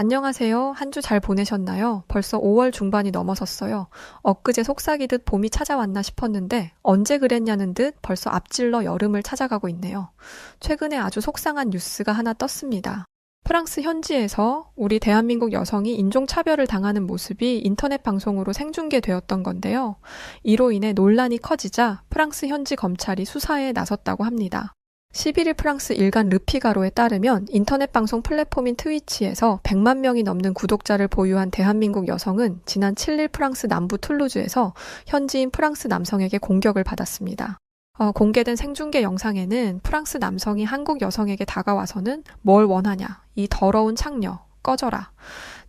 안녕하세요. 한 주 잘 보내셨나요? 벌써 5월 중반이 넘어섰어요. 엊그제 속삭이듯 봄이 찾아왔나 싶었는데 언제 그랬냐는 듯 벌써 앞질러 여름을 찾아가고 있네요. 최근에 아주 속상한 뉴스가 하나 떴습니다. 프랑스 현지에서 우리 대한민국 여성이 인종차별을 당하는 모습이 인터넷 방송으로 생중계되었던 건데요. 이로 인해 논란이 커지자 프랑스 현지 검찰이 수사에 나섰다고 합니다. 11일 프랑스 일간 르피가로에 따르면 인터넷 방송 플랫폼인 트위치에서 100만 명이 넘는 구독자를 보유한 대한민국 여성은 지난 7일 프랑스 남부 툴루즈에서 현지인 프랑스 남성에게 공격을 받았습니다. 공개된 생중계 영상에는 프랑스 남성이 한국 여성에게 다가와서는 뭘 원하냐, 이 더러운 창녀, 꺼져라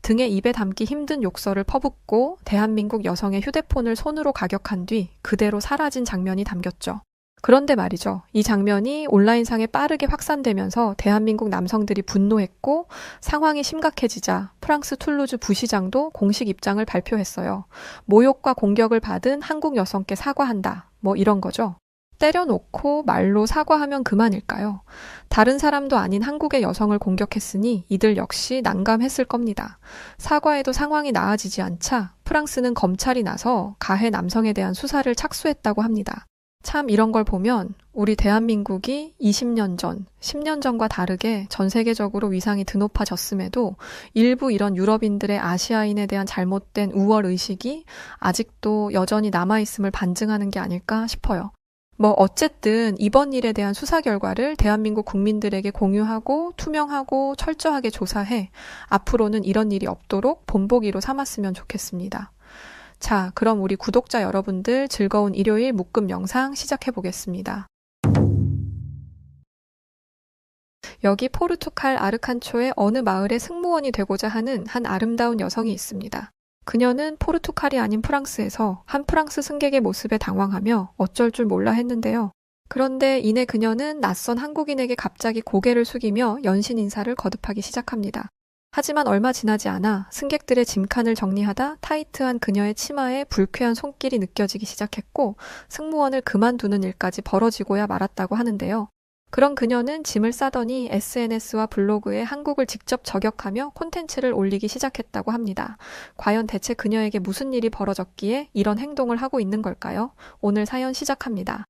등의 입에 담기 힘든 욕설을 퍼붓고 대한민국 여성의 휴대폰을 손으로 가격한 뒤 그대로 사라진 장면이 담겼죠. 그런데 말이죠. 이 장면이 온라인상에 빠르게 확산되면서 대한민국 남성들이 분노했고 상황이 심각해지자 프랑스 툴루즈 부시장도 공식 입장을 발표했어요. 모욕과 공격을 받은 한국 여성께 사과한다. 뭐 이런 거죠. 때려놓고 말로 사과하면 그만일까요? 다른 사람도 아닌 한국의 여성을 공격했으니 이들 역시 난감했을 겁니다. 사과해도 상황이 나아지지 않자 프랑스는 검찰이 나서 가해 남성에 대한 수사를 착수했다고 합니다. 참 이런 걸 보면 우리 대한민국이 20년 전, 10년 전과 다르게 전 세계적으로 위상이 드높아졌음에도 일부 이런 유럽인들의 아시아인에 대한 잘못된 우월 의식이 아직도 여전히 남아있음을 반증하는 게 아닐까 싶어요. 어쨌든 이번 일에 대한 수사 결과를 대한민국 국민들에게 공유하고 투명하고 철저하게 조사해 앞으로는 이런 일이 없도록 본보기로 삼았으면 좋겠습니다. 자, 그럼 우리 구독자 여러분들 즐거운 일요일 묶음 영상 시작해 보겠습니다. 여기 포르투갈 아르칸초의 어느 마을의 승무원이 되고자 하는 한 아름다운 여성이 있습니다. 그녀는 포르투갈이 아닌 프랑스에서 한 프랑스 승객의 모습에 당황하며 어쩔 줄 몰라 했는데요. 그런데 이내 그녀는 낯선 한국인에게 갑자기 고개를 숙이며 연신 인사를 거듭하기 시작합니다. 하지만 얼마 지나지 않아 승객들의 짐칸을 정리하다 타이트한 그녀의 치마에 불쾌한 손길이 느껴지기 시작했고 승무원을 그만두는 일까지 벌어지고야 말았다고 하는데요. 그런 그녀는 짐을 싸더니 SNS와 블로그에 한국을 직접 저격하며 콘텐츠를 올리기 시작했다고 합니다. 과연 대체 그녀에게 무슨 일이 벌어졌기에 이런 행동을 하고 있는 걸까요? 오늘 사연 시작합니다.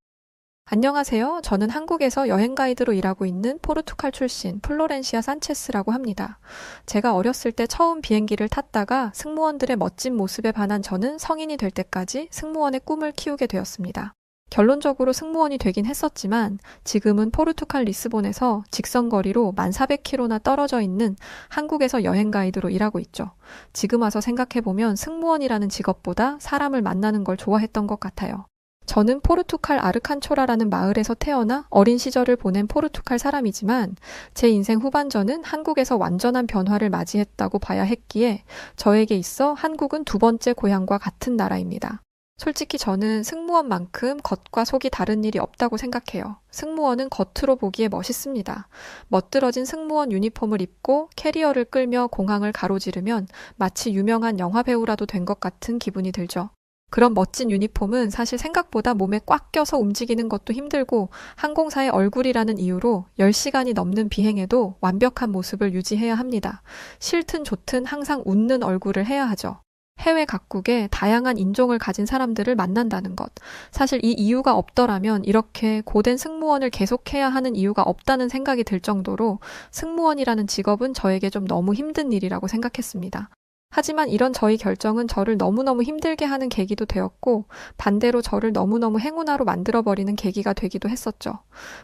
안녕하세요. 저는 한국에서 여행 가이드로 일하고 있는 포르투갈 출신 플로렌시아 산체스라고 합니다. 제가 어렸을 때 처음 비행기를 탔다가 승무원들의 멋진 모습에 반한 저는 성인이 될 때까지 승무원의 꿈을 키우게 되었습니다. 결론적으로 승무원이 되긴 했었지만 지금은 포르투갈 리스본에서 직선거리로 1400km나 떨어져 있는 한국에서 여행 가이드로 일하고 있죠. 지금 와서 생각해보면 승무원이라는 직업보다 사람을 만나는 걸 좋아했던 것 같아요. 저는 포르투갈 아르칸초라라는 마을에서 태어나 어린 시절을 보낸 포르투갈 사람이지만 제 인생 후반전은 한국에서 완전한 변화를 맞이했다고 봐야 했기에 저에게 있어 한국은 두 번째 고향과 같은 나라입니다. 솔직히 저는 승무원만큼 겉과 속이 다른 일이 없다고 생각해요. 승무원은 겉으로 보기에 멋있습니다. 멋들어진 승무원 유니폼을 입고 캐리어를 끌며 공항을 가로지르면 마치 유명한 영화배우라도 된 것 같은 기분이 들죠. 그런 멋진 유니폼은 사실 생각보다 몸에 꽉 껴서 움직이는 것도 힘들고 항공사의 얼굴이라는 이유로 10시간이 넘는 비행에도 완벽한 모습을 유지해야 합니다. 싫든 좋든 항상 웃는 얼굴을 해야 하죠. 해외 각국에 다양한 인종을 가진 사람들을 만난다는 것. 사실 이 이유가 없더라면 이렇게 고된 승무원을 계속해야 하는 이유가 없다는 생각이 들 정도로 승무원이라는 직업은 저에게 좀 너무 힘든 일이라고 생각했습니다. 하지만 이런 저희 결정은 저를 너무너무 힘들게 하는 계기도 되었고 반대로 저를 너무너무 행운아로 만들어버리는 계기가 되기도 했었죠.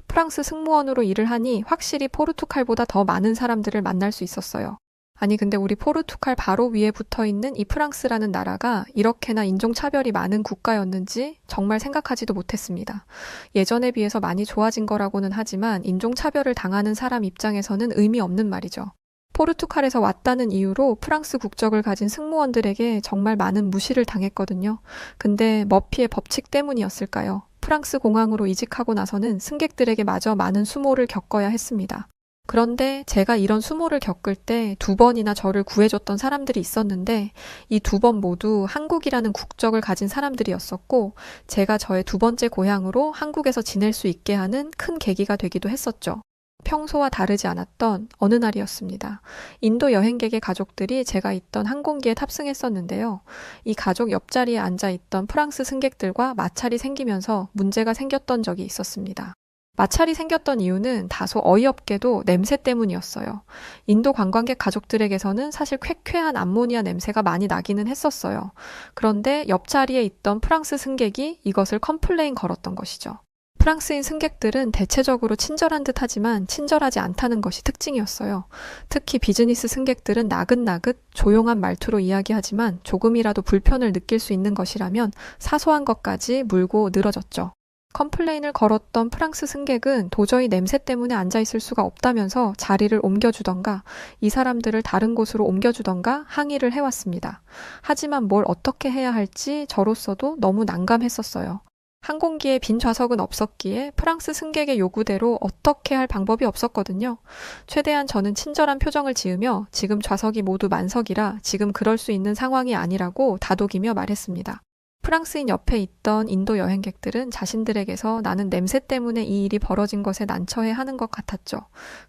프랑스 승무원으로 일을 하니 확실히 포르투갈보다 더 많은 사람들을 만날 수 있었어요. 아니 근데 우리 포르투갈 바로 위에 붙어있는 이 프랑스라는 나라가 이렇게나 인종차별이 많은 국가였는지 정말 생각하지도 못했습니다. 예전에 비해서 많이 좋아진 거라고는 하지만 인종차별을 당하는 사람 입장에서는 의미 없는 말이죠. 포르투갈에서 왔다는 이유로 프랑스 국적을 가진 승무원들에게 정말 많은 무시를 당했거든요. 근데 머피의 법칙 때문이었을까요? 프랑스 공항으로 이직하고 나서는 승객들에게 마저 많은 수모를 겪어야 했습니다. 그런데 제가 이런 수모를 겪을 때 2번이나 저를 구해줬던 사람들이 있었는데 이 2번 모두 한국이라는 국적을 가진 사람들이었었고 제가 저의 두 번째 고향으로 한국에서 지낼 수 있게 하는 큰 계기가 되기도 했었죠. 평소와 다르지 않았던 어느 날이었습니다. 인도 여행객의 가족들이 제가 있던 항공기에 탑승했었는데요. 이 가족 옆자리에 앉아 있던 프랑스 승객들과 마찰이 생기면서 문제가 생겼던 적이 있었습니다. 마찰이 생겼던 이유는 다소 어이없게도 냄새 때문이었어요. 인도 관광객 가족들에게서는 사실 쾌쾌한 암모니아 냄새가 많이 나기는 했었어요. 그런데 옆자리에 있던 프랑스 승객이 이것을 컴플레인 걸었던 것이죠. 프랑스인 승객들은 대체적으로 친절한 듯 하지만 친절하지 않다는 것이 특징이었어요. 특히 비즈니스 승객들은 나긋나긋 조용한 말투로 이야기하지만 조금이라도 불편을 느낄 수 있는 것이라면 사소한 것까지 물고 늘어졌죠. 컴플레인을 걸었던 프랑스 승객은 도저히 냄새 때문에 앉아있을 수가 없다면서 자리를 옮겨주던가 이 사람들을 다른 곳으로 옮겨주던가 항의를 해왔습니다. 하지만 뭘 어떻게 해야 할지 저로서도 너무 난감했었어요. 항공기에 빈 좌석은 없었기에 프랑스 승객의 요구대로 어떻게 할 방법이 없었거든요. 최대한 저는 친절한 표정을 지으며 지금 좌석이 모두 만석이라 지금 그럴 수 있는 상황이 아니라고 다독이며 말했습니다. 프랑스인 옆에 있던 인도 여행객들은 자신들에게서 나는 냄새 때문에 이 일이 벌어진 것에 난처해 하는 것 같았죠.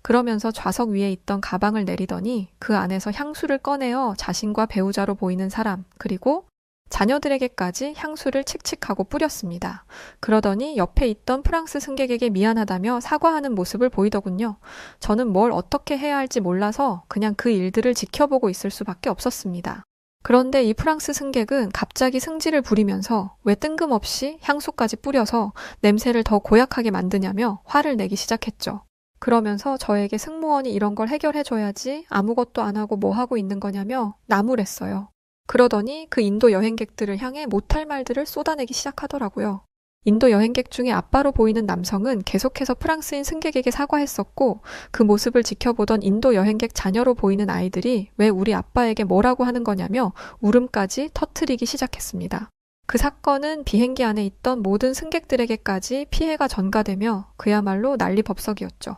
그러면서 좌석 위에 있던 가방을 내리더니 그 안에서 향수를 꺼내어 자신과 배우자로 보이는 사람, 그리고 자녀들에게까지 향수를 칙칙하고 뿌렸습니다. 그러더니 옆에 있던 프랑스 승객에게 미안하다며 사과하는 모습을 보이더군요. 저는 뭘 어떻게 해야 할지 몰라서 그냥 그 일들을 지켜보고 있을 수밖에 없었습니다. 그런데 이 프랑스 승객은 갑자기 승질을 부리면서 왜 뜬금없이 향수까지 뿌려서 냄새를 더 고약하게 만드냐며 화를 내기 시작했죠. 그러면서 저에게 승무원이 이런 걸 해결해줘야지 아무것도 안 하고 뭐 하고 있는 거냐며 나무랬어요. 그러더니 그 인도 여행객들을 향해 못할 말들을 쏟아내기 시작하더라고요. 인도 여행객 중에 아빠로 보이는 남성은 계속해서 프랑스인 승객에게 사과했었고 그 모습을 지켜보던 인도 여행객 자녀로 보이는 아이들이 왜 우리 아빠에게 뭐라고 하는 거냐며 울음까지 터뜨리기 시작했습니다. 그 사건은 비행기 안에 있던 모든 승객들에게까지 피해가 전가되며 그야말로 난리법석이었죠.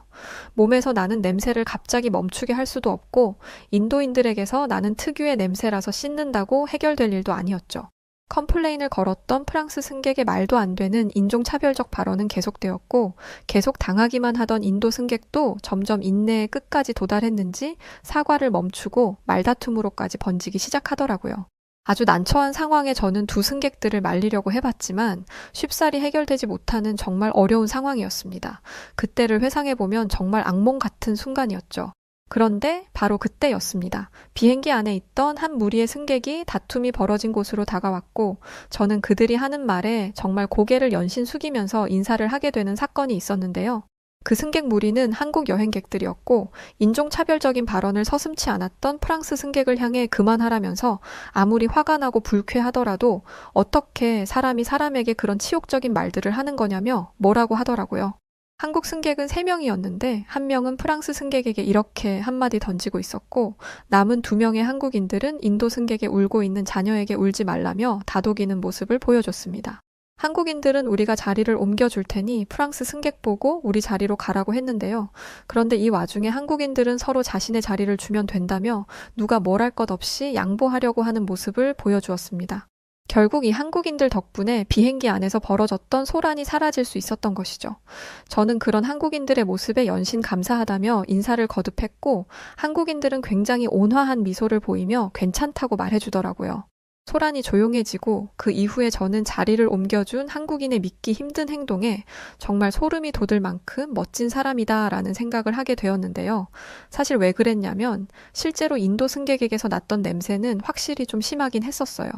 몸에서 나는 냄새를 갑자기 멈추게 할 수도 없고 인도인들에게서 나는 특유의 냄새라서 씻는다고 해결될 일도 아니었죠. 컴플레인을 걸었던 프랑스 승객의 말도 안 되는 인종차별적 발언은 계속되었고 계속 당하기만 하던 인도 승객도 점점 인내의 끝까지 도달했는지 사과를 멈추고 말다툼으로까지 번지기 시작하더라고요. 아주 난처한 상황에 저는 두 승객들을 말리려고 해봤지만 쉽사리 해결되지 못하는 정말 어려운 상황이었습니다. 그때를 회상해보면 정말 악몽 같은 순간이었죠. 그런데 바로 그때였습니다. 비행기 안에 있던 한 무리의 승객이 다툼이 벌어진 곳으로 다가왔고 저는 그들이 하는 말에 정말 고개를 연신 숙이면서 인사를 하게 되는 사건이 있었는데요. 그 승객 무리는 한국 여행객들이었고 인종차별적인 발언을 서슴지 않았던 프랑스 승객을 향해 그만하라면서 아무리 화가 나고 불쾌하더라도 어떻게 사람이 사람에게 그런 치욕적인 말들을 하는 거냐며 뭐라고 하더라고요. 한국 승객은 3명이었는데 한 명은 프랑스 승객에게 이렇게 한마디 던지고 있었고 남은 2명의 한국인들은 인도 승객의 울고 있는 자녀에게 울지 말라며 다독이는 모습을 보여줬습니다. 한국인들은 우리가 자리를 옮겨줄 테니 프랑스 승객 보고 우리 자리로 가라고 했는데요. 그런데 이 와중에 한국인들은 서로 자신의 자리를 주면 된다며 누가 뭘 할 것 없이 양보하려고 하는 모습을 보여주었습니다. 결국 이 한국인들 덕분에 비행기 안에서 벌어졌던 소란이 사라질 수 있었던 것이죠. 저는 그런 한국인들의 모습에 연신 감사하다며 인사를 거듭했고 한국인들은 굉장히 온화한 미소를 보이며 괜찮다고 말해주더라고요. 소란이 조용해지고 그 이후에 저는 자리를 옮겨준 한국인의 믿기 힘든 행동에 정말 소름이 돋을 만큼 멋진 사람이다라는 생각을 하게 되었는데요. 사실 왜 그랬냐면 실제로 인도 승객에게서 났던 냄새는 확실히 좀 심하긴 했었어요.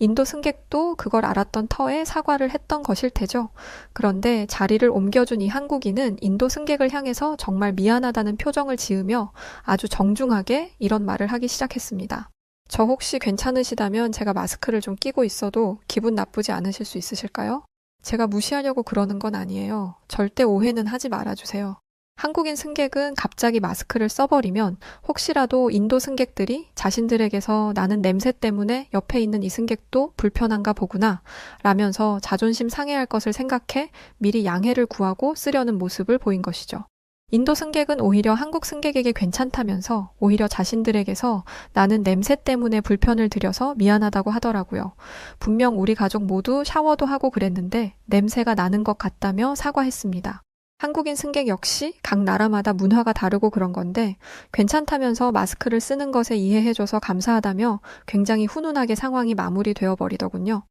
인도 승객도 그걸 알았던 터에 사과를 했던 것일 테죠. 그런데 자리를 옮겨준 이 한국인은 인도 승객을 향해서 정말 미안하다는 표정을 지으며 아주 정중하게 이런 말을 하기 시작했습니다. 저 혹시 괜찮으시다면 제가 마스크를 좀 끼고 있어도 기분 나쁘지 않으실 수 있으실까요? 제가 무시하려고 그러는 건 아니에요. 절대 오해는 하지 말아주세요. 한국인 승객은 갑자기 마스크를 써버리면 혹시라도 인도 승객들이 자신들에게서 나는 냄새 때문에 옆에 있는 이 승객도 불편한가 보구나 라면서 자존심 상해할 것을 생각해 미리 양해를 구하고 쓰려는 모습을 보인 것이죠. 인도 승객은 오히려 한국 승객에게 괜찮다면서 오히려 자신들에게서 나는 냄새 때문에 불편을 드려서 미안하다고 하더라고요. 분명 우리 가족 모두 샤워도 하고 그랬는데 냄새가 나는 것 같다며 사과했습니다. 한국인 승객 역시 각 나라마다 문화가 다르고 그런 건데 괜찮다면서 마스크를 쓰는 것에 이해해줘서 감사하다며 굉장히 훈훈하게 상황이 마무리되어 버리더군요.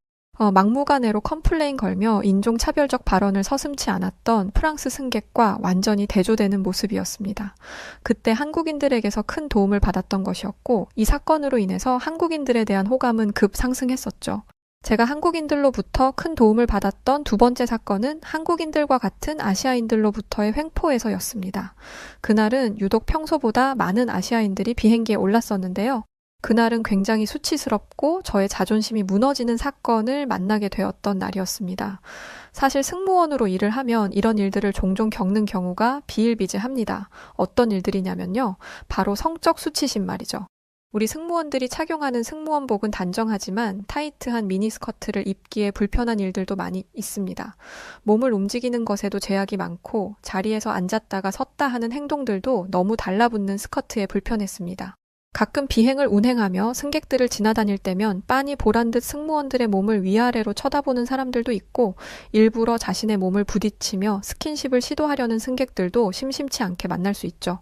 막무가내로 컴플레인 걸며 인종차별적 발언을 서슴지 않았던 프랑스 승객과 완전히 대조되는 모습이었습니다. 그때 한국인들에게서 큰 도움을 받았던 것이었고 이 사건으로 인해서 한국인들에 대한 호감은 급상승했었죠. 제가 한국인들로부터 큰 도움을 받았던 두 번째 사건은 한국인들과 같은 아시아인들로부터의 횡포에서였습니다. 그날은 유독 평소보다 많은 아시아인들이 비행기에 올랐었는데요. 그날은 굉장히 수치스럽고 저의 자존심이 무너지는 사건을 만나게 되었던 날이었습니다. 사실 승무원으로 일을 하면 이런 일들을 종종 겪는 경우가 비일비재합니다. 어떤 일들이냐면요. 바로 성적 수치심 말이죠. 우리 승무원들이 착용하는 승무원복은 단정하지만 타이트한 미니스커트를 입기에 불편한 일들도 많이 있습니다. 몸을 움직이는 것에도 제약이 많고 자리에서 앉았다가 섰다 하는 행동들도 너무 달라붙는 스커트에 불편했습니다. 가끔 비행을 운행하며 승객들을 지나다닐 때면 빤히 보란 듯 승무원들의 몸을 위아래로 쳐다보는 사람들도 있고 일부러 자신의 몸을 부딪히며 스킨십을 시도하려는 승객들도 심심치 않게 만날 수 있죠.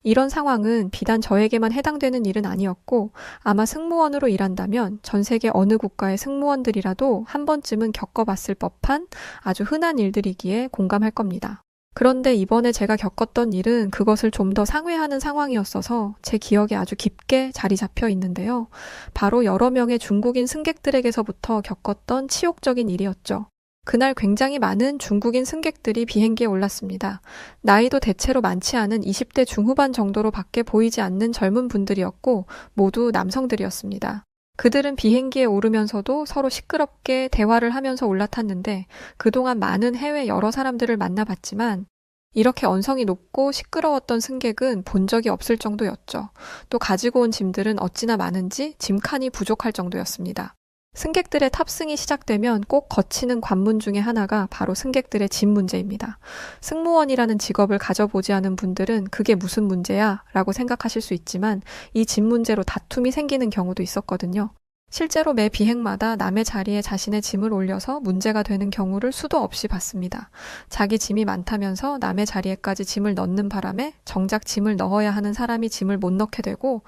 이런 상황은 비단 저에게만 해당되는 일은 아니었고 아마 승무원으로 일한다면 전 세계 어느 국가의 승무원들이라도 한 번쯤은 겪어봤을 법한 아주 흔한 일들이기에 공감할 겁니다. 그런데 이번에 제가 겪었던 일은 그것을 좀 더 상회하는 상황이었어서 제 기억에 아주 깊게 자리 잡혀 있는데요. 바로 여러 명의 중국인 승객들에게서부터 겪었던 치욕적인 일이었죠. 그날 굉장히 많은 중국인 승객들이 비행기에 올랐습니다. 나이도 대체로 많지 않은 20대 중후반 정도로 밖에 보이지 않는 젊은 분들이었고 모두 남성들이었습니다. 그들은 비행기에 오르면서도 서로 시끄럽게 대화를 하면서 올라탔는데 그동안 많은 해외 여러 사람들을 만나봤지만 이렇게 언성이 높고 시끄러웠던 승객은 본 적이 없을 정도였죠. 또 가지고 온 짐들은 어찌나 많은지 짐칸이 부족할 정도였습니다. 승객들의 탑승이 시작되면 꼭 거치는 관문 중에 하나가 바로 승객들의 짐 문제입니다. 승무원이라는 직업을 가져보지 않은 분들은 그게 무슨 문제야? 라고 생각하실 수 있지만 이 짐 문제로 다툼이 생기는 경우도 있었거든요. 실제로 매 비행마다 남의 자리에 자신의 짐을 올려서 문제가 되는 경우를 수도 없이 봤습니다. 자기 짐이 많다면서 남의 자리에까지 짐을 넣는 바람에 정작 짐을 넣어야 하는 사람이 짐을 못 넣게 되고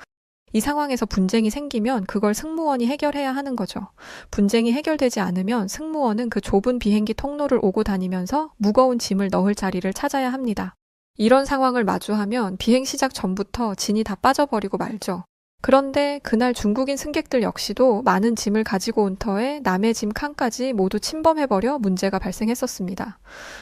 이 상황에서 분쟁이 생기면 그걸 승무원이 해결해야 하는 거죠. 분쟁이 해결되지 않으면 승무원은 그 좁은 비행기 통로를 오고 다니면서 무거운 짐을 넣을 자리를 찾아야 합니다. 이런 상황을 마주하면 비행 시작 전부터 진이 다 빠져버리고 말죠. 그런데 그날 중국인 승객들 역시도 많은 짐을 가지고 온 터에 남의 짐 칸까지 모두 침범해버려 문제가 발생했었습니다.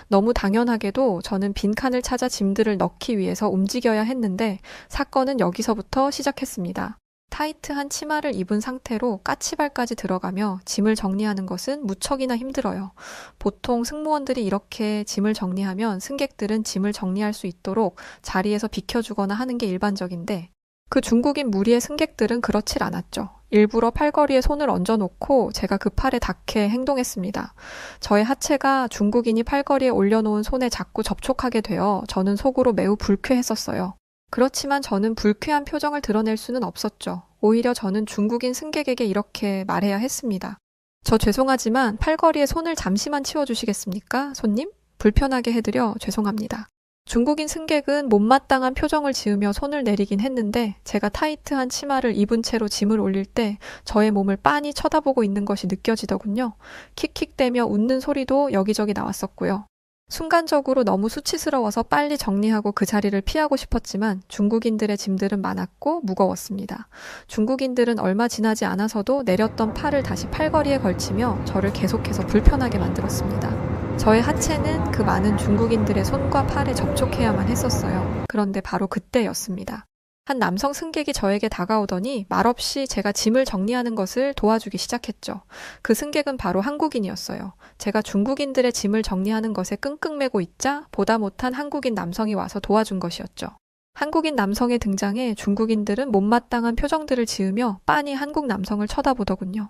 너무 당연하게도 저는 빈 칸을 찾아 짐들을 넣기 위해서 움직여야 했는데 사건은 여기서부터 시작했습니다. 타이트한 치마를 입은 상태로 까치발까지 들어가며 짐을 정리하는 것은 무척이나 힘들어요. 보통 승무원들이 이렇게 짐을 정리하면 승객들은 짐을 정리할 수 있도록 자리에서 비켜주거나 하는 게 일반적인데 그 중국인 무리의 승객들은 그렇질 않았죠. 일부러 팔걸이에 손을 얹어놓고 제가 그 팔에 닿게 행동했습니다. 저의 하체가 중국인이 팔걸이에 올려놓은 손에 자꾸 접촉하게 되어 저는 속으로 매우 불쾌했었어요. 그렇지만 저는 불쾌한 표정을 드러낼 수는 없었죠. 오히려 저는 중국인 승객에게 이렇게 말해야 했습니다. 저 죄송하지만 팔걸이에 손을 잠시만 치워주시겠습니까? 손님? 불편하게 해드려 죄송합니다. 중국인 승객은 못마땅한 표정을 지으며 손을 내리긴 했는데 제가 타이트한 치마를 입은 채로 짐을 올릴 때 저의 몸을 빤히 쳐다보고 있는 것이 느껴지더군요. 킥킥대며 웃는 소리도 여기저기 나왔었고요. 순간적으로 너무 수치스러워서 빨리 정리하고 그 자리를 피하고 싶었지만 중국인들의 짐들은 많았고 무거웠습니다. 중국인들은 얼마 지나지 않아서도 내렸던 팔을 다시 팔걸이에 걸치며 저를 계속해서 불편하게 만들었습니다. 저의 하체는 그 많은 중국인들의 손과 팔에 접촉해야만 했었어요. 그런데 바로 그때였습니다. 한 남성 승객이 저에게 다가오더니 말없이 제가 짐을 정리하는 것을 도와주기 시작했죠. 그 승객은 바로 한국인이었어요. 제가 중국인들의 짐을 정리하는 것에 끙끙매고 있자 보다 못한 한국인 남성이 와서 도와준 것이었죠. 한국인 남성의 등장에 중국인들은 못마땅한 표정들을 지으며 빤히 한국 남성을 쳐다보더군요.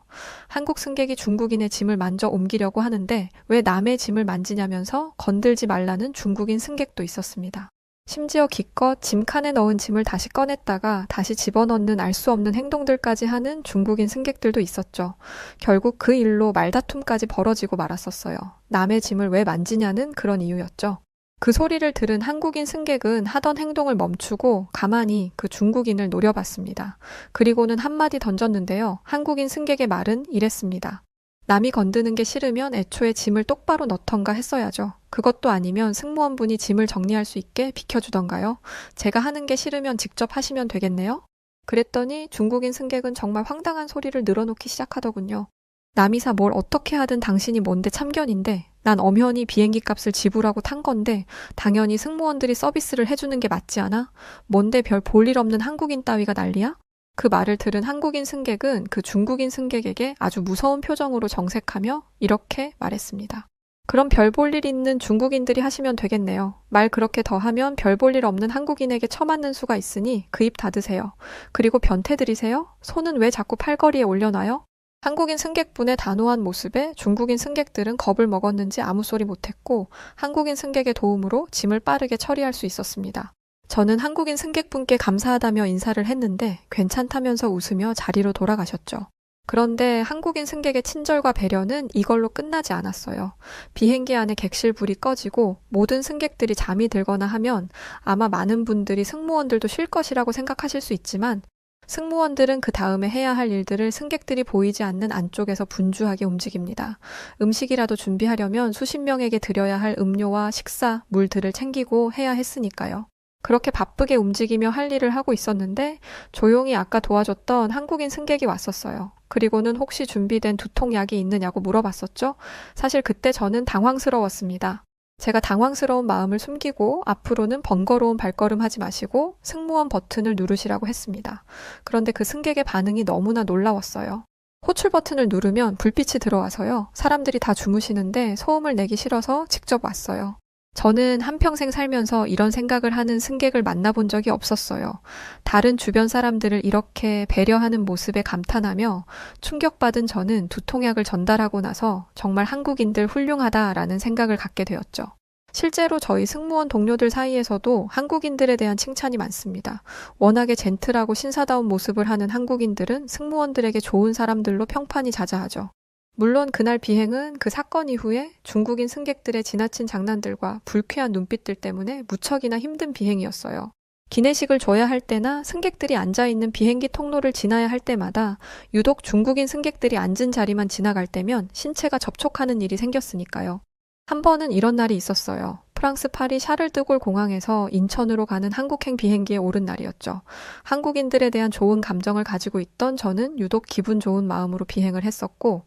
한국 승객이 중국인의 짐을 만져 옮기려고 하는데 왜 남의 짐을 만지냐면서 건들지 말라는 중국인 승객도 있었습니다. 심지어 기껏 짐칸에 넣은 짐을 다시 꺼냈다가 다시 집어넣는 알 수 없는 행동들까지 하는 중국인 승객들도 있었죠. 결국 그 일로 말다툼까지 벌어지고 말았었어요. 남의 짐을 왜 만지냐는 그런 이유였죠. 그 소리를 들은 한국인 승객은 하던 행동을 멈추고 가만히 그 중국인을 노려봤습니다. 그리고는 한마디 던졌는데요. 한국인 승객의 말은 이랬습니다. 남이 건드는 게 싫으면 애초에 짐을 똑바로 넣던가 했어야죠. 그것도 아니면 승무원분이 짐을 정리할 수 있게 비켜주던가요. 제가 하는 게 싫으면 직접 하시면 되겠네요. 그랬더니 중국인 승객은 정말 황당한 소리를 늘어놓기 시작하더군요. 남이사 뭘 어떻게 하든 당신이 뭔데 참견인데 난 엄연히 비행기 값을 지불하고 탄 건데 당연히 승무원들이 서비스를 해주는 게 맞지 않아? 뭔데 별 볼일 없는 한국인 따위가 난리야? 그 말을 들은 한국인 승객은 그 중국인 승객에게 아주 무서운 표정으로 정색하며 이렇게 말했습니다. 그럼 별 볼 일 있는 중국인들이 하시면 되겠네요. 말 그렇게 더 하면 별 볼 일 없는 한국인에게 처맞는 수가 있으니 그 입 닫으세요. 그리고 변태 들이세요? 손은 왜 자꾸 팔걸이에 올려놔요? 한국인 승객분의 단호한 모습에 중국인 승객들은 겁을 먹었는지 아무 소리 못했고 한국인 승객의 도움으로 짐을 빠르게 처리할 수 있었습니다. 저는 한국인 승객분께 감사하다며 인사를 했는데 괜찮다면서 웃으며 자리로 돌아가셨죠. 그런데 한국인 승객의 친절과 배려는 이걸로 끝나지 않았어요. 비행기 안에 객실 불이 꺼지고 모든 승객들이 잠이 들거나 하면 아마 많은 분들이 승무원들도 쉴 것이라고 생각하실 수 있지만 승무원들은 그 다음에 해야 할 일들을 승객들이 보이지 않는 안쪽에서 분주하게 움직입니다. 음식이라도 준비하려면 수십 명에게 드려야 할 음료와 식사, 물들을 챙기고 해야 했으니까요. 그렇게 바쁘게 움직이며 할 일을 하고 있었는데 조용히 아까 도와줬던 한국인 승객이 왔었어요. 그리고는 혹시 준비된 두통 약이 있느냐고 물어봤었죠. 사실 그때 저는 당황스러웠습니다. 제가 당황스러운 마음을 숨기고 앞으로는 번거로운 발걸음 하지 마시고 승무원 버튼을 누르시라고 했습니다. 그런데 그 승객의 반응이 너무나 놀라웠어요. 호출 버튼을 누르면 불빛이 들어와서요. 사람들이 다 주무시는데 소음을 내기 싫어서 직접 왔어요. 저는 한평생 살면서 이런 생각을 하는 승객을 만나본 적이 없었어요. 다른 주변 사람들을 이렇게 배려하는 모습에 감탄하며 충격받은 저는 두통약을 전달하고 나서 정말 한국인들 훌륭하다라는 생각을 갖게 되었죠. 실제로 저희 승무원 동료들 사이에서도 한국인들에 대한 칭찬이 많습니다. 워낙에 젠틀하고 신사다운 모습을 하는 한국인들은 승무원들에게 좋은 사람들로 평판이 자자하죠. 물론 그날 비행은 그 사건 이후에 중국인 승객들의 지나친 장난들과 불쾌한 눈빛들 때문에 무척이나 힘든 비행이었어요. 기내식을 줘야 할 때나 승객들이 앉아있는 비행기 통로를 지나야 할 때마다 유독 중국인 승객들이 앉은 자리만 지나갈 때면 신체가 접촉하는 일이 생겼으니까요. 한 번은 이런 날이 있었어요. 프랑스 파리 샤를드골 공항에서 인천으로 가는 한국행 비행기에 오른 날이었죠. 한국인들에 대한 좋은 감정을 가지고 있던 저는 유독 기분 좋은 마음으로 비행을 했었고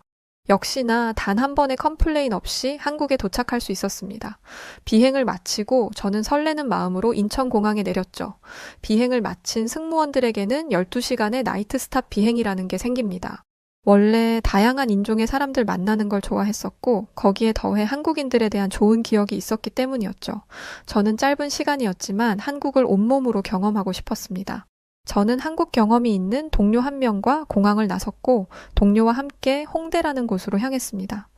역시나 단 한 번의 컴플레인 없이 한국에 도착할 수 있었습니다. 비행을 마치고 저는 설레는 마음으로 인천공항에 내렸죠. 비행을 마친 승무원들에게는 12시간의 나이트 스탑 비행이라는 게 생깁니다. 원래 다양한 인종의 사람들 만나는 걸 좋아했었고 거기에 더해 한국인들에 대한 좋은 기억이 있었기 때문이었죠. 저는 짧은 시간이었지만 한국을 온몸으로 경험하고 싶었습니다. 저는 한국 경험이 있는 동료 한 명과 공항을 나섰고 동료와 함께 홍대라는 곳으로 향했습니다.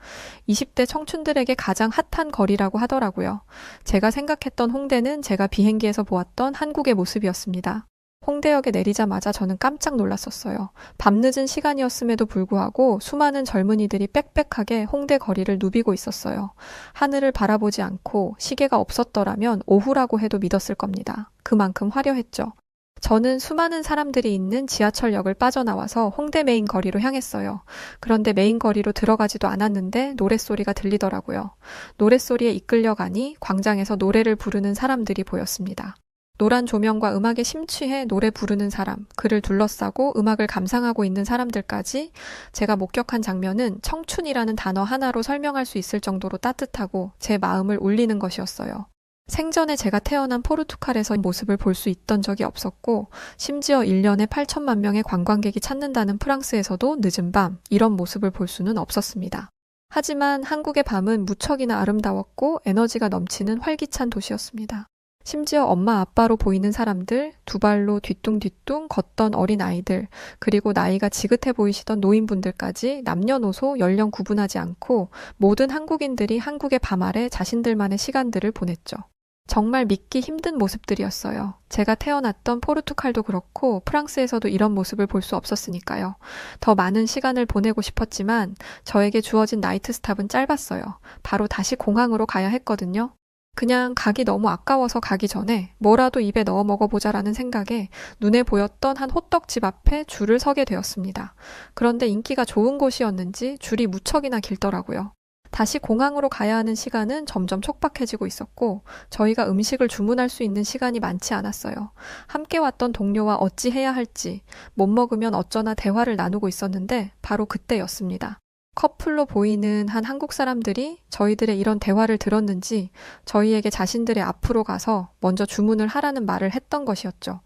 20대 청춘들에게 가장 핫한 거리라고 하더라고요. 제가 생각했던 홍대는 제가 비행기에서 보았던 한국의 모습이었습니다. 홍대역에 내리자마자 저는 깜짝 놀랐었어요. 밤늦은 시간이었음에도 불구하고 수많은 젊은이들이 빽빽하게 홍대 거리를 누비고 있었어요. 하늘을 바라보지 않고 시계가 없었더라면 오후라고 해도 믿었을 겁니다. 그만큼 화려했죠. 저는 수많은 사람들이 있는 지하철역을 빠져나와서 홍대 메인 거리로 향했어요. 그런데 메인 거리로 들어가지도 않았는데 노랫소리가 들리더라고요. 노랫소리에 이끌려 가니 광장에서 노래를 부르는 사람들이 보였습니다. 노란 조명과 음악에 심취해 노래 부르는 사람, 그를 둘러싸고 음악을 감상하고 있는 사람들까지 제가 목격한 장면은 청춘이라는 단어 하나로 설명할 수 있을 정도로 따뜻하고 제 마음을 울리는 것이었어요. 생전에 제가 태어난 포르투갈에서 모습을 볼 수 있던 적이 없었고 심지어 1년에 8천만 명의 관광객이 찾는다는 프랑스에서도 늦은 밤 이런 모습을 볼 수는 없었습니다. 하지만 한국의 밤은 무척이나 아름다웠고 에너지가 넘치는 활기찬 도시였습니다. 심지어 엄마 아빠로 보이는 사람들, 두 발로 뒤뚱뒤뚱 걷던 어린 아이들, 그리고 나이가 지긋해 보이시던 노인분들까지 남녀노소 연령 구분하지 않고 모든 한국인들이 한국의 밤 아래 자신들만의 시간들을 보냈죠. 정말 믿기 힘든 모습들이었어요. 제가 태어났던 포르투갈도 그렇고 프랑스에서도 이런 모습을 볼 수 없었으니까요. 더 많은 시간을 보내고 싶었지만 저에게 주어진 나이트 스탑은 짧았어요. 바로 다시 공항으로 가야 했거든요. 그냥 가기 너무 아까워서 가기 전에 뭐라도 입에 넣어 먹어보자라는 생각에 눈에 보였던 한 호떡집 앞에 줄을 서게 되었습니다. 그런데 인기가 좋은 곳이었는지 줄이 무척이나 길더라고요. 다시 공항으로 가야 하는 시간은 점점 촉박해지고 있었고 저희가 음식을 주문할 수 있는 시간이 많지 않았어요. 함께 왔던 동료와 어찌 해야 할지 못 먹으면 어쩌나 대화를 나누고 있었는데 바로 그때였습니다. 커플로 보이는 한 한국 사람들이 저희들의 이런 대화를 들었는지 저희에게 자신들의 앞으로 가서 먼저 주문을 하라는 말을 했던 것이었죠.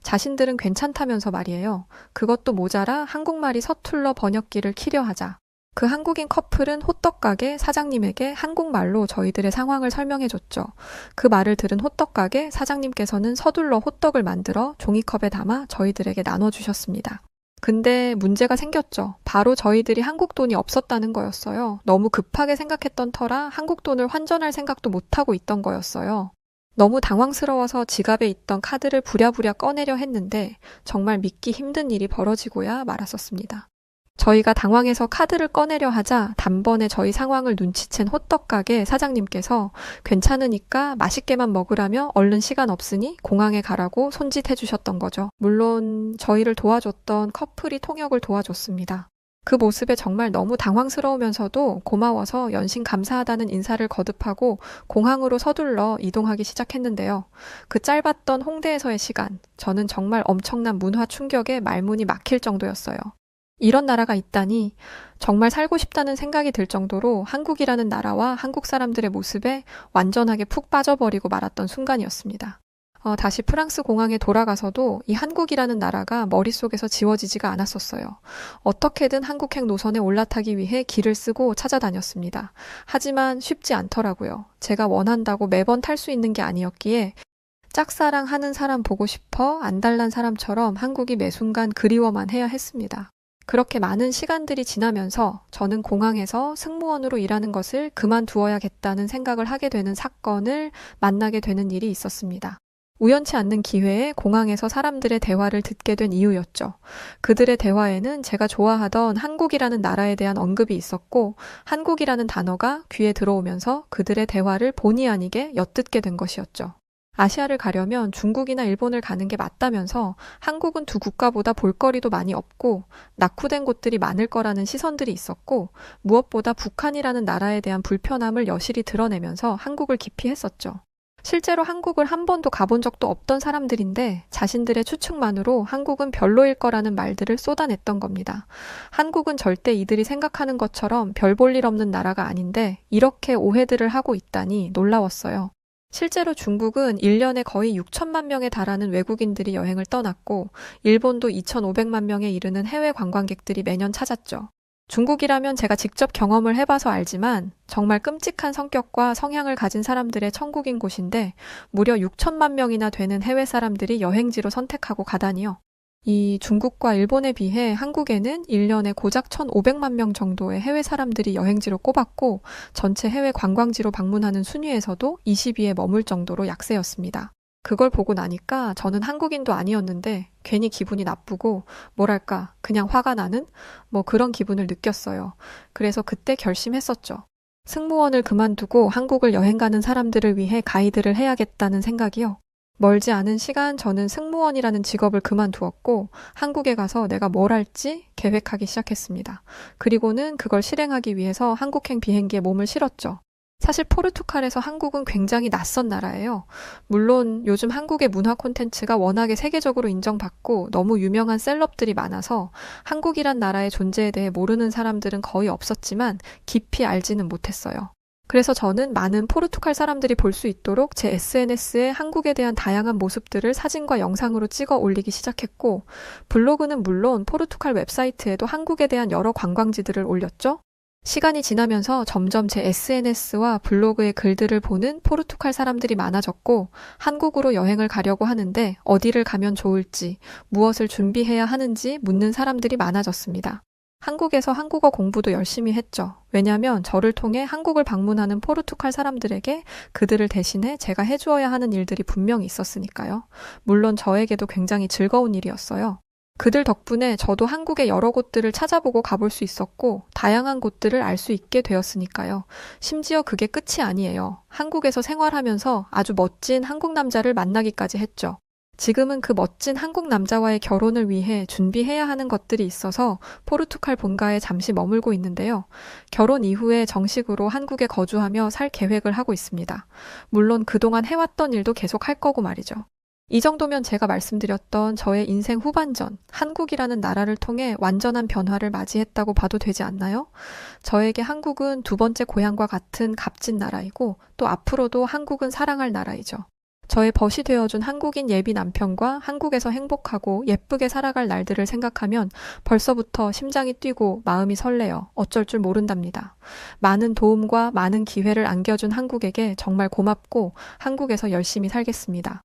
자신들은 괜찮다면서 말이에요. 그것도 모자라 한국말이 서툴러 번역기를 키려 하자. 그 한국인 커플은 호떡가게 사장님에게 한국말로 저희들의 상황을 설명해줬죠. 그 말을 들은 호떡가게 사장님께서는 서둘러 호떡을 만들어 종이컵에 담아 저희들에게 나눠주셨습니다. 근데 문제가 생겼죠. 바로 저희들이 한국 돈이 없었다는 거였어요. 너무 급하게 생각했던 터라 한국 돈을 환전할 생각도 못하고 있던 거였어요. 너무 당황스러워서 지갑에 있던 카드를 부랴부랴 꺼내려 했는데 정말 믿기 힘든 일이 벌어지고야 말았었습니다. 저희가 당황해서 카드를 꺼내려 하자 단번에 저희 상황을 눈치챈 호떡가게 사장님께서 괜찮으니까 맛있게만 먹으라며 얼른 시간 없으니 공항에 가라고 손짓해 주셨던 거죠. 물론 저희를 도와줬던 커플이 통역을 도와줬습니다. 그 모습에 정말 너무 당황스러우면서도 고마워서 연신 감사하다는 인사를 거듭하고 공항으로 서둘러 이동하기 시작했는데요. 그 짧았던 홍대에서의 시간, 저는 정말 엄청난 문화 충격에 말문이 막힐 정도였어요. 이런 나라가 있다니 정말 살고 싶다는 생각이 들 정도로 한국이라는 나라와 한국 사람들의 모습에 완전하게 푹 빠져버리고 말았던 순간이었습니다. 다시 프랑스 공항에 돌아가서도 이 한국이라는 나라가 머릿속에서 지워지지가 않았었어요. 어떻게든 한국행 노선에 올라타기 위해 길을 쓰고 찾아다녔습니다. 하지만 쉽지 않더라고요. 제가 원한다고 매번 탈 수 있는 게 아니었기에 짝사랑하는 사람 보고 싶어 안달난 사람처럼 한국이 매 순간 그리워만 해야 했습니다. 그렇게 많은 시간들이 지나면서 저는 공항에서 승무원으로 일하는 것을 그만두어야겠다는 생각을 하게 되는 사건을 만나게 되는 일이 있었습니다. 우연치 않는 기회에 공항에서 사람들의 대화를 듣게 된 이유였죠. 그들의 대화에는 제가 좋아하던 한국이라는 나라에 대한 언급이 있었고 한국이라는 단어가 귀에 들어오면서 그들의 대화를 본의 아니게 엿듣게 된 것이었죠. 아시아를 가려면 중국이나 일본을 가는 게 맞다면서 한국은 두 국가보다 볼거리도 많이 없고 낙후된 곳들이 많을 거라는 시선들이 있었고 무엇보다 북한이라는 나라에 대한 불편함을 여실히 드러내면서 한국을 기피했었죠. 실제로 한국을 한 번도 가본 적도 없던 사람들인데 자신들의 추측만으로 한국은 별로일 거라는 말들을 쏟아냈던 겁니다. 한국은 절대 이들이 생각하는 것처럼 별 볼 일 없는 나라가 아닌데 이렇게 오해들을 하고 있다니 놀라웠어요. 실제로 중국은 1년에 거의 6천만 명에 달하는 외국인들이 여행을 떠났고 일본도 2,500만 명에 이르는 해외 관광객들이 매년 찾았죠. 중국이라면 제가 직접 경험을 해봐서 알지만 정말 끔찍한 성격과 성향을 가진 사람들의 천국인 곳인데 무려 6천만 명이나 되는 해외 사람들이 여행지로 선택하고 가다니요. 이 중국과 일본에 비해 한국에는 1년에 고작 1,500만 명 정도의 해외 사람들이 여행지로 꼽았고 전체 해외 관광지로 방문하는 순위에서도 20위에 머물 정도로 약세였습니다. 그걸 보고 나니까 저는 한국인도 아니었는데 괜히 기분이 나쁘고 뭐랄까 그냥 화가 나는 그런 기분을 느꼈어요. 그래서 그때 결심했었죠. 승무원을 그만두고 한국을 여행 가는 사람들을 위해 가이드를 해야겠다는 생각이요. 멀지 않은 시간 저는 승무원이라는 직업을 그만두었고 한국에 가서 내가 뭘 할지 계획하기 시작했습니다. 그리고는 그걸 실행하기 위해서 한국행 비행기에 몸을 실었죠. 사실 포르투갈에서 한국은 굉장히 낯선 나라예요. 물론 요즘 한국의 문화 콘텐츠가 워낙에 세계적으로 인정받고 너무 유명한 셀럽들이 많아서 한국이란 나라의 존재에 대해 모르는 사람들은 거의 없었지만 깊이 알지는 못했어요. 그래서 저는 많은 포르투갈 사람들이 볼 수 있도록 제 SNS에 한국에 대한 다양한 모습들을 사진과 영상으로 찍어 올리기 시작했고 블로그는 물론 포르투갈 웹사이트에도 한국에 대한 여러 관광지들을 올렸죠. 시간이 지나면서 점점 제 SNS와 블로그의 글들을 보는 포르투갈 사람들이 많아졌고 한국으로 여행을 가려고 하는데 어디를 가면 좋을지, 무엇을 준비해야 하는지 묻는 사람들이 많아졌습니다. 한국에서 한국어 공부도 열심히 했죠. 왜냐하면 저를 통해 한국을 방문하는 포르투갈 사람들에게 그들을 대신해 제가 해주어야 하는 일들이 분명히 있었으니까요. 물론 저에게도 굉장히 즐거운 일이었어요. 그들 덕분에 저도 한국의 여러 곳들을 찾아보고 가볼 수 있었고, 다양한 곳들을 알 수 있게 되었으니까요. 심지어 그게 끝이 아니에요. 한국에서 생활하면서 아주 멋진 한국 남자를 만나기까지 했죠. 지금은 그 멋진 한국 남자와의 결혼을 위해 준비해야 하는 것들이 있어서 포르투갈 본가에 잠시 머물고 있는데요. 결혼 이후에 정식으로 한국에 거주하며 살 계획을 하고 있습니다. 물론 그동안 해왔던 일도 계속 할 거고 말이죠. 이 정도면 제가 말씀드렸던 저의 인생 후반전, 한국이라는 나라를 통해 완전한 변화를 맞이했다고 봐도 되지 않나요? 저에게 한국은 두 번째 고향과 같은 값진 나라이고, 또 앞으로도 한국은 사랑할 나라이죠. 저의 벗이 되어준 한국인 예비 남편과 한국에서 행복하고 예쁘게 살아갈 날들을 생각하면 벌써부터 심장이 뛰고 마음이 설레요. 어쩔 줄 모른답니다. 많은 도움과 많은 기회를 안겨준 한국에게 정말 고맙고 한국에서 열심히 살겠습니다.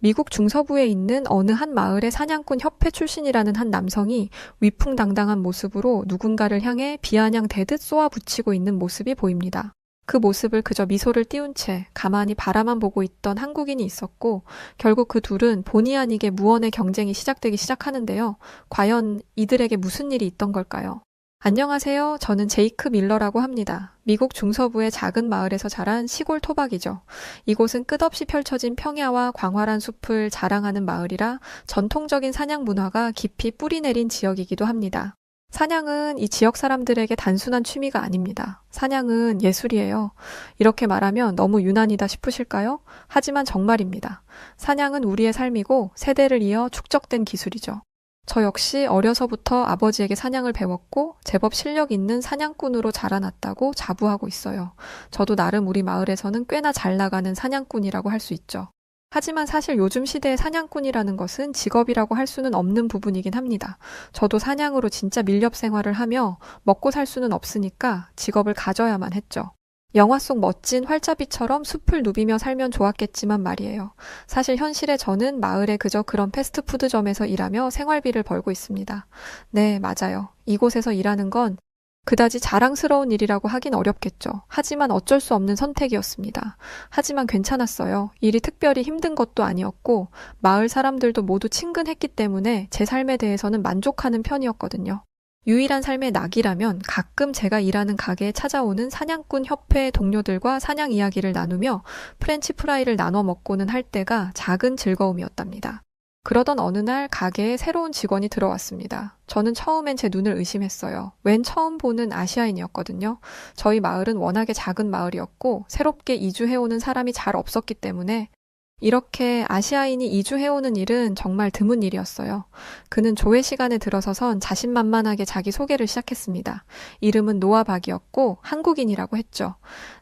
미국 중서부에 있는 어느 한 마을의 사냥꾼 협회 출신이라는 한 남성이 위풍당당한 모습으로 누군가를 향해 비아냥대듯 쏘아붙이고 있는 모습이 보입니다. 그 모습을 그저 미소를 띄운 채 가만히 바라만 보고 있던 한국인이 있었고, 결국 그 둘은 본의 아니게 무언의 경쟁이 시작되기 시작하는데요. 과연 이들에게 무슨 일이 있던 걸까요? 안녕하세요. 저는 제이크 밀러라고 합니다. 미국 중서부의 작은 마을에서 자란 시골 토박이죠. 이곳은 끝없이 펼쳐진 평야와 광활한 숲을 자랑하는 마을이라 전통적인 사냥 문화가 깊이 뿌리내린 지역이기도 합니다. 사냥은 이 지역 사람들에게 단순한 취미가 아닙니다. 사냥은 예술이에요. 이렇게 말하면 너무 유난이다 싶으실까요? 하지만 정말입니다. 사냥은 우리의 삶이고 세대를 이어 축적된 기술이죠. 저 역시 어려서부터 아버지에게 사냥을 배웠고 제법 실력 있는 사냥꾼으로 자라났다고 자부하고 있어요. 저도 나름 우리 마을에서는 꽤나 잘 나가는 사냥꾼이라고 할 수 있죠. 하지만 사실 요즘 시대의 사냥꾼이라는 것은 직업이라고 할 수는 없는 부분이긴 합니다. 저도 사냥으로 진짜 밀렵 생활을 하며 먹고 살 수는 없으니까 직업을 가져야만 했죠. 영화 속 멋진 활자비처럼 숲을 누비며 살면 좋았겠지만 말이에요. 사실 현실의 저는 마을에 그저 그런 패스트푸드점에서 일하며 생활비를 벌고 있습니다. 네, 맞아요. 이곳에서 일하는 건 그다지 자랑스러운 일이라고 하긴 어렵겠죠. 하지만 어쩔 수 없는 선택이었습니다. 하지만 괜찮았어요. 일이 특별히 힘든 것도 아니었고 마을 사람들도 모두 친근했기 때문에 제 삶에 대해서는 만족하는 편이었거든요. 유일한 삶의 낙이라면 가끔 제가 일하는 가게에 찾아오는 사냥꾼 협회 동료들과 사냥 이야기를 나누며 프렌치 프라이를 나눠 먹고는 할 때가 작은 즐거움이었답니다. 그러던 어느 날 가게에 새로운 직원이 들어왔습니다. 저는 처음엔 제 눈을 의심했어요. 웬 처음 보는 아시아인이었거든요. 저희 마을은 워낙에 작은 마을이었고 새롭게 이주해오는 사람이 잘 없었기 때문에 이렇게 아시아인이 이주해오는 일은 정말 드문 일이었어요. 그는 조회 시간에 들어서선 자신만만하게 자기 소개를 시작했습니다. 이름은 노아박이었고 한국인이라고 했죠.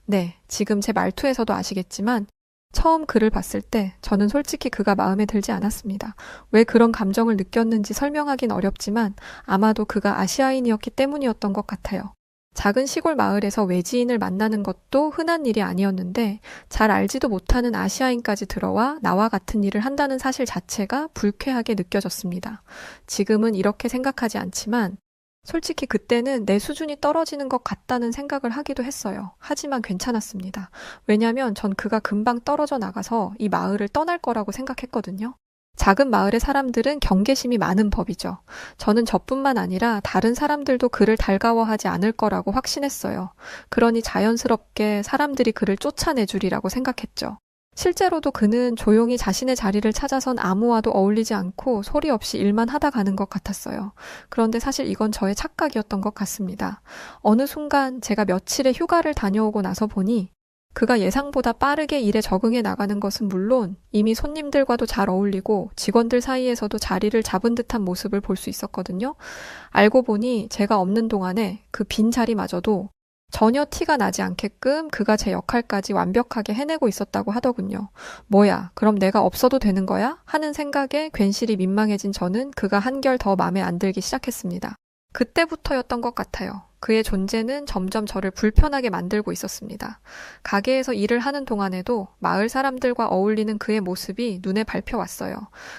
네, 지금 제 말투에서도 아시겠지만 처음 그를 봤을 때 저는 솔직히 그가 마음에 들지 않았습니다. 왜 그런 감정을 느꼈는지 설명하긴 어렵지만 아마도 그가 아시아인이었기 때문이었던 것 같아요. 작은 시골 마을에서 외지인을 만나는 것도 흔한 일이 아니었는데 잘 알지도 못하는 아시아인까지 들어와 나와 같은 일을 한다는 사실 자체가 불쾌하게 느껴졌습니다. 지금은 이렇게 생각하지 않지만 솔직히 그때는 내 수준이 떨어지는 것 같다는 생각을 하기도 했어요. 하지만 괜찮았습니다. 왜냐면 전 그가 금방 떨어져 나가서 이 마을을 떠날 거라고 생각했거든요. 작은 마을의 사람들은 경계심이 많은 법이죠. 저는 저뿐만 아니라 다른 사람들도 그를 달가워하지 않을 거라고 확신했어요. 그러니 자연스럽게 사람들이 그를 쫓아내주리라고 생각했죠. 실제로도 그는 조용히 자신의 자리를 찾아선 아무와도 어울리지 않고 소리 없이 일만 하다 가는 것 같았어요. 그런데 사실 이건 저의 착각이었던 것 같습니다. 어느 순간 제가 며칠의 휴가를 다녀오고 나서 보니 그가 예상보다 빠르게 일에 적응해 나가는 것은 물론 이미 손님들과도 잘 어울리고 직원들 사이에서도 자리를 잡은 듯한 모습을 볼 수 있었거든요. 알고 보니 제가 없는 동안에 그 빈 자리마저도 전혀 티가 나지 않게끔 그가 제 역할까지 완벽하게 해내고 있었다고 하더군요. 뭐야, 그럼 내가 없어도 되는 거야? 하는 생각에 괜시리 민망해진 저는 그가 한결 더 마음에 안 들기 시작했습니다. 그때부터였던 것 같아요. 그의 존재는 점점 저를 불편하게 만들고 있었습니다. 가게에서 일을 하는 동안에도 마을 사람들과 어울리는 그의 모습이 눈에 밟혀왔어요.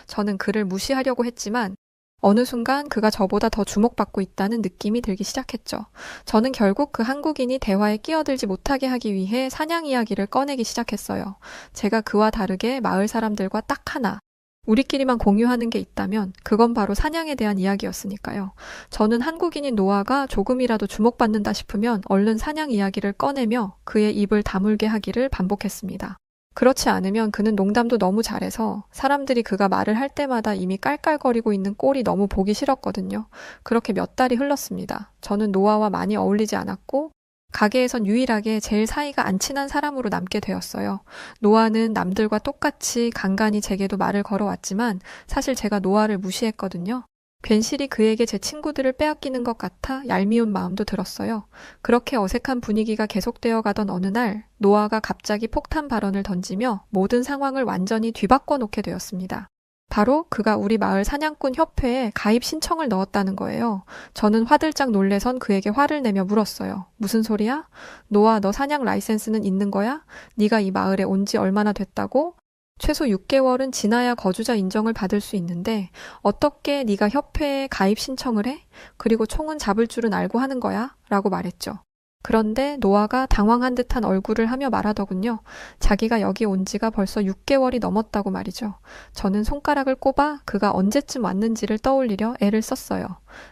저는 그를 무시하려고 했지만 어느 순간 그가 저보다 더 주목받고 있다는 느낌이 들기 시작했죠. 저는 결국 그 한국인이 대화에 끼어들지 못하게 하기 위해 사냥 이야기를 꺼내기 시작했어요. 제가 그와 다르게 마을 사람들과 딱 하나, 우리끼리만 공유하는 게 있다면 그건 바로 사냥에 대한 이야기였으니까요. 저는 한국인인 노아가 조금이라도 주목받는다 싶으면 얼른 사냥 이야기를 꺼내며 그의 입을 다물게 하기를 반복했습니다. 그렇지 않으면 그는 농담도 너무 잘해서 사람들이 그가 말을 할 때마다 이미 깔깔거리고 있는 꼴이 너무 보기 싫었거든요. 그렇게 몇 달이 흘렀습니다. 저는 노아와 많이 어울리지 않았고 가게에선 유일하게 제일 사이가 안 친한 사람으로 남게 되었어요. 노아는 남들과 똑같이 간간히 제게도 말을 걸어왔지만 사실 제가 노아를 무시했거든요. 괜시리 그에게 제 친구들을 빼앗기는 것 같아 얄미운 마음도 들었어요. 그렇게 어색한 분위기가 계속되어 가던 어느 날 노아가 갑자기 폭탄 발언을 던지며 모든 상황을 완전히 뒤바꿔 놓게 되었습니다. 바로 그가 우리 마을 사냥꾼 협회에 가입 신청을 넣었다는 거예요. 저는 화들짝 놀래선 그에게 화를 내며 물었어요. 무슨 소리야? 노아, 너 사냥 라이센스는 있는 거야? 네가 이 마을에 온 지 얼마나 됐다고? 최소 6개월은 지나야 거주자 인정을 받을 수 있는데 어떻게 네가 협회에 가입 신청을 해? 그리고 총은 잡을 줄은 알고 하는 거야? 라고 말했죠. 그런데 노아가 당황한 듯한 얼굴을 하며 말하더군요. 자기가 여기 온 지가 벌써 6개월이 넘었다고 말이죠. 저는 손가락을 꼽아 그가 언제쯤 왔는지를 떠올리려 애를 썼어요.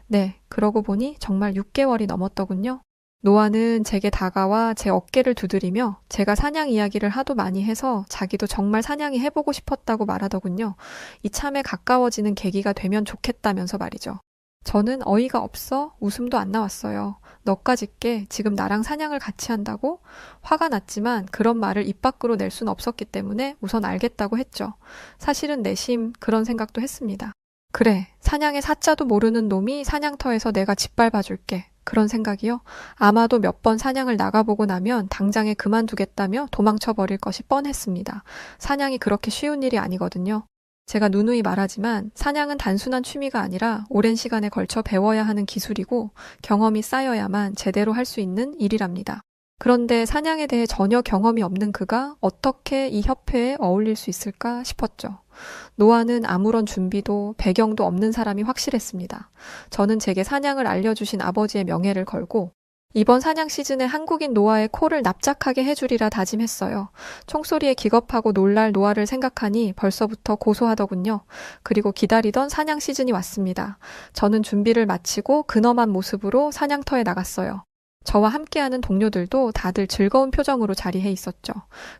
네, 그러고 보니 정말 6개월이 넘었더군요. 노아는 제게 다가와 제 어깨를 두드리며 제가 사냥 이야기를 하도 많이 해서 자기도 정말 사냥이 해보고 싶었다고 말하더군요. 이참에 가까워지는 계기가 되면 좋겠다면서 말이죠. 저는 어이가 없어 웃음도 안 나왔어요. 너까짓게 지금 나랑 사냥을 같이 한다고? 화가 났지만 그런 말을 입 밖으로 낼 순 없었기 때문에 우선 알겠다고 했죠. 사실은 내심 그런 생각도 했습니다. 그래, 사냥의 사자도 모르는 놈이 사냥터에서 내가 짓밟아줄게. 그런 생각이요. 아마도 몇 번 사냥을 나가보고 나면 당장에 그만두겠다며 도망쳐버릴 것이 뻔했습니다. 사냥이 그렇게 쉬운 일이 아니거든요. 제가 누누이 말하지만 사냥은 단순한 취미가 아니라 오랜 시간에 걸쳐 배워야 하는 기술이고 경험이 쌓여야만 제대로 할 수 있는 일이랍니다. 그런데 사냥에 대해 전혀 경험이 없는 그가 어떻게 이 협회에 어울릴 수 있을까 싶었죠. 노아는 아무런 준비도 배경도 없는 사람이 확실했습니다. 저는 제게 사냥을 알려주신 아버지의 명예를 걸고 이번 사냥 시즌에 한국인 노아의 코를 납작하게 해주리라 다짐했어요. 총소리에 기겁하고 놀랄 노아를 생각하니 벌써부터 고소하더군요. 그리고 기다리던 사냥 시즌이 왔습니다. 저는 준비를 마치고 근엄한 모습으로 사냥터에 나갔어요. 저와 함께하는 동료들도 다들 즐거운 표정으로 자리해 있었죠.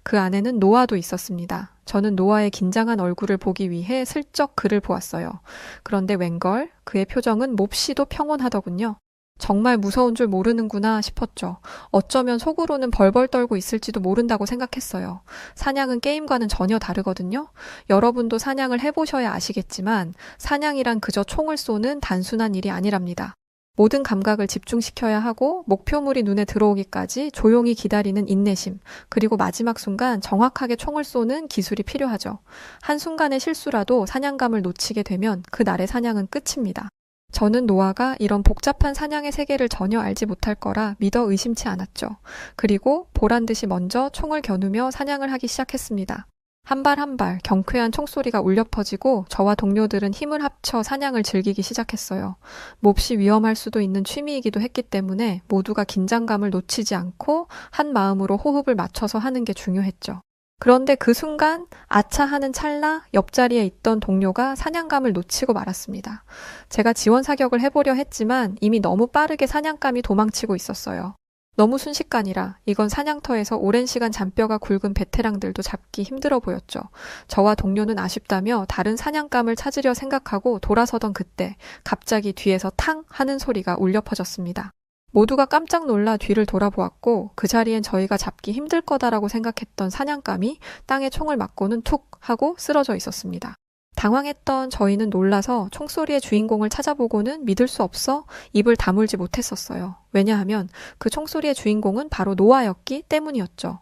그 안에는 노아도 있었습니다. 저는 노아의 긴장한 얼굴을 보기 위해 슬쩍 그를 보았어요. 그런데 웬걸 그의 표정은 몹시도 평온하더군요. 정말 무서운 줄 모르는구나 싶었죠. 어쩌면 속으로는 벌벌 떨고 있을지도 모른다고 생각했어요. 사냥은 게임과는 전혀 다르거든요. 여러분도 사냥을 해보셔야 아시겠지만 사냥이란 그저 총을 쏘는 단순한 일이 아니랍니다. 모든 감각을 집중시켜야 하고 목표물이 눈에 들어오기까지 조용히 기다리는 인내심, 그리고 마지막 순간 정확하게 총을 쏘는 기술이 필요하죠. 한순간의 실수라도 사냥감을 놓치게 되면 그날의 사냥은 끝입니다. 저는 노아가 이런 복잡한 사냥의 세계를 전혀 알지 못할 거라 믿어 의심치 않았죠. 그리고 보란듯이 먼저 총을 겨누며 사냥을 하기 시작했습니다. 한 발 한 발 경쾌한 총소리가 울려 퍼지고 저와 동료들은 힘을 합쳐 사냥을 즐기기 시작했어요. 몹시 위험할 수도 있는 취미이기도 했기 때문에 모두가 긴장감을 놓치지 않고 한 마음으로 호흡을 맞춰서 하는 게 중요했죠. 그런데 그 순간 아차 하는 찰나 옆자리에 있던 동료가 사냥감을 놓치고 말았습니다. 제가 지원 사격을 해보려 했지만 이미 너무 빠르게 사냥감이 도망치고 있었어요. 너무 순식간이라 이건 사냥터에서 오랜 시간 잔뼈가 굵은 베테랑들도 잡기 힘들어 보였죠. 저와 동료는 아쉽다며 다른 사냥감을 찾으려 생각하고 돌아서던 그때 갑자기 뒤에서 탕 하는 소리가 울려 퍼졌습니다. 모두가 깜짝 놀라 뒤를 돌아보았고 그 자리엔 저희가 잡기 힘들 거다라고 생각했던 사냥감이 땅에 총을 맞고는 툭 하고 쓰러져 있었습니다. 당황했던 저희는 놀라서 총소리의 주인공을 찾아보고는 믿을 수 없어 입을 다물지 못했었어요. 왜냐하면 그 총소리의 주인공은 바로 노아였기 때문이었죠.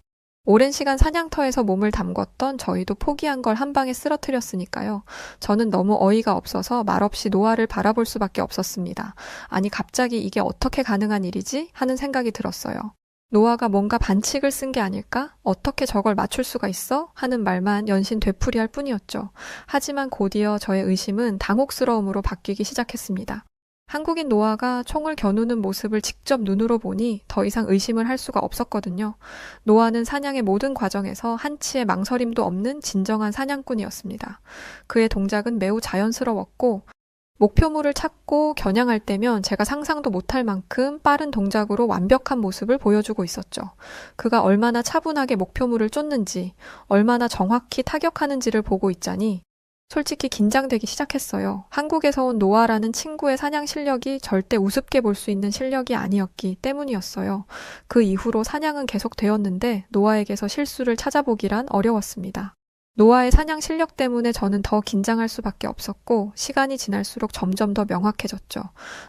오랜 시간 사냥터에서 몸을 담궜던 저희도 포기한 걸 한 방에 쓰러뜨렸으니까요. 저는 너무 어이가 없어서 말없이 노아를 바라볼 수밖에 없었습니다. 아니 갑자기 이게 어떻게 가능한 일이지? 하는 생각이 들었어요. 노아가 뭔가 반칙을 쓴 게 아닐까? 어떻게 저걸 맞출 수가 있어? 하는 말만 연신 되풀이할 뿐이었죠. 하지만 곧이어 저의 의심은 당혹스러움으로 바뀌기 시작했습니다. 한국인 노아가 총을 겨누는 모습을 직접 눈으로 보니 더 이상 의심을 할 수가 없었거든요. 노아는 사냥의 모든 과정에서 한치의 망설임도 없는 진정한 사냥꾼이었습니다. 그의 동작은 매우 자연스러웠고 목표물을 찾고 겨냥할 때면 제가 상상도 못할 만큼 빠른 동작으로 완벽한 모습을 보여주고 있었죠. 그가 얼마나 차분하게 목표물을 쫓는지, 얼마나 정확히 타격하는지를 보고 있자니 솔직히 긴장되기 시작했어요. 한국에서 온 노아라는 친구의 사냥 실력이 절대 우습게 볼 수 있는 실력이 아니었기 때문이었어요. 그 이후로 사냥은 계속되었는데 노아에게서 실수를 찾아보기란 어려웠습니다. 노아의 사냥 실력 때문에 저는 더 긴장할 수밖에 없었고 시간이 지날수록 점점 더 명확해졌죠.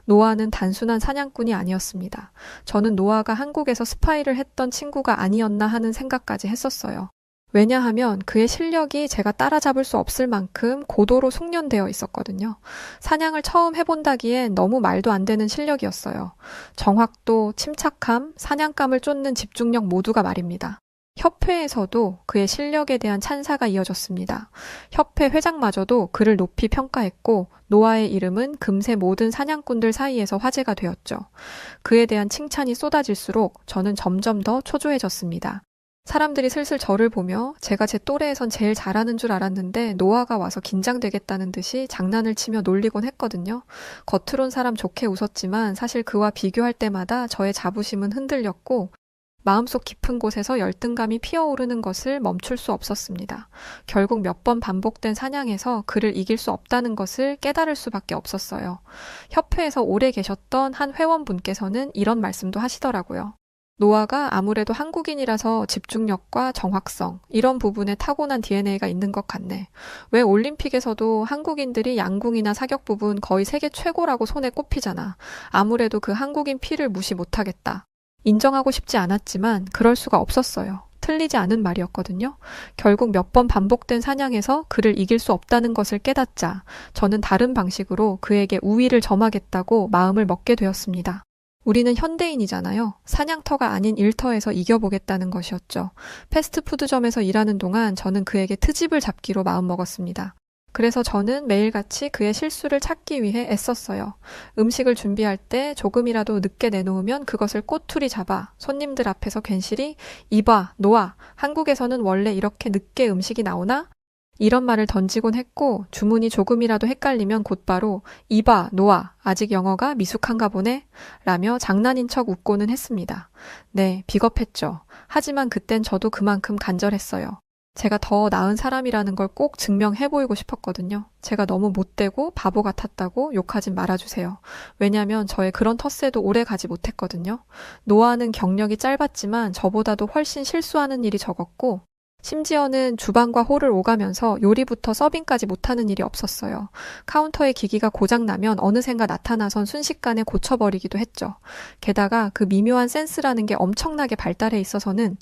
노아는 단순한 사냥꾼이 아니었습니다. 저는 노아가 한국에서 스파이를 했던 친구가 아니었나 하는 생각까지 했었어요. 왜냐하면 그의 실력이 제가 따라잡을 수 없을 만큼 고도로 숙련되어 있었거든요. 사냥을 처음 해본다기엔 너무 말도 안 되는 실력이었어요. 정확도, 침착함, 사냥감을 쫓는 집중력 모두가 말입니다. 협회에서도 그의 실력에 대한 찬사가 이어졌습니다. 협회 회장마저도 그를 높이 평가했고 노아의 이름은 금세 모든 사냥꾼들 사이에서 화제가 되었죠. 그에 대한 칭찬이 쏟아질수록 저는 점점 더 초조해졌습니다. 사람들이 슬슬 저를 보며 제가 제 또래에선 제일 잘하는 줄 알았는데 노아가 와서 긴장되겠다는 듯이 장난을 치며 놀리곤 했거든요. 겉으론 사람 좋게 웃었지만 사실 그와 비교할 때마다 저의 자부심은 흔들렸고 마음속 깊은 곳에서 열등감이 피어오르는 것을 멈출 수 없었습니다. 결국 몇 번 반복된 사냥에서 그를 이길 수 없다는 것을 깨달을 수밖에 없었어요. 협회에서 오래 계셨던 한 회원분께서는 이런 말씀도 하시더라고요. 노아가 아무래도 한국인이라서 집중력과 정확성, 이런 부분에 타고난 DNA가 있는 것 같네. 왜 올림픽에서도 한국인들이 양궁이나 사격 부분 거의 세계 최고라고 손에 꼽히잖아. 아무래도 그 한국인 피를 무시 못하겠다. 인정하고 싶지 않았지만 그럴 수가 없었어요. 틀리지 않은 말이었거든요. 결국 몇 번 반복된 사냥에서 그를 이길 수 없다는 것을 깨닫자 저는 다른 방식으로 그에게 우위를 점하겠다고 마음을 먹게 되었습니다. 우리는 현대인이잖아요. 사냥터가 아닌 일터에서 이겨보겠다는 것이었죠. 패스트푸드점에서 일하는 동안 저는 그에게 트집을 잡기로 마음먹었습니다. 그래서 저는 매일같이 그의 실수를 찾기 위해 애썼어요. 음식을 준비할 때 조금이라도 늦게 내놓으면 그것을 꼬투리 잡아 손님들 앞에서 괜시리 이봐, 노아, 한국에서는 원래 이렇게 늦게 음식이 나오나? 이런 말을 던지곤 했고 주문이 조금이라도 헷갈리면 곧바로 이봐, 노아, 아직 영어가 미숙한가 보네? 라며 장난인 척 웃고는 했습니다. 네, 비겁했죠. 하지만 그땐 저도 그만큼 간절했어요. 제가 더 나은 사람이라는 걸 꼭 증명해 보이고 싶었거든요. 제가 너무 못되고 바보 같았다고 욕하진 말아주세요. 왜냐하면 저의 그런 텃세도 오래 가지 못했거든요. 노아는 경력이 짧았지만 저보다도 훨씬 실수하는 일이 적었고 심지어는 주방과 홀을 오가면서 요리부터 서빙까지 못하는 일이 없었어요. 카운터의 기기가 고장나면 어느샌가 나타나선 순식간에 고쳐버리기도 했죠. 게다가 그 미묘한 센스라는 게 엄청나게 발달해 있어서는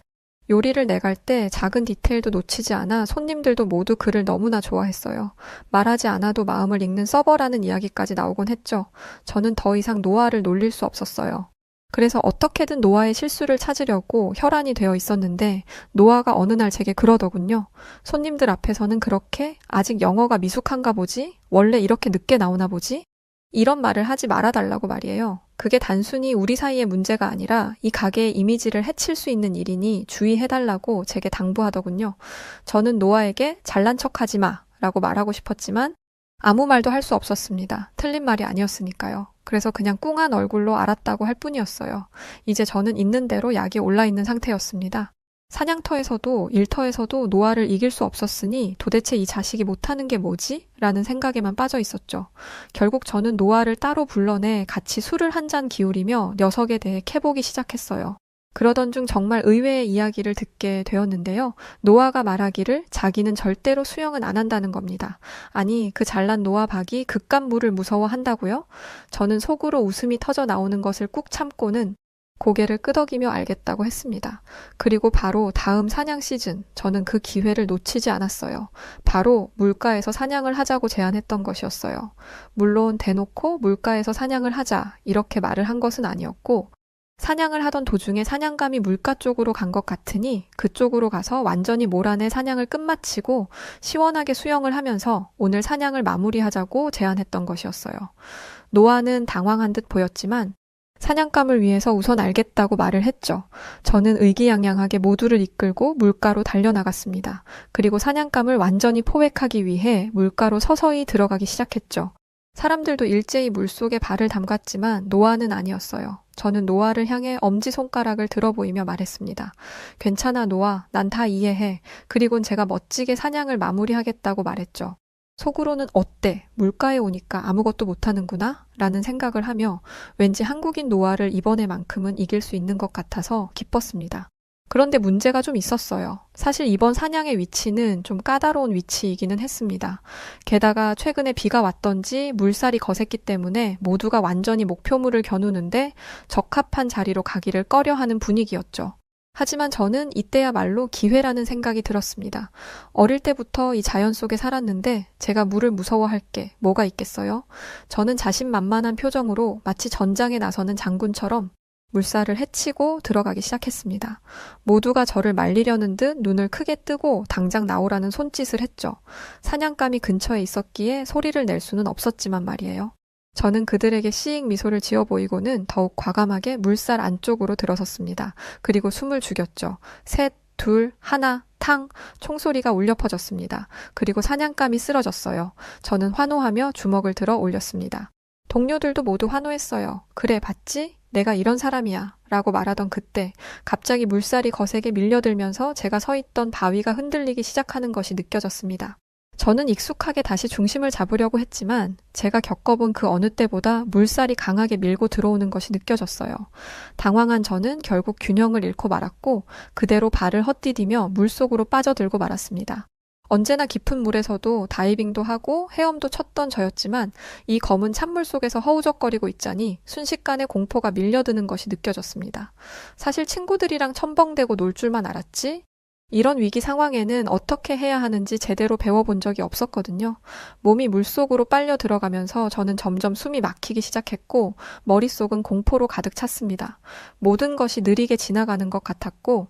요리를 내갈 때 작은 디테일도 놓치지 않아 손님들도 모두 그를 너무나 좋아했어요. 말하지 않아도 마음을 읽는 서버라는 이야기까지 나오곤 했죠. 저는 더 이상 노아를 놀릴 수 없었어요. 그래서 어떻게든 노아의 실수를 찾으려고 혈안이 되어 있었는데 노아가 어느 날 제게 그러더군요. 손님들 앞에서는 그렇게 아직 영어가 미숙한가 보지? 원래 이렇게 늦게 나오나 보지? 이런 말을 하지 말아달라고 말이에요. 그게 단순히 우리 사이의 문제가 아니라 이 가게의 이미지를 해칠 수 있는 일이니 주의해달라고 제게 당부하더군요. 저는 노아에게 잘난 척하지 마 라고 말하고 싶었지만 아무 말도 할 수 없었습니다. 틀린 말이 아니었으니까요. 그래서 그냥 꿍한 얼굴로 알았다고 할 뿐이었어요. 이제 저는 있는 대로 약이 올라있는 상태였습니다. 사냥터에서도 일터에서도 노아를 이길 수 없었으니 도대체 이 자식이 못하는 게 뭐지? 라는 생각에만 빠져 있었죠. 결국 저는 노아를 따로 불러내 같이 술을 한 잔 기울이며 녀석에 대해 캐보기 시작했어요. 그러던 중 정말 의외의 이야기를 듣게 되었는데요. 노아가 말하기를 자기는 절대로 수영은 안 한다는 겁니다. 아니, 그 잘난 노아 박이 극간물을 무서워한다고요? 저는 속으로 웃음이 터져 나오는 것을 꾹 참고는 고개를 끄덕이며 알겠다고 했습니다. 그리고 바로 다음 사냥 시즌, 저는 그 기회를 놓치지 않았어요. 바로 물가에서 사냥을 하자고 제안했던 것이었어요. 물론 대놓고 물가에서 사냥을 하자 이렇게 말을 한 것은 아니었고 사냥을 하던 도중에 사냥감이 물가 쪽으로 간 것 같으니 그쪽으로 가서 완전히 몰아내 사냥을 끝마치고 시원하게 수영을 하면서 오늘 사냥을 마무리하자고 제안했던 것이었어요. 노아는 당황한 듯 보였지만 사냥감을 위해서 우선 알겠다고 말을 했죠. 저는 의기양양하게 모두를 이끌고 물가로 달려나갔습니다. 그리고 사냥감을 완전히 포획하기 위해 물가로 서서히 들어가기 시작했죠. 사람들도 일제히 물속에 발을 담갔지만 노아는 아니었어요. 저는 노아를 향해 엄지손가락을 들어 보이며 말했습니다. 괜찮아, 노아. 난 다 이해해. 그리곤 제가 멋지게 사냥을 마무리하겠다고 말했죠. 속으로는 어때? 물가에 오니까 아무것도 못하는구나? 라는 생각을 하며 왠지 한국인 노아를 이번에만큼은 이길 수 있는 것 같아서 기뻤습니다. 그런데 문제가 좀 있었어요. 사실 이번 사냥의 위치는 좀 까다로운 위치이기는 했습니다. 게다가 최근에 비가 왔던지 물살이 거셌기 때문에 모두가 완전히 목표물을 겨누는데 적합한 자리로 가기를 꺼려하는 분위기였죠. 하지만 저는 이때야말로 기회라는 생각이 들었습니다. 어릴 때부터 이 자연 속에 살았는데 제가 물을 무서워할 게 뭐가 있겠어요? 저는 자신만만한 표정으로 마치 전장에 나서는 장군처럼 물살을 헤치고 들어가기 시작했습니다. 모두가 저를 말리려는 듯 눈을 크게 뜨고 당장 나오라는 손짓을 했죠. 사냥감이 근처에 있었기에 소리를 낼 수는 없었지만 말이에요. 저는 그들에게 시익 미소를 지어 보이고는 더욱 과감하게 물살 안쪽으로 들어섰습니다. 그리고 숨을 죽였죠. 셋, 둘, 하나, 탕! 총소리가 울려 퍼졌습니다. 그리고 사냥감이 쓰러졌어요. 저는 환호하며 주먹을 들어 올렸습니다. 동료들도 모두 환호했어요. 그래, 봤지? 내가 이런 사람이야. 라고 말하던 그때 갑자기 물살이 거세게 밀려들면서 제가 서 있던 바위가 흔들리기 시작하는 것이 느껴졌습니다. 저는 익숙하게 다시 중심을 잡으려고 했지만 제가 겪어본 그 어느 때보다 물살이 강하게 밀고 들어오는 것이 느껴졌어요. 당황한 저는 결국 균형을 잃고 말았고 그대로 발을 헛디디며 물속으로 빠져들고 말았습니다. 언제나 깊은 물에서도 다이빙도 하고 헤엄도 쳤던 저였지만 이 검은 찬물 속에서 허우적거리고 있자니 순식간에 공포가 밀려드는 것이 느껴졌습니다. 사실 친구들이랑 첨벙대고 놀 줄만 알았지 이런 위기 상황에는 어떻게 해야 하는지 제대로 배워본 적이 없었거든요. 몸이 물속으로 빨려 들어가면서 저는 점점 숨이 막히기 시작했고 머릿속은 공포로 가득 찼습니다. 모든 것이 느리게 지나가는 것 같았고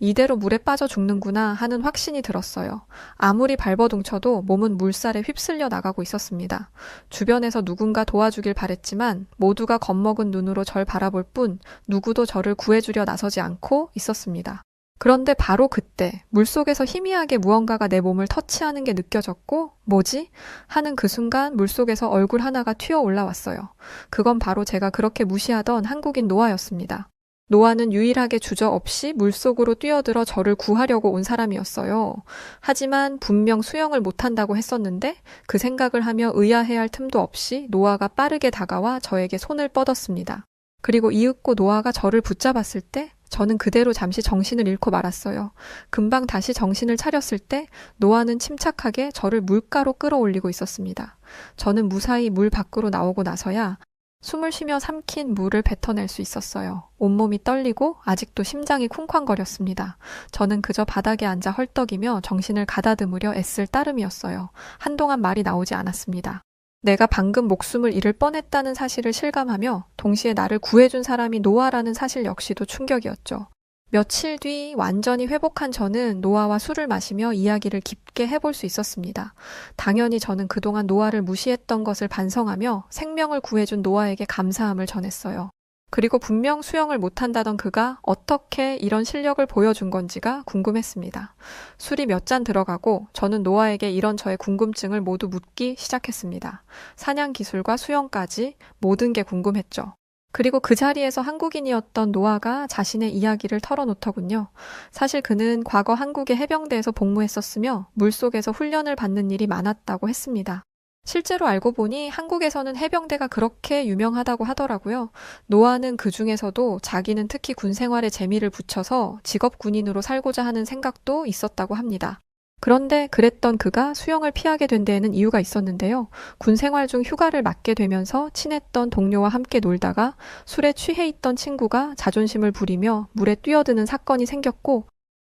이대로 물에 빠져 죽는구나 하는 확신이 들었어요. 아무리 발버둥쳐도 몸은 물살에 휩쓸려 나가고 있었습니다. 주변에서 누군가 도와주길 바랬지만 모두가 겁먹은 눈으로 절 바라볼 뿐 누구도 저를 구해주려 나서지 않고 있었습니다. 그런데 바로 그때 물속에서 희미하게 무언가가 내 몸을 터치하는 게 느껴졌고 뭐지? 하는 그 순간 물속에서 얼굴 하나가 튀어 올라왔어요. 그건 바로 제가 그렇게 무시하던 한국인 노아였습니다. 노아는 유일하게 주저없이 물속으로 뛰어들어 저를 구하려고 온 사람이었어요. 하지만 분명 수영을 못한다고 했었는데 그 생각을 하며 의아해할 틈도 없이 노아가 빠르게 다가와 저에게 손을 뻗었습니다. 그리고 이윽고 노아가 저를 붙잡았을 때 저는 그대로 잠시 정신을 잃고 말았어요. 금방 다시 정신을 차렸을 때 노아는 침착하게 저를 물가로 끌어올리고 있었습니다. 저는 무사히 물 밖으로 나오고 나서야 숨을 쉬며 삼킨 물을 뱉어낼 수 있었어요. 온몸이 떨리고 아직도 심장이 쿵쾅거렸습니다. 저는 그저 바닥에 앉아 헐떡이며 정신을 가다듬으려 애쓸 따름이었어요. 한동안 말이 나오지 않았습니다. 내가 방금 목숨을 잃을 뻔했다는 사실을 실감하며 동시에 나를 구해준 사람이 노아라는 사실 역시도 충격이었죠. 며칠 뒤 완전히 회복한 저는 노아와 술을 마시며 이야기를 깊게 해볼 수 있었습니다. 당연히 저는 그동안 노아를 무시했던 것을 반성하며 생명을 구해준 노아에게 감사함을 전했어요. 그리고 분명 수영을 못한다던 그가 어떻게 이런 실력을 보여준 건지가 궁금했습니다. 술이 몇 잔 들어가고 저는 노아에게 이런 저의 궁금증을 모두 묻기 시작했습니다. 사냥 기술과 수영까지 모든 게 궁금했죠. 그리고 그 자리에서 한국인이었던 노아가 자신의 이야기를 털어놓더군요. 사실 그는 과거 한국의 해병대에서 복무했었으며 물속에서 훈련을 받는 일이 많았다고 했습니다. 실제로 알고 보니 한국에서는 해병대가 그렇게 유명하다고 하더라고요. 노아는 그 중에서도 자기는 특히 군 생활에 재미를 붙여서 직업 군인으로 살고자 하는 생각도 있었다고 합니다. 그런데 그랬던 그가 수영을 피하게 된 데에는 이유가 있었는데요. 군 생활 중 휴가를 맞게 되면서 친했던 동료와 함께 놀다가 술에 취해 있던 친구가 자존심을 부리며 물에 뛰어드는 사건이 생겼고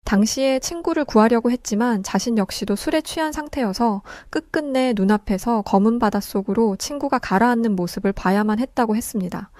당시에 친구를 구하려고 했지만 자신 역시도 술에 취한 상태여서 끝끝내 눈앞에서 검은 바닷속으로 친구가 가라앉는 모습을 봐야만 했다고 했습니다.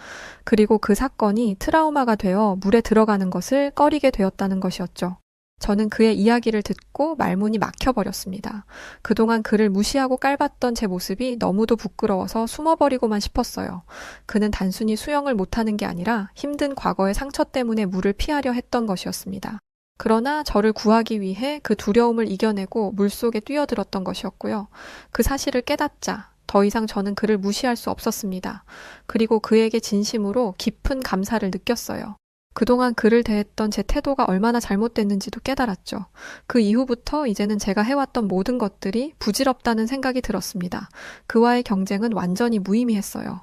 그리고 그 사건이 트라우마가 되어 물에 들어가는 것을 꺼리게 되었다는 것이었죠. 저는 그의 이야기를 듣고 말문이 막혀버렸습니다. 그동안 그를 무시하고 깔봤던 제 모습이 너무도 부끄러워서 숨어버리고만 싶었어요. 그는 단순히 수영을 못하는 게 아니라 힘든 과거의 상처 때문에 물을 피하려 했던 것이었습니다. 그러나 저를 구하기 위해 그 두려움을 이겨내고 물속에 뛰어들었던 것이었고요. 그 사실을 깨닫자 더 이상 저는 그를 무시할 수 없었습니다. 그리고 그에게 진심으로 깊은 감사를 느꼈어요. 그동안 그를 대했던 제 태도가 얼마나 잘못됐는지도 깨달았죠. 그 이후부터 이제는 제가 해왔던 모든 것들이 부질없다는 생각이 들었습니다. 그와의 경쟁은 완전히 무의미했어요.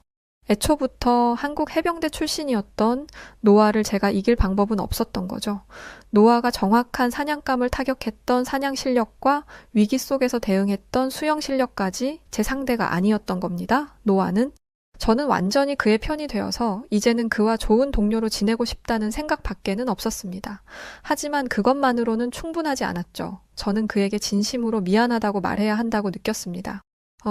애초부터 한국 해병대 출신이었던 노아를 제가 이길 방법은 없었던 거죠. 노아가 정확한 사냥감을 타격했던 사냥 실력과 위기 속에서 대응했던 수영 실력까지 제 상대가 아니었던 겁니다. 노아는. 저는 완전히 그의 편이 되어서 이제는 그와 좋은 동료로 지내고 싶다는 생각밖에는 없었습니다. 하지만 그것만으로는 충분하지 않았죠. 저는 그에게 진심으로 미안하다고 말해야 한다고 느꼈습니다.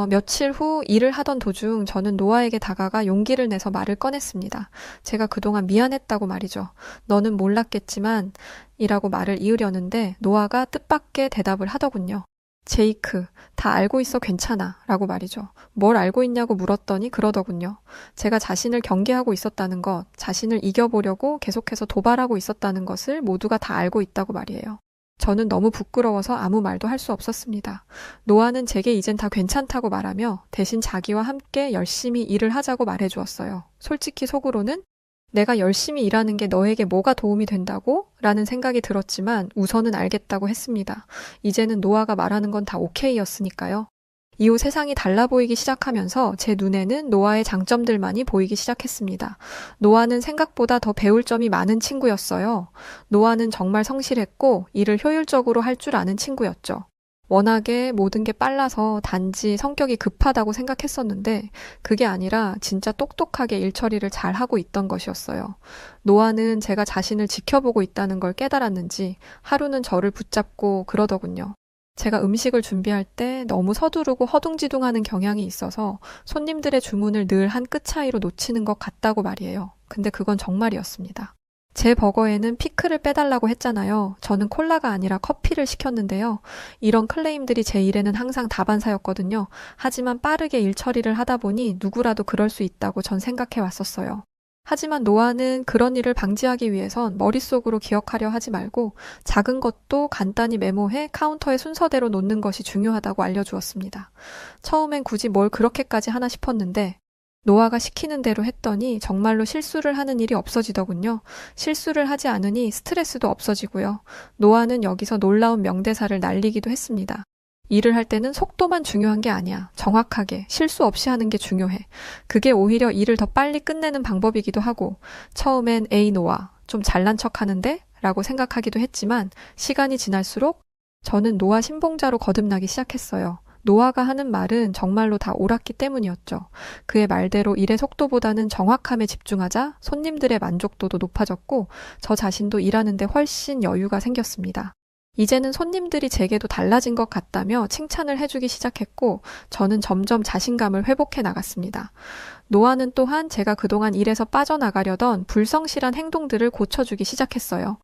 며칠 후 일을 하던 도중 저는 노아에게 다가가 용기를 내서 말을 꺼냈습니다. 제가 그동안 미안했다고 말이죠. 너는 몰랐겠지만 이라고 말을 이으려는데 노아가 뜻밖의 대답을 하더군요. 제이크, 다 알고 있어 괜찮아 라고 말이죠. 뭘 알고 있냐고 물었더니 그러더군요. 제가 자신을 경계하고 있었다는 것, 자신을 이겨보려고 계속해서 도발하고 있었다는 것을 모두가 다 알고 있다고 말이에요. 저는 너무 부끄러워서 아무 말도 할 수 없었습니다. 노아는 제게 이젠 다 괜찮다고 말하며 대신 자기와 함께 열심히 일을 하자고 말해주었어요. 솔직히 속으로는 내가 열심히 일하는 게 너에게 뭐가 도움이 된다고? 라는 생각이 들었지만 우선은 알겠다고 했습니다. 이제는 노아가 말하는 건 다 오케이였으니까요. 이후 세상이 달라 보이기 시작하면서 제 눈에는 노아의 장점들만이 보이기 시작했습니다. 노아는 생각보다 더 배울 점이 많은 친구였어요. 노아는 정말 성실했고 일을 효율적으로 할 줄 아는 친구였죠. 워낙에 모든 게 빨라서 단지 성격이 급하다고 생각했었는데 그게 아니라 진짜 똑똑하게 일 처리를 잘 하고 있던 것이었어요. 노아는 제가 자신을 지켜보고 있다는 걸 깨달았는지 하루는 저를 붙잡고 그러더군요. 제가 음식을 준비할 때 너무 서두르고 허둥지둥하는 경향이 있어서 손님들의 주문을 늘 한 끗 차이로 놓치는 것 같다고 말이에요. 근데 그건 정말이었습니다. 제 버거에는 피클을 빼달라고 했잖아요. 저는 콜라가 아니라 커피를 시켰는데요. 이런 클레임들이 제 일에는 항상 다반사였거든요. 하지만 빠르게 일 처리를 하다 보니 누구라도 그럴 수 있다고 전 생각해 왔었어요. 하지만 노아는 그런 일을 방지하기 위해선 머릿속으로 기억하려 하지 말고 작은 것도 간단히 메모해 카운터에 순서대로 놓는 것이 중요하다고 알려주었습니다. 처음엔 굳이 뭘 그렇게까지 하나 싶었는데 노아가 시키는 대로 했더니 정말로 실수를 하는 일이 없어지더군요. 실수를 하지 않으니 스트레스도 없어지고요. 노아는 여기서 놀라운 명대사를 날리기도 했습니다. 일을 할 때는 속도만 중요한 게 아니야. 정확하게, 실수 없이 하는 게 중요해. 그게 오히려 일을 더 빨리 끝내는 방법이기도 하고 처음엔 에이 노아, 좀 잘난 척 하는데? 라고 생각하기도 했지만 시간이 지날수록 저는 노아 신봉자로 거듭나기 시작했어요. 노아가 하는 말은 정말로 다 옳았기 때문이었죠. 그의 말대로 일의 속도보다는 정확함에 집중하자 손님들의 만족도도 높아졌고 저 자신도 일하는 데 훨씬 여유가 생겼습니다. 이제는 손님들이 제게도 달라진 것 같다며 칭찬을 해주기 시작했고 저는 점점 자신감을 회복해 나갔습니다. 노아는 또한 제가 그동안 일에서 빠져나가려던 불성실한 행동들을 고쳐주기 시작했어요.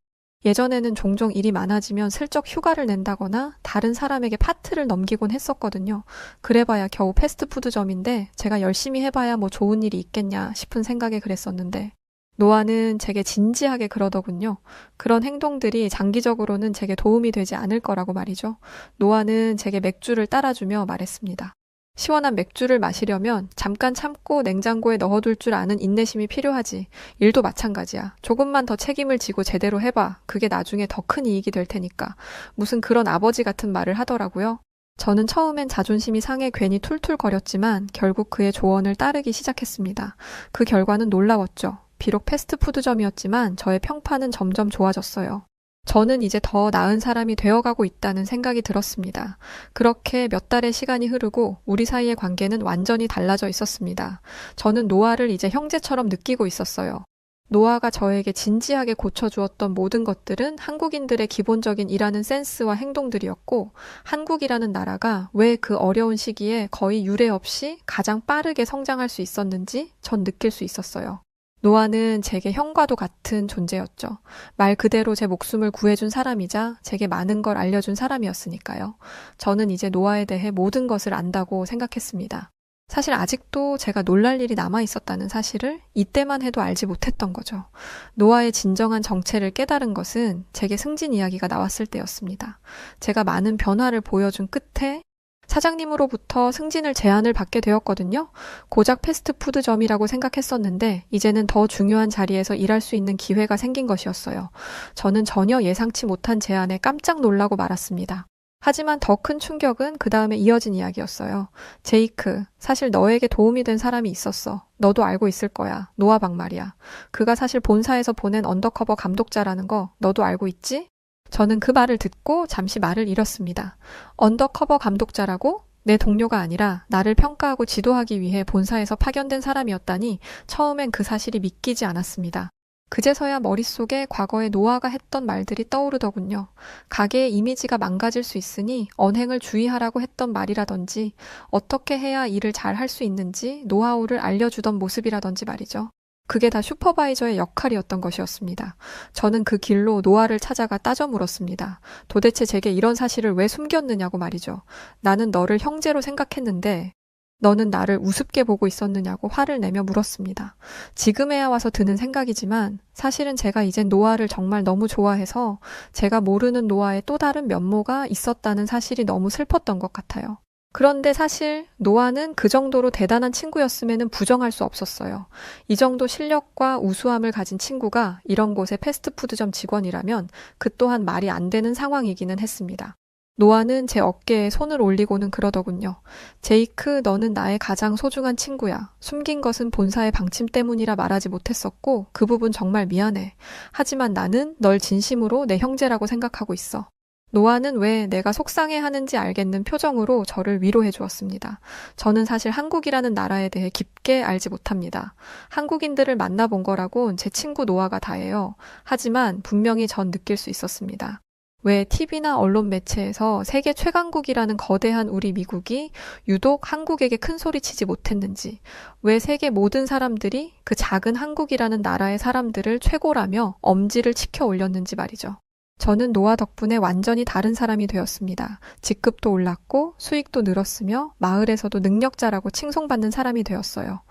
예전에는 종종 일이 많아지면 슬쩍 휴가를 낸다거나 다른 사람에게 파트를 넘기곤 했었거든요. 그래봐야 겨우 패스트푸드점인데 제가 열심히 해봐야 뭐 좋은 일이 있겠냐 싶은 생각에 그랬었는데 노아는 제게 진지하게 그러더군요. 그런 행동들이 장기적으로는 제게 도움이 되지 않을 거라고 말이죠. 노아는 제게 맥주를 따라주며 말했습니다. 시원한 맥주를 마시려면 잠깐 참고 냉장고에 넣어둘 줄 아는 인내심이 필요하지. 일도 마찬가지야. 조금만 더 책임을 지고 제대로 해봐. 그게 나중에 더 큰 이익이 될 테니까. 무슨 그런 아버지 같은 말을 하더라고요. 저는 처음엔 자존심이 상해 괜히 툴툴거렸지만 결국 그의 조언을 따르기 시작했습니다. 그 결과는 놀라웠죠. 비록 패스트푸드점이었지만 저의 평판은 점점 좋아졌어요. 저는 이제 더 나은 사람이 되어가고 있다는 생각이 들었습니다. 그렇게 몇 달의 시간이 흐르고 우리 사이의 관계는 완전히 달라져 있었습니다. 저는 노아를 이제 형제처럼 느끼고 있었어요. 노아가 저에게 진지하게 고쳐주었던 모든 것들은 한국인들의 기본적인 일하는 센스와 행동들이었고 한국이라는 나라가 왜 그 어려운 시기에 거의 유례 없이 가장 빠르게 성장할 수 있었는지 전 느낄 수 있었어요. 노아는 제게 형과도 같은 존재였죠. 말 그대로 제 목숨을 구해준 사람이자 제게 많은 걸 알려준 사람이었으니까요. 저는 이제 노아에 대해 모든 것을 안다고 생각했습니다. 사실 아직도 제가 놀랄 일이 남아 있었다는 사실을 이때만 해도 알지 못했던 거죠. 노아의 진정한 정체를 깨달은 것은 제게 승진 이야기가 나왔을 때였습니다. 제가 많은 변화를 보여준 끝에 사장님으로부터 승진을 제안을 받게 되었거든요. 고작 패스트푸드점이라고 생각했었는데 이제는 더 중요한 자리에서 일할 수 있는 기회가 생긴 것이었어요. 저는 전혀 예상치 못한 제안에 깜짝 놀라고 말았습니다. 하지만 더 큰 충격은 그 다음에 이어진 이야기였어요. 제이크, 사실 너에게 도움이 된 사람이 있었어. 너도 알고 있을 거야. 노아 박 말이야. 그가 사실 본사에서 보낸 언더커버 감독자라는 거 너도 알고 있지? 저는 그 말을 듣고 잠시 말을 잃었습니다. 언더커버 감독자라고? 내 동료가 아니라 나를 평가하고 지도하기 위해 본사에서 파견된 사람이었다니 처음엔 그 사실이 믿기지 않았습니다. 그제서야 머릿속에 과거에 노아가 했던 말들이 떠오르더군요. 가게의 이미지가 망가질 수 있으니 언행을 주의하라고 했던 말이라든지 어떻게 해야 일을 잘 할 수 있는지 노하우를 알려주던 모습이라든지 말이죠. 그게 다 슈퍼바이저의 역할이었던 것이었습니다. 저는 그 길로 노아를 찾아가 따져 물었습니다. 도대체 제게 이런 사실을 왜 숨겼느냐고 말이죠. 나는 너를 형제로 생각했는데 너는 나를 우습게 보고 있었느냐고 화를 내며 물었습니다. 지금에야 와서 드는 생각이지만 사실은 제가 이젠 노아를 정말 너무 좋아해서 제가 모르는 노아의 또 다른 면모가 있었다는 사실이 너무 슬펐던 것 같아요. 그런데 사실 노아는 그 정도로 대단한 친구였음에는 부정할 수 없었어요. 이 정도 실력과 우수함을 가진 친구가 이런 곳의 패스트푸드점 직원이라면 그 또한 말이 안 되는 상황이기는 했습니다. 노아는 제 어깨에 손을 올리고는 그러더군요. 제이크, 너는 나의 가장 소중한 친구야. 숨긴 것은 본사의 방침 때문이라 말하지 못했었고 그 부분 정말 미안해. 하지만 나는 널 진심으로 내 형제라고 생각하고 있어. 노아는 왜 내가 속상해하는지 알겠는 표정으로 저를 위로해 주었습니다. 저는 사실 한국이라는 나라에 대해 깊게 알지 못합니다. 한국인들을 만나본 거라곤 제 친구 노아가 다예요. 하지만 분명히 전 느낄 수 있었습니다. 왜 TV나 언론 매체에서 세계 최강국이라는 거대한 우리 미국이 유독 한국에게 큰 소리 치지 못했는지, 왜 세계 모든 사람들이 그 작은 한국이라는 나라의 사람들을 최고라며 엄지를 치켜 올렸는지 말이죠. 저는 노아 덕분에 완전히 다른 사람이 되었습니다. 직급도 올랐고 수익도 늘었으며 마을에서도 능력자라고 칭송받는 사람이 되었어요.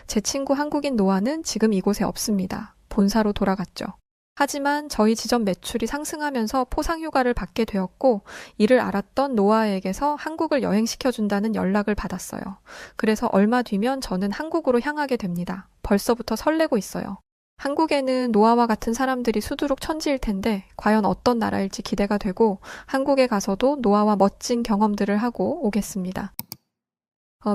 제 친구 한국인 노아는 지금 이곳에 없습니다. 본사로 돌아갔죠. 하지만 저희 지점 매출이 상승하면서 포상휴가를 받게 되었고 이를 알았던 노아에게서 한국을 여행시켜준다는 연락을 받았어요. 그래서 얼마 뒤면 저는 한국으로 향하게 됩니다. 벌써부터 설레고 있어요. 한국에는 노아와 같은 사람들이 수두룩 천지일 텐데 과연 어떤 나라일지 기대가 되고 한국에 가서도 노아와 멋진 경험들을 하고 오겠습니다.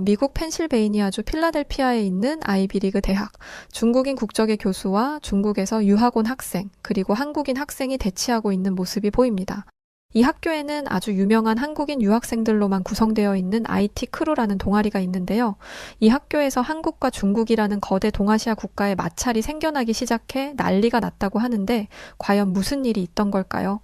미국 펜실베이니아주 필라델피아에 있는 아이비리그 대학, 중국인 국적의 교수와 중국에서 유학 온 학생, 그리고 한국인 학생이 대치하고 있는 모습이 보입니다. 이 학교에는 아주 유명한 한국인 유학생들로만 구성되어 있는 IT 크루라는 동아리가 있는데요. 이 학교에서 한국과 중국이라는 거대 동아시아 국가의 마찰이 생겨나기 시작해 난리가 났다고 하는데 과연 무슨 일이 있던 걸까요?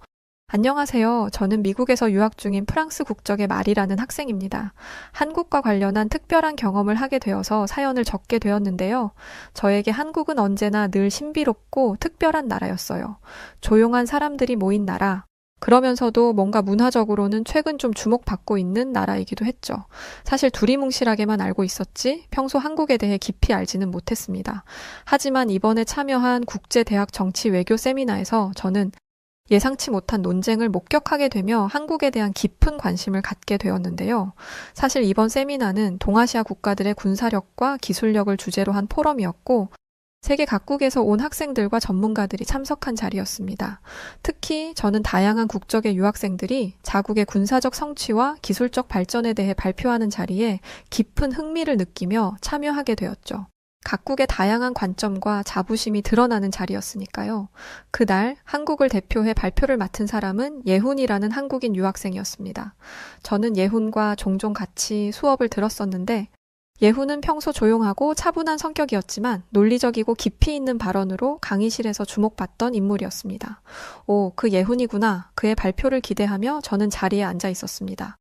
안녕하세요. 저는 미국에서 유학 중인 프랑스 국적의 마리라는 학생입니다. 한국과 관련한 특별한 경험을 하게 되어서 사연을 적게 되었는데요. 저에게 한국은 언제나 늘 신비롭고 특별한 나라였어요. 조용한 사람들이 모인 나라, 그러면서도 뭔가 문화적으로는 최근 좀 주목받고 있는 나라이기도 했죠. 사실 두리뭉실하게만 알고 있었지 평소 한국에 대해 깊이 알지는 못했습니다. 하지만 이번에 참여한 국제대학 정치 외교 세미나에서 저는 예상치 못한 논쟁을 목격하게 되며 한국에 대한 깊은 관심을 갖게 되었는데요. 사실 이번 세미나는 동아시아 국가들의 군사력과 기술력을 주제로 한 포럼이었고 세계 각국에서 온 학생들과 전문가들이 참석한 자리였습니다. 특히 저는 다양한 국적의 유학생들이 자국의 군사적 성취와 기술적 발전에 대해 발표하는 자리에 깊은 흥미를 느끼며 참여하게 되었죠. 각국의 다양한 관점과 자부심이 드러나는 자리였으니까요. 그날 한국을 대표해 발표를 맡은 사람은 예훈이라는 한국인 유학생이었습니다. 저는 예훈과 종종 같이 수업을 들었었는데 예훈은 평소 조용하고 차분한 성격이었지만 논리적이고 깊이 있는 발언으로 강의실에서 주목받던 인물이었습니다. 오, 그 예훈이구나. 그의 발표를 기대하며 저는 자리에 앉아 있었습니다.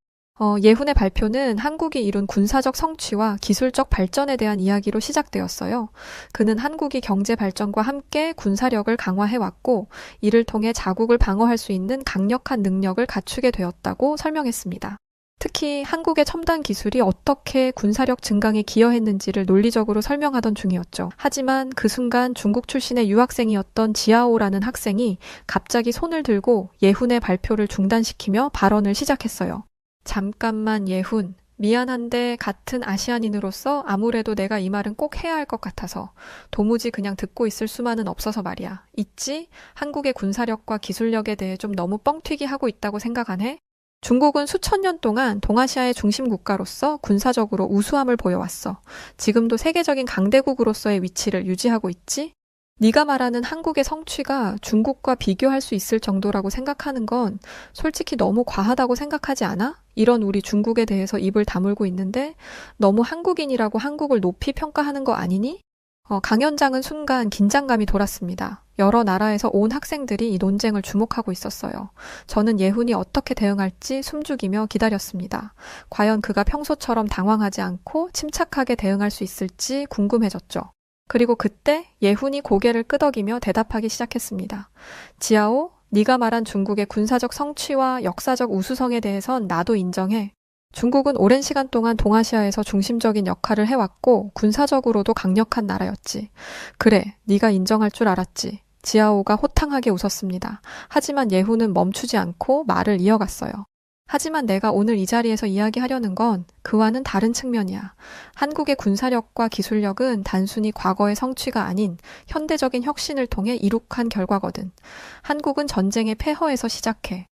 예훈의 발표는 한국이 이룬 군사적 성취와 기술적 발전에 대한 이야기로 시작되었어요. 그는 한국이 경제 발전과 함께 군사력을 강화해왔고, 이를 통해 자국을 방어할 수 있는 강력한 능력을 갖추게 되었다고 설명했습니다. 특히 한국의 첨단 기술이 어떻게 군사력 증강에 기여했는지를 논리적으로 설명하던 중이었죠. 하지만 그 순간 중국 출신의 유학생이었던 지아오라는 학생이 갑자기 손을 들고 예훈의 발표를 중단시키며 발언을 시작했어요. 잠깐만 예훈. 미안한데 같은 아시아인으로서 아무래도 내가 이 말은 꼭 해야 할 것 같아서 도무지 그냥 듣고 있을 수만은 없어서 말이야. 있지? 한국의 군사력과 기술력에 대해 좀 너무 뻥튀기 하고 있다고 생각 안 해? 중국은 수천 년 동안 동아시아의 중심 국가로서 군사적으로 우수함을 보여왔어. 지금도 세계적인 강대국으로서의 위치를 유지하고 있지? 네가 말하는 한국의 성취가 중국과 비교할 수 있을 정도라고 생각하는 건 솔직히 너무 과하다고 생각하지 않아? 이런 우리 중국에 대해서 입을 다물고 있는데 너무 한국인이라고 한국을 높이 평가하는 거 아니니? 강연장은 순간 긴장감이 돌았습니다. 여러 나라에서 온 학생들이 이 논쟁을 주목하고 있었어요. 저는 예훈이 어떻게 대응할지 숨죽이며 기다렸습니다. 과연 그가 평소처럼 당황하지 않고 침착하게 대응할 수 있을지 궁금해졌죠. 그리고 그때 예훈이 고개를 끄덕이며 대답하기 시작했습니다. 지아오, 네가 말한 중국의 군사적 성취와 역사적 우수성에 대해선 나도 인정해. 중국은 오랜 시간 동안 동아시아에서 중심적인 역할을 해왔고 군사적으로도 강력한 나라였지. 그래, 네가 인정할 줄 알았지. 지아오가 호탕하게 웃었습니다. 하지만 예훈은 멈추지 않고 말을 이어갔어요. 하지만 내가 오늘 이 자리에서 이야기하려는 건 그와는 다른 측면이야. 한국의 군사력과 기술력은 단순히 과거의 성취가 아닌 현대적인 혁신을 통해 이룩한 결과거든. 한국은 전쟁의 폐허에서 시작해.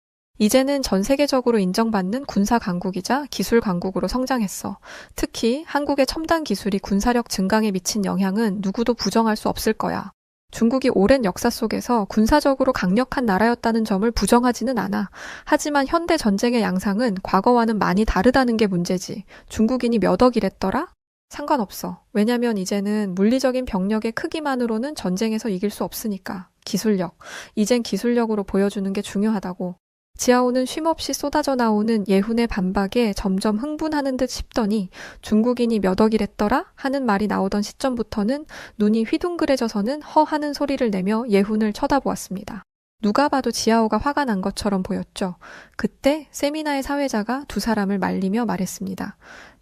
이제는 전 세계적으로 인정받는 군사 강국이자 기술 강국으로 성장했어. 특히 한국의 첨단 기술이 군사력 증강에 미친 영향은 누구도 부정할 수 없을 거야. 중국이 오랜 역사 속에서 군사적으로 강력한 나라였다는 점을 부정하지는 않아. 하지만 현대 전쟁의 양상은 과거와는 많이 다르다는 게 문제지. 중국인이 몇 억이랬더라? 상관없어. 왜냐면 이제는 물리적인 병력의 크기만으로는 전쟁에서 이길 수 없으니까. 기술력. 이젠 기술력으로 보여주는 게 중요하다고. 지아오는 쉼없이 쏟아져 나오는 예훈의 반박에 점점 흥분하는 듯 싶더니 중국인이 몇 억이랬더라? 하는 말이 나오던 시점부터는 눈이 휘둥그레져서는 허 하는 소리를 내며 예훈을 쳐다보았습니다. 누가 봐도 지아오가 화가 난 것처럼 보였죠. 그때 세미나의 사회자가 두 사람을 말리며 말했습니다.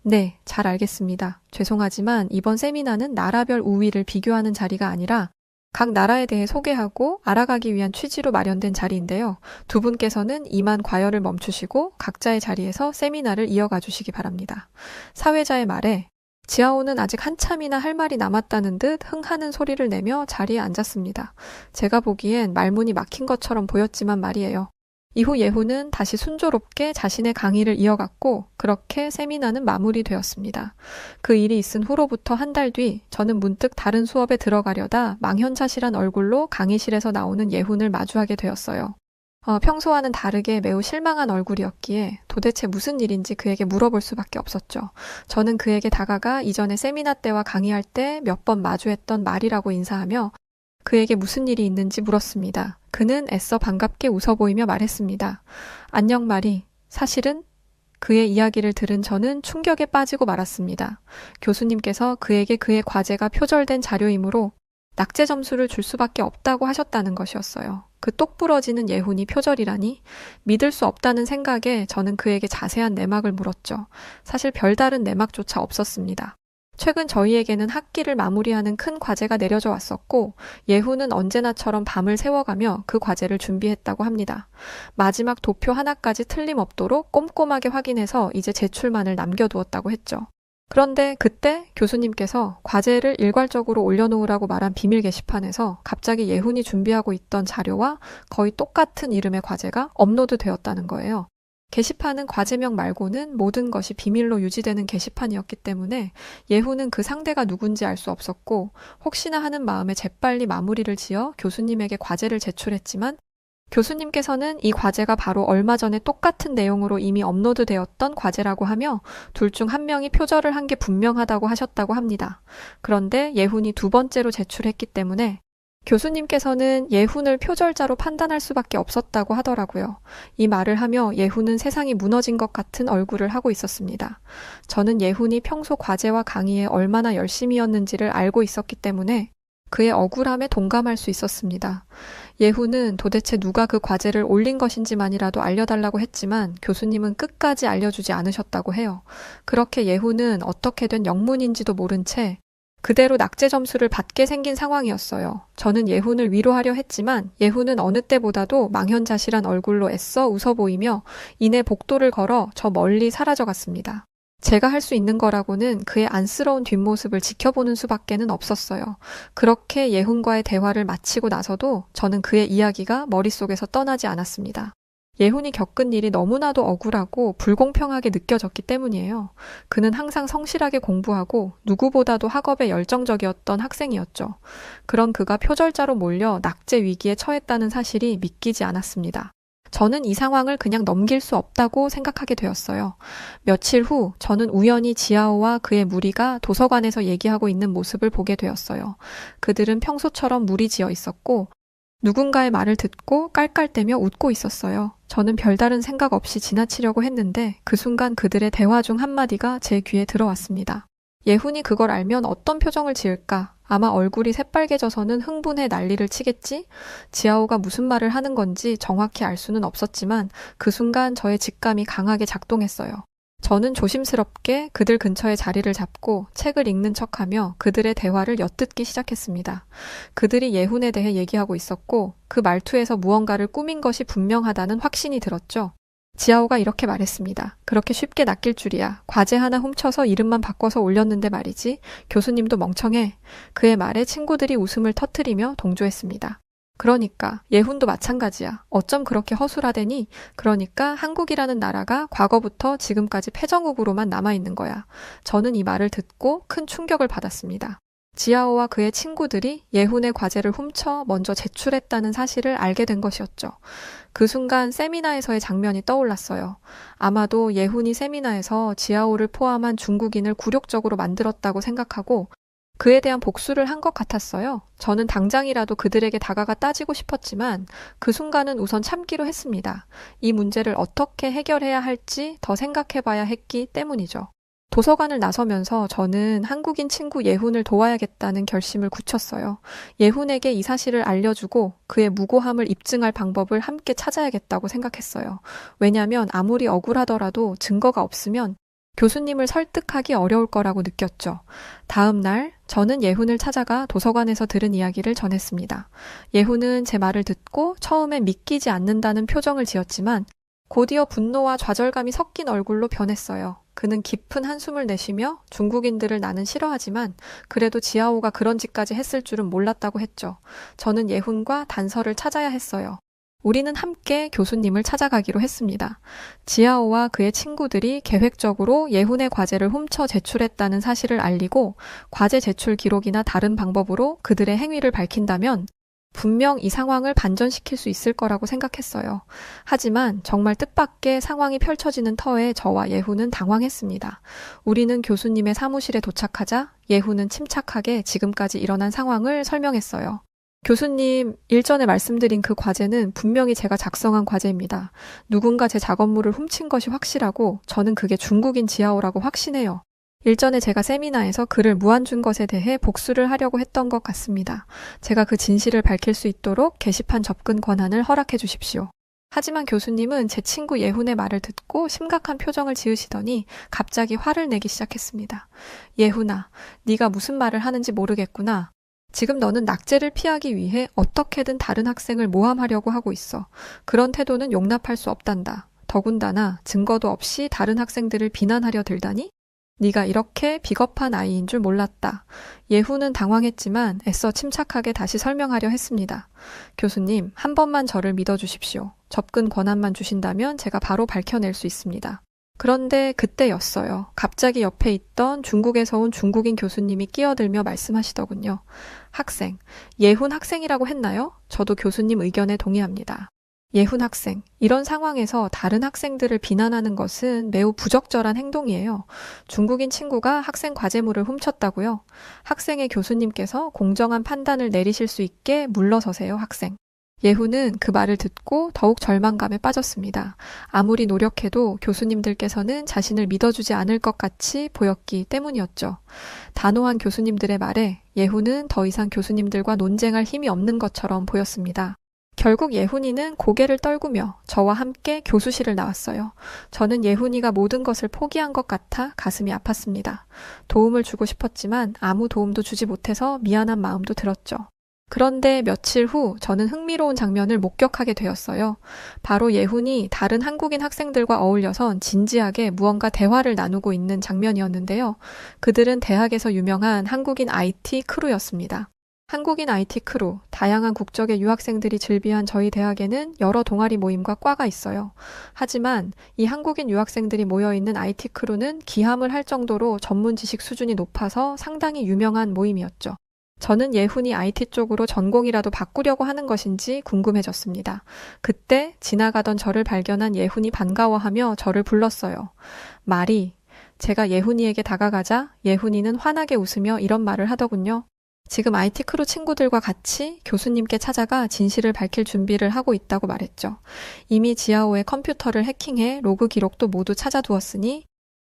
네, 잘 알겠습니다. 죄송하지만 이번 세미나는 나라별 우위를 비교하는 자리가 아니라 각 나라에 대해 소개하고 알아가기 위한 취지로 마련된 자리인데요. 두 분께서는 이만 과열을 멈추시고 각자의 자리에서 세미나를 이어가 주시기 바랍니다. 사회자의 말에 지아오는 아직 한참이나 할 말이 남았다는 듯 흥하는 소리를 내며 자리에 앉았습니다. 제가 보기엔 말문이 막힌 것처럼 보였지만 말이에요. 이후 예훈은 다시 순조롭게 자신의 강의를 이어갔고 그렇게 세미나는 마무리되었습니다. 그 일이 있은 후로부터 한 달 뒤 저는 문득 다른 수업에 들어가려다 망연자실한 얼굴로 강의실에서 나오는 예훈을 마주하게 되었어요. 평소와는 다르게 매우 실망한 얼굴이었기에 도대체 무슨 일인지 그에게 물어볼 수밖에 없었죠. 저는 그에게 다가가 이전에 세미나 때와 강의할 때 몇 번 마주했던 말이라고 인사하며 그에게 무슨 일이 있는지 물었습니다. 그는 애써 반갑게 웃어 보이며 말했습니다. 안녕 마리. 사실은 그의 이야기를 들은 저는 충격에 빠지고 말았습니다. 교수님께서 그에게 그의 과제가 표절된 자료이므로 낙제 점수를 줄 수밖에 없다고 하셨다는 것이었어요. 그 똑부러지는 예훈이 표절이라니? 믿을 수 없다는 생각에 저는 그에게 자세한 내막을 물었죠. 사실 별다른 내막조차 없었습니다. 최근 저희에게는 학기를 마무리하는 큰 과제가 내려져 왔었고 예훈은 언제나처럼 밤을 새워가며 그 과제를 준비했다고 합니다. 마지막 도표 하나까지 틀림없도록 꼼꼼하게 확인해서 이제 제출만을 남겨두었다고 했죠. 그런데 그때 교수님께서 과제를 일괄적으로 올려놓으라고 말한 비밀 게시판에서 갑자기 예훈이 준비하고 있던 자료와 거의 똑같은 이름의 과제가 업로드되었다는 거예요. 게시판은 과제명 말고는 모든 것이 비밀로 유지되는 게시판이었기 때문에 예훈은 그 상대가 누군지 알 수 없었고 혹시나 하는 마음에 재빨리 마무리를 지어 교수님에게 과제를 제출했지만 교수님께서는 이 과제가 바로 얼마 전에 똑같은 내용으로 이미 업로드되었던 과제라고 하며 둘 중 한 명이 표절을 한 게 분명하다고 하셨다고 합니다. 그런데 예훈이 두 번째로 제출했기 때문에 교수님께서는 예훈을 표절자로 판단할 수밖에 없었다고 하더라고요. 이 말을 하며 예훈은 세상이 무너진 것 같은 얼굴을 하고 있었습니다. 저는 예훈이 평소 과제와 강의에 얼마나 열심이었는지를 알고 있었기 때문에 그의 억울함에 동감할 수 있었습니다. 예훈은 도대체 누가 그 과제를 올린 것인지만이라도 알려달라고 했지만 교수님은 끝까지 알려주지 않으셨다고 해요. 그렇게 예훈은 어떻게 된 영문인지도 모른 채 그대로 낙제 점수를 받게 생긴 상황이었어요. 저는 예훈을 위로하려 했지만 예훈은 어느 때보다도 망연자실한 얼굴로 애써 웃어 보이며 이내 복도를 걸어 저 멀리 사라져갔습니다. 제가 할 수 있는 거라고는 그의 안쓰러운 뒷모습을 지켜보는 수밖에는 없었어요. 그렇게 예훈과의 대화를 마치고 나서도 저는 그의 이야기가 머릿속에서 떠나지 않았습니다. 예훈이 겪은 일이 너무나도 억울하고 불공평하게 느껴졌기 때문이에요. 그는 항상 성실하게 공부하고 누구보다도 학업에 열정적이었던 학생이었죠. 그런 그가 표절자로 몰려 낙제 위기에 처했다는 사실이 믿기지 않았습니다. 저는 이 상황을 그냥 넘길 수 없다고 생각하게 되었어요. 며칠 후 저는 우연히 지아오와 그의 무리가 도서관에서 얘기하고 있는 모습을 보게 되었어요. 그들은 평소처럼 무리지어 있었고 누군가의 말을 듣고 깔깔대며 웃고 있었어요. 저는 별다른 생각 없이 지나치려고 했는데 그 순간 그들의 대화 중 한마디가 제 귀에 들어왔습니다. 예훈이 그걸 알면 어떤 표정을 지을까? 아마 얼굴이 새빨개져서는 흥분해 난리를 치겠지? 지아오가 무슨 말을 하는 건지 정확히 알 수는 없었지만 그 순간 저의 직감이 강하게 작동했어요. 저는 조심스럽게 그들 근처에 자리를 잡고 책을 읽는 척하며 그들의 대화를 엿듣기 시작했습니다. 그들이 예훈에 대해 얘기하고 있었고 그 말투에서 무언가를 꾸민 것이 분명하다는 확신이 들었죠. 지아오가 이렇게 말했습니다. 그렇게 쉽게 낚일 줄이야. 과제 하나 훔쳐서 이름만 바꿔서 올렸는데 말이지. 교수님도 멍청해. 그의 말에 친구들이 웃음을 터뜨리며 동조했습니다. 그러니까 예훈도 마찬가지야. 어쩜 그렇게 허술하대니? 그러니까 한국이라는 나라가 과거부터 지금까지 패정국으로만 남아있는 거야. 저는 이 말을 듣고 큰 충격을 받았습니다. 지아오와 그의 친구들이 예훈의 과제를 훔쳐 먼저 제출했다는 사실을 알게 된 것이었죠. 그 순간 세미나에서의 장면이 떠올랐어요. 아마도 예훈이 세미나에서 지아오를 포함한 중국인을 굴욕적으로 만들었다고 생각하고 그에 대한 복수를 한 것 같았어요. 저는 당장이라도 그들에게 다가가 따지고 싶었지만 그 순간은 우선 참기로 했습니다. 이 문제를 어떻게 해결해야 할지 더 생각해봐야 했기 때문이죠. 도서관을 나서면서 저는 한국인 친구 예훈을 도와야겠다는 결심을 굳혔어요. 예훈에게 이 사실을 알려주고 그의 무고함을 입증할 방법을 함께 찾아야겠다고 생각했어요. 왜냐하면 아무리 억울하더라도 증거가 없으면 교수님을 설득하기 어려울 거라고 느꼈죠. 다음 날 저는 예훈을 찾아가 도서관에서 들은 이야기를 전했습니다. 예훈은 제 말을 듣고 처음엔 믿기지 않는다는 표정을 지었지만 곧이어 분노와 좌절감이 섞인 얼굴로 변했어요. 그는 깊은 한숨을 내쉬며 중국인들을 나는 싫어하지만 그래도 지아오가 그런 짓까지 했을 줄은 몰랐다고 했죠. 저는 예훈과 단서를 찾아야 했어요. 우리는 함께 교수님을 찾아가기로 했습니다. 지아오와 그의 친구들이 계획적으로 예훈의 과제를 훔쳐 제출했다는 사실을 알리고 과제 제출 기록이나 다른 방법으로 그들의 행위를 밝힌다면 분명 이 상황을 반전시킬 수 있을 거라고 생각했어요. 하지만 정말 뜻밖의 상황이 펼쳐지는 터에 저와 예훈은 당황했습니다. 우리는 교수님의 사무실에 도착하자 예훈은 침착하게 지금까지 일어난 상황을 설명했어요. 교수님, 일전에 말씀드린 그 과제는 분명히 제가 작성한 과제입니다. 누군가 제 작업물을 훔친 것이 확실하고 저는 그게 중국인 지아오라고 확신해요. 일전에 제가 세미나에서 그를 무안 준 것에 대해 복수를 하려고 했던 것 같습니다. 제가 그 진실을 밝힐 수 있도록 게시판 접근 권한을 허락해 주십시오. 하지만 교수님은 제 친구 예훈의 말을 듣고 심각한 표정을 지으시더니 갑자기 화를 내기 시작했습니다. 예훈아, 네가 무슨 말을 하는지 모르겠구나. 지금 너는 낙제를 피하기 위해 어떻게든 다른 학생을 모함하려고 하고 있어. 그런 태도는 용납할 수 없단다. 더군다나 증거도 없이 다른 학생들을 비난하려 들다니? 네가 이렇게 비겁한 아이인 줄 몰랐다. 예훈은 당황했지만 애써 침착하게 다시 설명하려 했습니다. 교수님, 한 번만 저를 믿어주십시오. 접근 권한만 주신다면 제가 바로 밝혀낼 수 있습니다. 그런데 그때였어요. 갑자기 옆에 있던 중국에서 온 중국인 교수님이 끼어들며 말씀하시더군요. 학생, 예훈 학생이라고 했나요? 저도 교수님 의견에 동의합니다. 예훈 학생, 이런 상황에서 다른 학생들을 비난하는 것은 매우 부적절한 행동이에요. 중국인 친구가 학생 과제물을 훔쳤다고요? 학생의 교수님께서 공정한 판단을 내리실 수 있게 물러서세요, 학생. 예훈은 그 말을 듣고 더욱 절망감에 빠졌습니다. 아무리 노력해도 교수님들께서는 자신을 믿어주지 않을 것 같이 보였기 때문이었죠. 단호한 교수님들의 말에 예훈은 더 이상 교수님들과 논쟁할 힘이 없는 것처럼 보였습니다. 결국 예훈이는 고개를 떨구며 저와 함께 교수실을 나왔어요. 저는 예훈이가 모든 것을 포기한 것 같아 가슴이 아팠습니다. 도움을 주고 싶었지만 아무 도움도 주지 못해서 미안한 마음도 들었죠. 그런데 며칠 후 저는 흥미로운 장면을 목격하게 되었어요. 바로 예훈이 다른 한국인 학생들과 어울려선 진지하게 무언가 대화를 나누고 있는 장면이었는데요. 그들은 대학에서 유명한 한국인 IT 크루였습니다. 한국인 IT 크루, 다양한 국적의 유학생들이 즐비한 저희 대학에는 여러 동아리 모임과 과가 있어요. 하지만 이 한국인 유학생들이 모여있는 IT 크루는 기함을 할 정도로 전문 지식 수준이 높아서 상당히 유명한 모임이었죠. 저는 예훈이 IT 쪽으로 전공이라도 바꾸려고 하는 것인지 궁금해졌습니다. 그때 지나가던 저를 발견한 예훈이 반가워하며 저를 불렀어요. 마리, 제가 예훈이에게 다가가자 예훈이는 환하게 웃으며 이런 말을 하더군요. 지금 IT 크루 친구들과 같이 교수님께 찾아가 진실을 밝힐 준비를 하고 있다고 말했죠. 이미 지아오의 컴퓨터를 해킹해 로그 기록도 모두 찾아두었으니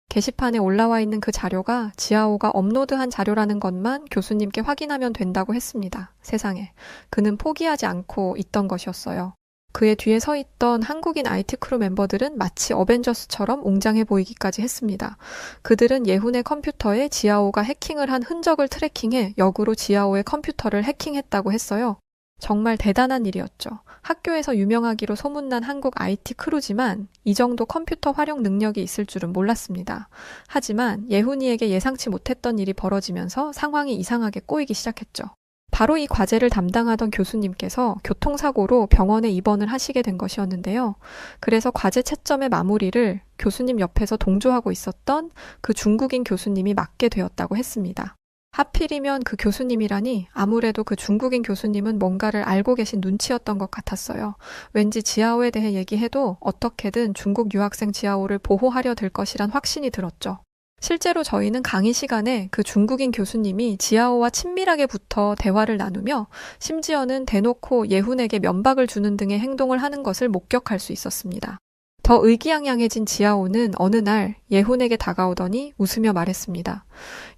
게시판에 올라와 있는 그 자료가 지아오가 업로드한 자료라는 것만 교수님께 확인하면 된다고 했습니다. 세상에. 그는 포기하지 않고 있던 것이었어요. 그의 뒤에 서 있던 한국인 IT 크루 멤버들은 마치 어벤져스처럼 웅장해 보이기까지 했습니다. 그들은 예훈의 컴퓨터에 지아오가 해킹을 한 흔적을 트래킹해 역으로 지아오의 컴퓨터를 해킹했다고 했어요. 정말 대단한 일이었죠. 학교에서 유명하기로 소문난 한국 IT 크루지만 이 정도 컴퓨터 활용 능력이 있을 줄은 몰랐습니다. 하지만 예훈이에게 예상치 못했던 일이 벌어지면서 상황이 이상하게 꼬이기 시작했죠. 바로 이 과제를 담당하던 교수님께서 교통사고로 병원에 입원을 하시게 된 것이었는데요. 그래서 과제 채점의 마무리를 교수님 옆에서 동조하고 있었던 그 중국인 교수님이 맡게 되었다고 했습니다. 하필이면 그 교수님이라니 아무래도 그 중국인 교수님은 뭔가를 알고 계신 눈치였던 것 같았어요. 왠지 지아오에 대해 얘기해도 어떻게든 중국 유학생 지아오를 보호하려 될 것이란 확신이 들었죠. 실제로 저희는 강의 시간에 그 중국인 교수님이 지아오와 친밀하게 붙어 대화를 나누며 심지어는 대놓고 예훈에게 면박을 주는 등의 행동을 하는 것을 목격할 수 있었습니다. 더 의기양양해진 지아오는 어느 날 예훈에게 다가오더니 웃으며 말했습니다.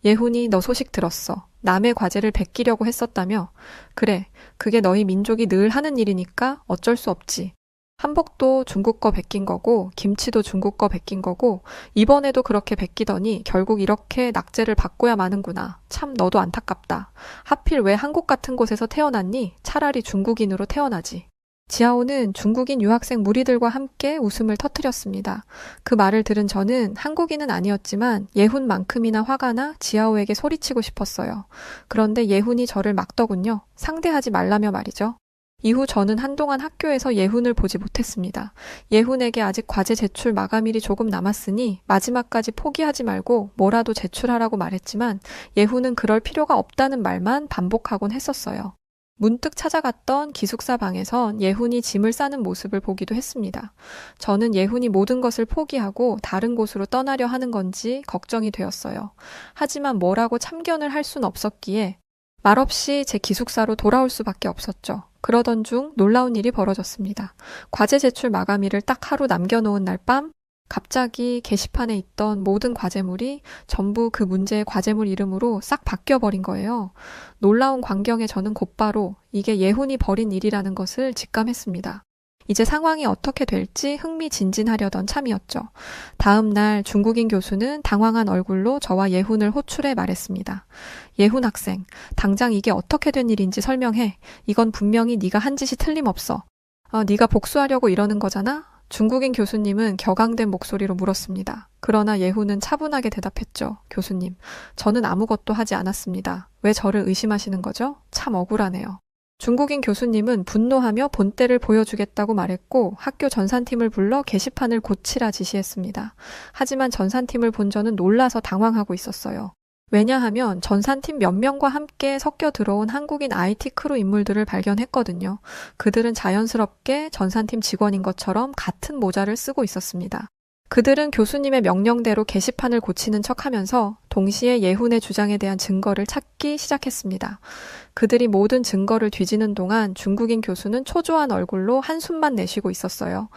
예훈이 너 소식 들었어. 남의 과제를 베끼려고 했었다며. 그래, 그게 너희 민족이 늘 하는 일이니까 어쩔 수 없지. 한복도 중국 거 베낀 거고 김치도 중국 거 베낀 거고 이번에도 그렇게 베끼더니 결국 이렇게 낙제를 받고야 마는구나. 참 너도 안타깝다. 하필 왜 한국 같은 곳에서 태어났니? 차라리 중국인으로 태어나지. 지아오는 중국인 유학생 무리들과 함께 웃음을 터뜨렸습니다. 그 말을 들은 저는 한국인은 아니었지만 예훈만큼이나 화가 나 지아오에게 소리치고 싶었어요. 그런데 예훈이 저를 막더군요. 상대하지 말라며 말이죠. 이후 저는 한동안 학교에서 예훈을 보지 못했습니다. 예훈에게 아직 과제 제출 마감일이 조금 남았으니 마지막까지 포기하지 말고 뭐라도 제출하라고 말했지만 예훈은 그럴 필요가 없다는 말만 반복하곤 했었어요. 문득 찾아갔던 기숙사 방에선 예훈이 짐을 싸는 모습을 보기도 했습니다. 저는 예훈이 모든 것을 포기하고 다른 곳으로 떠나려 하는 건지 걱정이 되었어요. 하지만 뭐라고 참견을 할 순 없었기에 말없이 제 기숙사로 돌아올 수밖에 없었죠. 그러던 중 놀라운 일이 벌어졌습니다. 과제 제출 마감일을 딱 하루 남겨놓은 날 밤 갑자기 게시판에 있던 모든 과제물이 전부 그 문제의 과제물 이름으로 싹 바뀌어버린 거예요. 놀라운 광경에 저는 곧바로 이게 예훈이 벌인 일이라는 것을 직감했습니다. 이제 상황이 어떻게 될지 흥미진진하려던 참이었죠. 다음 날 중국인 교수는 당황한 얼굴로 저와 예훈을 호출해 말했습니다. 예훈 학생, 당장 이게 어떻게 된 일인지 설명해. 이건 분명히 네가 한 짓이 틀림없어. 네가 복수하려고 이러는 거잖아? 중국인 교수님은 격앙된 목소리로 물었습니다. 그러나 예훈은 차분하게 대답했죠. 교수님, 저는 아무것도 하지 않았습니다. 왜 저를 의심하시는 거죠? 참 억울하네요. 중국인 교수님은 분노하며 본때를 보여주겠다고 말했고 학교 전산팀을 불러 게시판을 고치라 지시했습니다. 하지만 전산팀을 본 저는 놀라서 당황하고 있었어요. 왜냐하면 전산팀 몇 명과 함께 섞여 들어온 한국인 IT 크루 인물들을 발견했거든요. 그들은 자연스럽게 전산팀 직원인 것처럼 같은 모자를 쓰고 있었습니다. 그들은 교수님의 명령대로 게시판을 고치는 척하면서 동시에 예훈의 주장에 대한 증거를 찾기 시작했습니다. 그들이 모든 증거를 뒤지는 동안 중국인 교수는 초조한 얼굴로 한숨만 내쉬고 있었어요.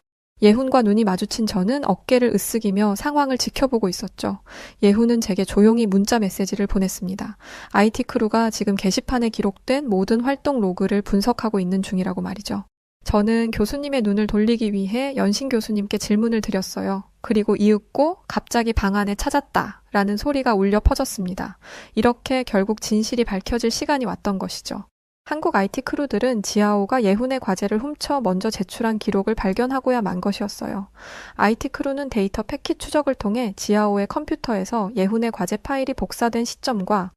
예훈과 눈이 마주친 저는 어깨를 으쓱이며 상황을 지켜보고 있었죠. 예훈은 제게 조용히 문자 메시지를 보냈습니다. IT 크루가 지금 게시판에 기록된 모든 활동 로그를 분석하고 있는 중이라고 말이죠. 저는 교수님의 눈을 돌리기 위해 연신 교수님께 질문을 드렸어요. 그리고 이윽고 갑자기 방 안에 찾았다 라는 소리가 울려 퍼졌습니다. 이렇게 결국 진실이 밝혀질 시간이 왔던 것이죠. 한국 IT 크루들은 지아오가 예훈의 과제를 훔쳐 먼저 제출한 기록을 발견하고야 만 것이었어요. IT 크루는 데이터 패킷 추적을 통해 지아오의 컴퓨터에서 예훈의 과제 파일이 복사된 시점과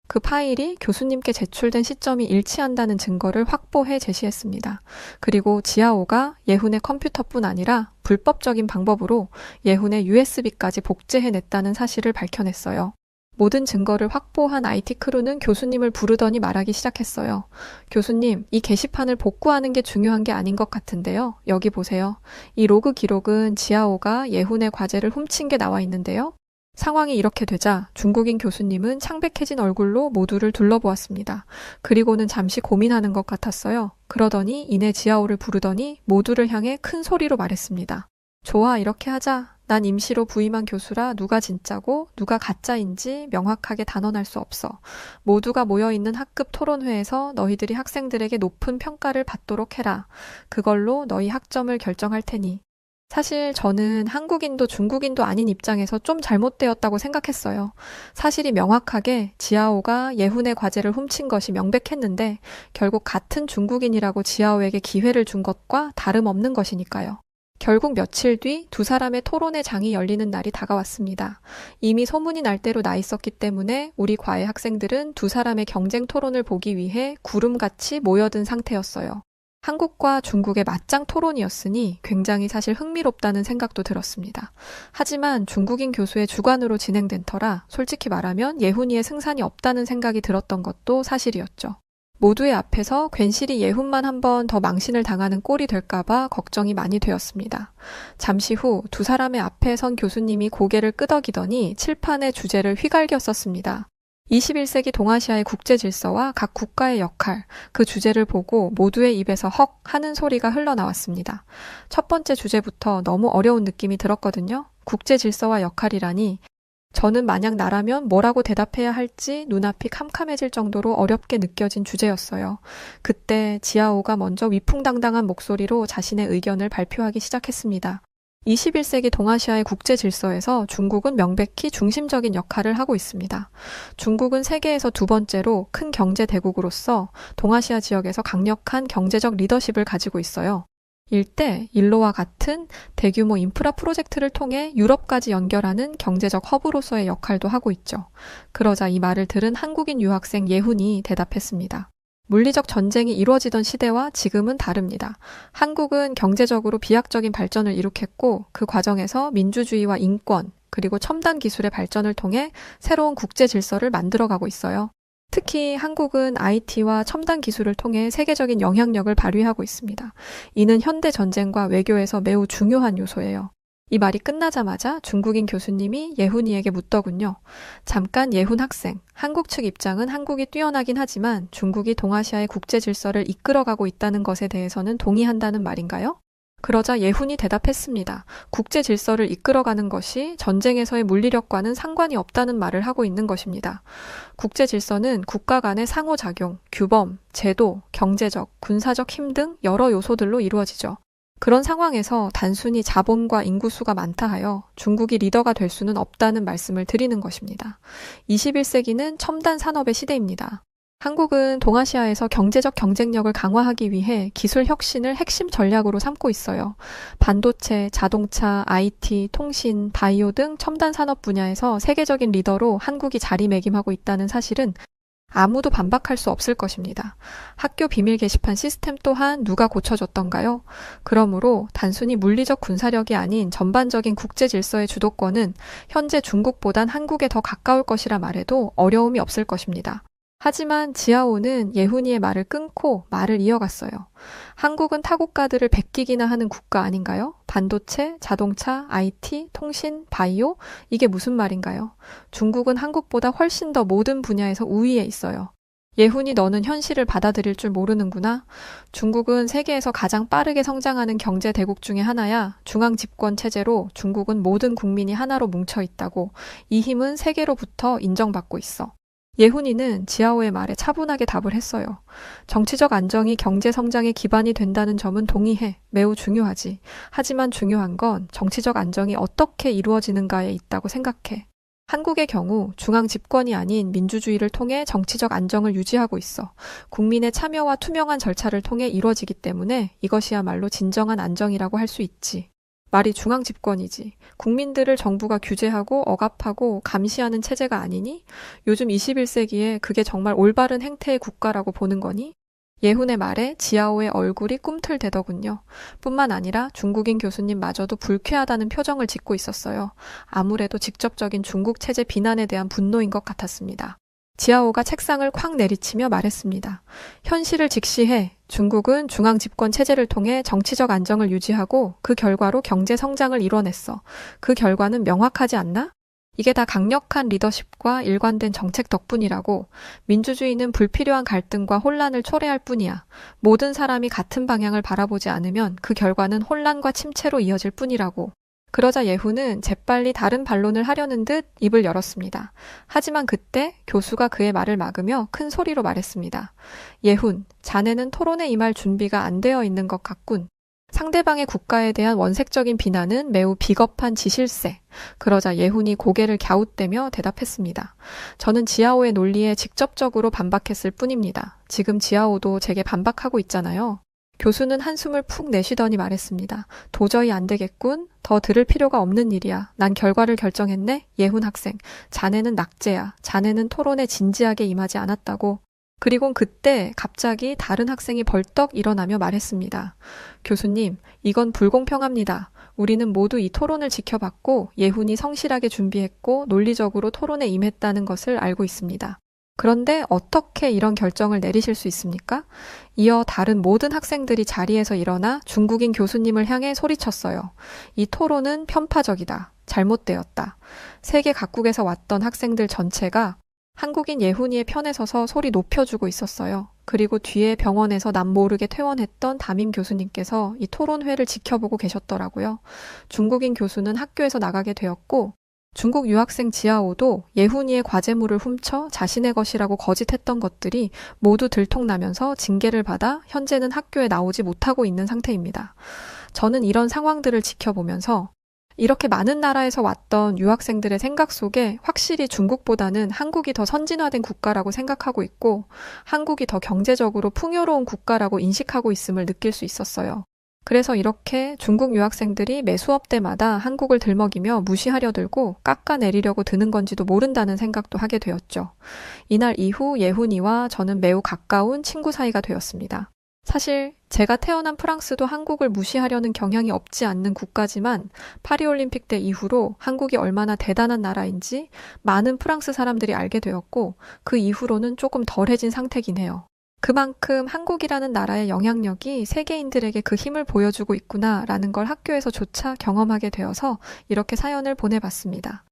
그 파일이 교수님께 제출된 시점이 일치한다는 증거를 확보해 제시했습니다. 그리고 지아오가 예훈의 컴퓨터뿐 아니라 불법적인 방법으로 예훈의 USB까지 복제해냈다는 사실을 밝혀냈어요. 모든 증거를 확보한 IT 크루는 교수님을 부르더니 말하기 시작했어요. 교수님, 이 게시판을 복구하는 게 중요한 게 아닌 것 같은데요. 여기 보세요. 이 로그 기록은 지아오가 예훈의 과제를 훔친 게 나와 있는데요. 상황이 이렇게 되자 중국인 교수님은 창백해진 얼굴로 모두를 둘러보았습니다. 그리고는 잠시 고민하는 것 같았어요. 그러더니 이내 지아오를 부르더니 모두를 향해 큰 소리로 말했습니다. 좋아, 이렇게 하자. 난 임시로 부임한 교수라 누가 진짜고 누가 가짜인지 명확하게 단언할 수 없어. 모두가 모여있는 학급 토론회에서 너희들이 학생들에게 높은 평가를 받도록 해라. 그걸로 너희 학점을 결정할 테니. 사실 저는 한국인도 중국인도 아닌 입장에서 좀 잘못되었다고 생각했어요. 사실이 명확하게 지아오가 예훈의 과제를 훔친 것이 명백했는데 결국 같은 중국인이라고 지아오에게 기회를 준 것과 다름없는 것이니까요. 결국 며칠 뒤 두 사람의 토론회 장이 열리는 날이 다가왔습니다. 이미 소문이 날 대로 나 있었기 때문에 우리 과의 학생들은 두 사람의 경쟁 토론을 보기 위해 구름같이 모여든 상태였어요. 한국과 중국의 맞짱 토론이었으니 굉장히 사실 흥미롭다는 생각도 들었습니다. 하지만 중국인 교수의 주관으로 진행된 터라 솔직히 말하면 예훈이의 승산이 없다는 생각이 들었던 것도 사실이었죠. 모두의 앞에서 괜시리 예훈만 한 번 더 망신을 당하는 꼴이 될까봐 걱정이 많이 되었습니다. 잠시 후 두 사람의 앞에 선 교수님이 고개를 끄덕이더니 칠판의 주제를 휘갈겼었습니다. 21세기 동아시아의 국제 질서와 각 국가의 역할, 그 주제를 보고 모두의 입에서 헉 하는 소리가 흘러나왔습니다. 첫 번째 주제부터 너무 어려운 느낌이 들었거든요. 국제 질서와 역할이라니 저는 만약 나라면 뭐라고 대답해야 할지 눈앞이 캄캄해질 정도로 어렵게 느껴진 주제였어요. 그때 지아오가 먼저 위풍당당한 목소리로 자신의 의견을 발표하기 시작했습니다. 21세기 동아시아의 국제 질서에서 중국은 명백히 중심적인 역할을 하고 있습니다. 중국은 세계에서 두 번째로 큰 경제 대국으로서 동아시아 지역에서 강력한 경제적 리더십을 가지고 있어요. 일대 일로와 같은 대규모 인프라 프로젝트를 통해 유럽까지 연결하는 경제적 허브로서의 역할도 하고 있죠. 그러자 이 말을 들은 한국인 유학생 예훈이 대답했습니다. 물리적 전쟁이 이루어지던 시대와 지금은 다릅니다. 한국은 경제적으로 비약적인 발전을 이룩했고 그 과정에서 민주주의와 인권 그리고 첨단 기술의 발전을 통해 새로운 국제 질서를 만들어가고 있어요. 특히 한국은 IT와 첨단 기술을 통해 세계적인 영향력을 발휘하고 있습니다. 이는 현대 전쟁과 외교에서 매우 중요한 요소예요. 이 말이 끝나자마자 중국인 교수님이 예훈이에게 묻더군요. 잠깐 예훈 학생, 한국 측 입장은 한국이 뛰어나긴 하지만 중국이 동아시아의 국제 질서를 이끌어가고 있다는 것에 대해서는 동의한다는 말인가요? 그러자 예훈이 대답했습니다. 국제 질서를 이끌어가는 것이 전쟁에서의 물리력과는 상관이 없다는 말을 하고 있는 것입니다. 국제 질서는 국가 간의 상호작용, 규범, 제도, 경제적, 군사적 힘 등 여러 요소들로 이루어지죠. 그런 상황에서 단순히 자본과 인구수가 많다 하여 중국이 리더가 될 수는 없다는 말씀을 드리는 것입니다. 21세기는 첨단 산업의 시대입니다. 한국은 동아시아에서 경제적 경쟁력을 강화하기 위해 기술 혁신을 핵심 전략으로 삼고 있어요. 반도체, 자동차, IT, 통신, 바이오 등 첨단 산업 분야에서 세계적인 리더로 한국이 자리매김하고 있다는 사실은 아무도 반박할 수 없을 것입니다. 학교 비밀 게시판 시스템 또한 누가 고쳐줬던가요? 그러므로 단순히 물리적 군사력이 아닌 전반적인 국제 질서의 주도권은 현재 중국보단 한국에 더 가까울 것이라 말해도 어려움이 없을 것입니다. 하지만 지하오는 예훈이의 말을 끊고 말을 이어갔어요. 한국은 타국가들을 베끼기나 하는 국가 아닌가요? 반도체, 자동차, IT, 통신, 바이오? 이게 무슨 말인가요? 중국은 한국보다 훨씬 더 모든 분야에서 우위에 있어요. 예훈이 너는 현실을 받아들일 줄 모르는구나. 중국은 세계에서 가장 빠르게 성장하는 경제 대국 중에 하나야. 중앙 집권 체제로 중국은 모든 국민이 하나로 뭉쳐 있다고. 이 힘은 세계로부터 인정받고 있어. 예훈이는 지하오의 말에 차분하게 답을 했어요. 정치적 안정이 경제 성장의 기반이 된다는 점은 동의해. 매우 중요하지. 하지만 중요한 건 정치적 안정이 어떻게 이루어지는가에 있다고 생각해. 한국의 경우 중앙 집권이 아닌 민주주의를 통해 정치적 안정을 유지하고 있어. 국민의 참여와 투명한 절차를 통해 이루어지기 때문에 이것이야말로 진정한 안정이라고 할 수 있지. 말이 중앙 집권이지. 국민들을 정부가 규제하고 억압하고 감시하는 체제가 아니니? 요즘 21세기에 그게 정말 올바른 행태의 국가라고 보는 거니? 예훈의 말에 지하오의 얼굴이 꿈틀대더군요. 뿐만 아니라 중국인 교수님마저도 불쾌하다는 표정을 짓고 있었어요. 아무래도 직접적인 중국 체제 비난에 대한 분노인 것 같았습니다. 지하오가 책상을 쾅 내리치며 말했습니다. 현실을 직시해. 중국은 중앙 집권 체제를 통해 정치적 안정을 유지하고 그 결과로 경제 성장을 이뤄냈어. 그 결과는 명확하지 않나? 이게 다 강력한 리더십과 일관된 정책 덕분이라고. 민주주의는 불필요한 갈등과 혼란을 초래할 뿐이야. 모든 사람이 같은 방향을 바라보지 않으면 그 결과는 혼란과 침체로 이어질 뿐이라고. 그러자 예훈은 재빨리 다른 반론을 하려는 듯 입을 열었습니다. 하지만 그때 교수가 그의 말을 막으며 큰 소리로 말했습니다. 예훈, 자네는 토론에 임할 준비가 안 되어 있는 것 같군. 상대방의 국가에 대한 원색적인 비난은 매우 비겁한 지실세. 그러자 예훈이 고개를 갸웃대며 대답했습니다. 저는 지하오의 논리에 직접적으로 반박했을 뿐입니다. 지금 지하오도 제게 반박하고 있잖아요. 교수는 한숨을 푹 내쉬더니 말했습니다. 도저히 안 되겠군. 더 들을 필요가 없는 일이야. 난 결과를 결정했네. 예훈 학생. 자네는 낙제야. 자네는 토론에 진지하게 임하지 않았다고. 그리곤 그때 갑자기 다른 학생이 벌떡 일어나며 말했습니다. 교수님, 이건 불공평합니다. 우리는 모두 이 토론을 지켜봤고 예훈이 성실하게 준비했고 논리적으로 토론에 임했다는 것을 알고 있습니다. 그런데 어떻게 이런 결정을 내리실 수 있습니까? 이어 다른 모든 학생들이 자리에서 일어나 중국인 교수님을 향해 소리쳤어요. 이 토론은 편파적이다. 잘못되었다. 세계 각국에서 왔던 학생들 전체가 한국인 예훈이의 편에 서서 소리 높여주고 있었어요. 그리고 뒤에 병원에서 남 모르게 퇴원했던 담임 교수님께서 이 토론회를 지켜보고 계셨더라고요. 중국인 교수는 학교에서 나가게 되었고 중국 유학생 지하오도 예훈이의 과제물을 훔쳐 자신의 것이라고 거짓했던 것들이 모두 들통나면서 징계를 받아 현재는 학교에 나오지 못하고 있는 상태입니다. 저는 이런 상황들을 지켜보면서 이렇게 많은 나라에서 왔던 유학생들의 생각 속에 확실히 중국보다는 한국이 더 선진화된 국가라고 생각하고 있고 한국이 더 경제적으로 풍요로운 국가라고 인식하고 있음을 느낄 수 있었어요. 그래서 이렇게 중국 유학생들이 매 수업 때마다 한국을 들먹이며 무시하려 들고 깎아내리려고 드는 건지도 모른다는 생각도 하게 되었죠. 이날 이후 예훈이와 저는 매우 가까운 친구 사이가 되었습니다. 사실 제가 태어난 프랑스도 한국을 무시하려는 경향이 없지 않는 국가지만 파리올림픽 때 이후로 한국이 얼마나 대단한 나라인지 많은 프랑스 사람들이 알게 되었고 그 이후로는 조금 덜해진 상태긴 해요. 그만큼 한국이라는 나라의 영향력이 세계인들에게 그 힘을 보여주고 있구나라는 걸 학교에서조차 경험하게 되어서 이렇게 사연을 보내봤습니다.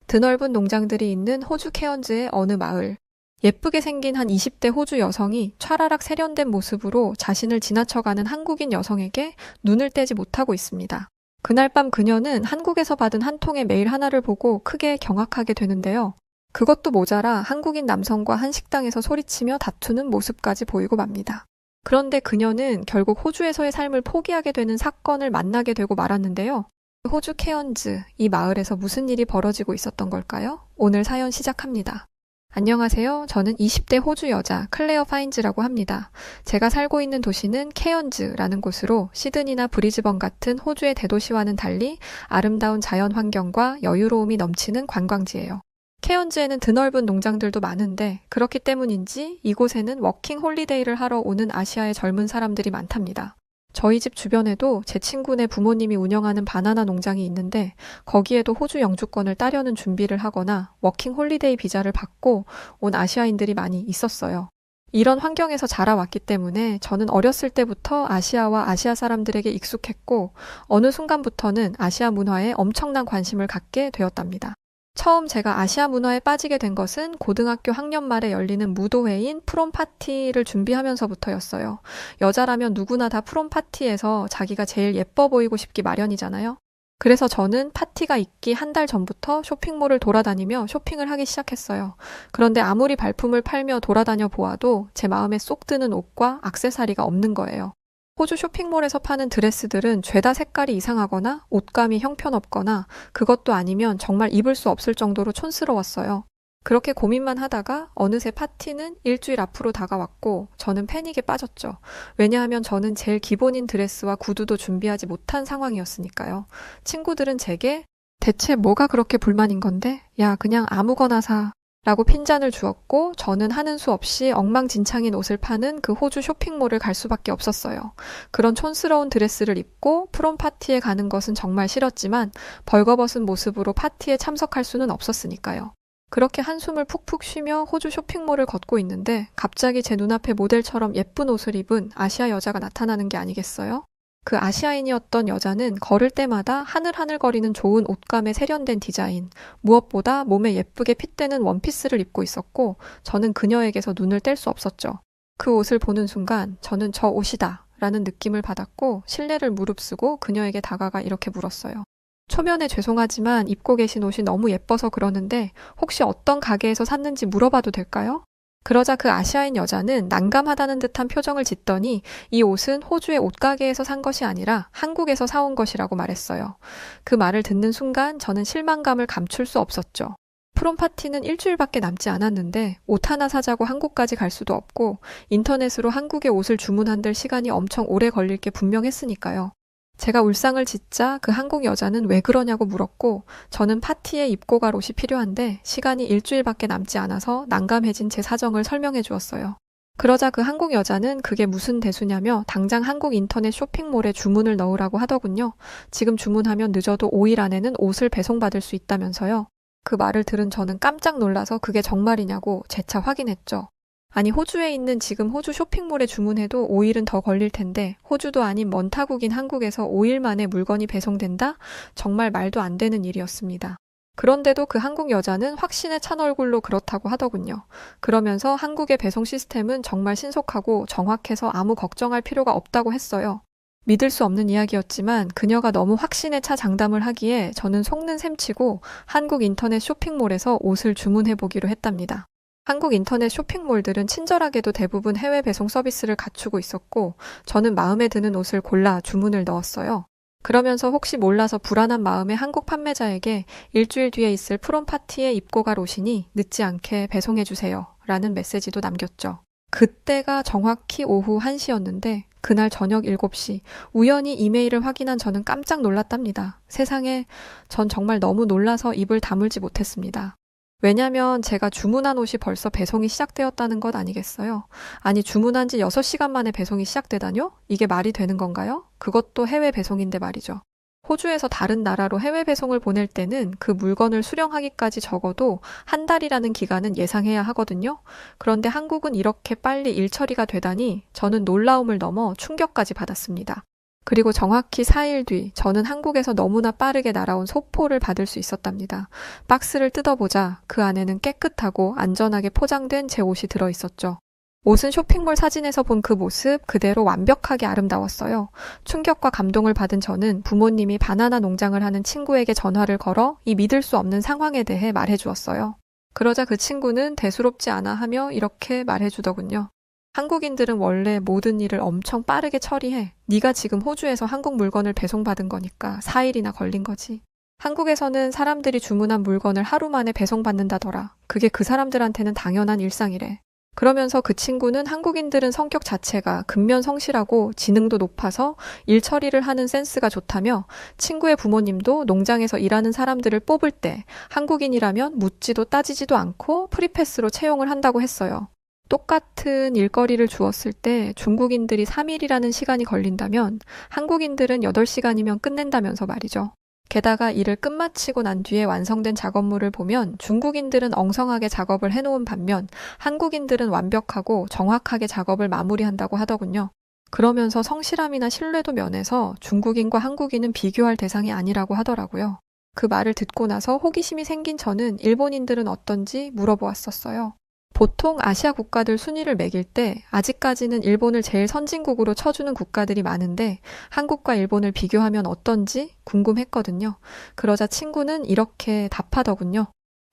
드넓은 농장들이 있는 호주 케언즈의 어느 마을. 예쁘게 생긴 한 20대 호주 여성이 촤라락 세련된 모습으로 자신을 지나쳐가는 한국인 여성에게 눈을 떼지 못하고 있습니다. 그날 밤 그녀는 한국에서 받은 한 통의 메일 하나를 보고 크게 경악하게 되는데요. 그것도 모자라 한국인 남성과 한 식당에서 소리치며 다투는 모습까지 보이고 맙니다. 그런데 그녀는 결국 호주에서의 삶을 포기하게 되는 사건을 만나게 되고 말았는데요. 호주 케언즈, 이 마을에서 무슨 일이 벌어지고 있었던 걸까요? 오늘 사연 시작합니다. 안녕하세요. 저는 20대 호주 여자 클레어 파인즈라고 합니다. 제가 살고 있는 도시는 케언즈라는 곳으로 시드니나 브리즈번 같은 호주의 대도시와는 달리 아름다운 자연 환경과 여유로움이 넘치는 관광지예요. 케언즈에는 드넓은 농장들도 많은데 그렇기 때문인지 이곳에는 워킹 홀리데이를 하러 오는 아시아의 젊은 사람들이 많답니다. 저희 집 주변에도 제 친구네 부모님이 운영하는 바나나 농장이 있는데 거기에도 호주 영주권을 따려는 준비를 하거나 워킹 홀리데이 비자를 받고 온 아시아인들이 많이 있었어요. 이런 환경에서 자라왔기 때문에 저는 어렸을 때부터 아시아와 아시아 사람들에게 익숙했고 어느 순간부터는 아시아 문화에 엄청난 관심을 갖게 되었답니다. 처음 제가 아시아 문화에 빠지게 된 것은 고등학교 학년 말에 열리는 무도회인 프롬 파티를 준비하면서부터였어요. 여자라면 누구나 다 프롬 파티에서 자기가 제일 예뻐 보이고 싶기 마련이잖아요. 그래서 저는 파티가 있기 한 달 전부터 쇼핑몰을 돌아다니며 쇼핑을 하기 시작했어요. 그런데 아무리 발품을 팔며 돌아다녀 보아도 제 마음에 쏙 드는 옷과 액세서리가 없는 거예요. 호주 쇼핑몰에서 파는 드레스들은 죄다 색깔이 이상하거나 옷감이 형편없거나 그것도 아니면 정말 입을 수 없을 정도로 촌스러웠어요. 그렇게 고민만 하다가 어느새 파티는 일주일 앞으로 다가왔고 저는 패닉에 빠졌죠. 왜냐하면 저는 제일 기본인 드레스와 구두도 준비하지 못한 상황이었으니까요. 친구들은 제게 대체 뭐가 그렇게 불만인 건데? 야, 그냥 아무거나 사. 라고 핀잔을 주었고 저는 하는 수 없이 엉망진창인 옷을 파는 그 호주 쇼핑몰을 갈 수밖에 없었어요. 그런 촌스러운 드레스를 입고 프롬 파티에 가는 것은 정말 싫었지만 벌거벗은 모습으로 파티에 참석할 수는 없었으니까요. 그렇게 한숨을 푹푹 쉬며 호주 쇼핑몰을 걷고 있는데 갑자기 제 눈앞에 모델처럼 예쁜 옷을 입은 아시아 여자가 나타나는 게 아니겠어요? 그 아시아인이었던 여자는 걸을 때마다 하늘하늘거리는 좋은 옷감에 세련된 디자인, 무엇보다 몸에 예쁘게 핏되는 원피스를 입고 있었고 저는 그녀에게서 눈을 뗄 수 없었죠. 그 옷을 보는 순간 저는 저 옷이다 라는 느낌을 받았고 신뢰를 무릅쓰고 그녀에게 다가가 이렇게 물었어요. 초면에 죄송하지만 입고 계신 옷이 너무 예뻐서 그러는데 혹시 어떤 가게에서 샀는지 물어봐도 될까요? 그러자 그 아시아인 여자는 난감하다는 듯한 표정을 짓더니 이 옷은 호주의 옷가게에서 산 것이 아니라 한국에서 사온 것이라고 말했어요. 그 말을 듣는 순간 저는 실망감을 감출 수 없었죠. 프롬 파티는 일주일밖에 남지 않았는데 옷 하나 사자고 한국까지 갈 수도 없고 인터넷으로 한국에 옷을 주문한들 시간이 엄청 오래 걸릴 게 분명했으니까요. 제가 울상을 짓자 그 한국 여자는 왜 그러냐고 물었고 저는 파티에 입고 갈 옷이 필요한데 시간이 일주일밖에 남지 않아서 난감해진 제 사정을 설명해 주었어요. 그러자 그 한국 여자는 그게 무슨 대수냐며 당장 한국 인터넷 쇼핑몰에 주문을 넣으라고 하더군요. 지금 주문하면 늦어도 5일 안에는 옷을 배송받을 수 있다면서요. 그 말을 들은 저는 깜짝 놀라서 그게 정말이냐고 재차 확인했죠. 아니 호주에 있는 지금 호주 쇼핑몰에 주문해도 5일은 더 걸릴 텐데 호주도 아닌 먼 타국인 한국에서 5일 만에 물건이 배송된다? 정말 말도 안 되는 일이었습니다. 그런데도 그 한국 여자는 확신에 찬 얼굴로 그렇다고 하더군요. 그러면서 한국의 배송 시스템은 정말 신속하고 정확해서 아무 걱정할 필요가 없다고 했어요. 믿을 수 없는 이야기였지만 그녀가 너무 확신에 차 장담을 하기에 저는 속는 셈치고 한국 인터넷 쇼핑몰에서 옷을 주문해 보기로 했답니다. 한국 인터넷 쇼핑몰들은 친절하게도 대부분 해외 배송 서비스를 갖추고 있었고 저는 마음에 드는 옷을 골라 주문을 넣었어요. 그러면서 혹시 몰라서 불안한 마음에 한국 판매자에게 일주일 뒤에 있을 프롬 파티에 입고 갈 옷이니 늦지 않게 배송해주세요 라는 메시지도 남겼죠. 그때가 정확히 오후 1시였는데 그날 저녁 7시 우연히 이메일을 확인한 저는 깜짝 놀랐답니다. 세상에 전 정말 너무 놀라서 입을 다물지 못했습니다. 왜냐면 제가 주문한 옷이 벌써 배송이 시작되었다는 것 아니겠어요? 아니 주문한 지 6시간 만에 배송이 시작되다뇨? 이게 말이 되는 건가요? 그것도 해외 배송인데 말이죠. 호주에서 다른 나라로 해외 배송을 보낼 때는 그 물건을 수령하기까지 적어도 한 달이라는 기간은 예상해야 하거든요. 그런데 한국은 이렇게 빨리 일 처리가 되다니 저는 놀라움을 넘어 충격까지 받았습니다. 그리고 정확히 4일 뒤 저는 한국에서 너무나 빠르게 날아온 소포를 받을 수 있었답니다. 박스를 뜯어보자 그 안에는 깨끗하고 안전하게 포장된 제 옷이 들어있었죠. 옷은 쇼핑몰 사진에서 본 그 모습 그대로 완벽하게 아름다웠어요. 충격과 감동을 받은 저는 부모님이 바나나 농장을 하는 친구에게 전화를 걸어 이 믿을 수 없는 상황에 대해 말해주었어요. 그러자 그 친구는 대수롭지 않아 하며 이렇게 말해주더군요. 한국인들은 원래 모든 일을 엄청 빠르게 처리해. 네가 지금 호주에서 한국 물건을 배송받은 거니까 4일이나 걸린 거지. 한국에서는 사람들이 주문한 물건을 하루 만에 배송받는다더라. 그게 그 사람들한테는 당연한 일상이래. 그러면서 그 친구는 한국인들은 성격 자체가 근면성실하고 지능도 높아서 일 처리를 하는 센스가 좋다며 친구의 부모님도 농장에서 일하는 사람들을 뽑을 때 한국인이라면 묻지도 따지지도 않고 프리패스로 채용을 한다고 했어요. 똑같은 일거리를 주었을 때 중국인들이 3일이라는 시간이 걸린다면 한국인들은 8시간이면 끝낸다면서 말이죠. 게다가 일을 끝마치고 난 뒤에 완성된 작업물을 보면 중국인들은 엉성하게 작업을 해놓은 반면 한국인들은 완벽하고 정확하게 작업을 마무리한다고 하더군요. 그러면서 성실함이나 신뢰도 면에서 중국인과 한국인은 비교할 대상이 아니라고 하더라고요. 그 말을 듣고 나서 호기심이 생긴 저는 일본인들은 어떤지 물어보았었어요. 보통 아시아 국가들 순위를 매길 때 아직까지는 일본을 제일 선진국으로 쳐주는 국가들이 많은데 한국과 일본을 비교하면 어떤지 궁금했거든요. 그러자 친구는 이렇게 답하더군요.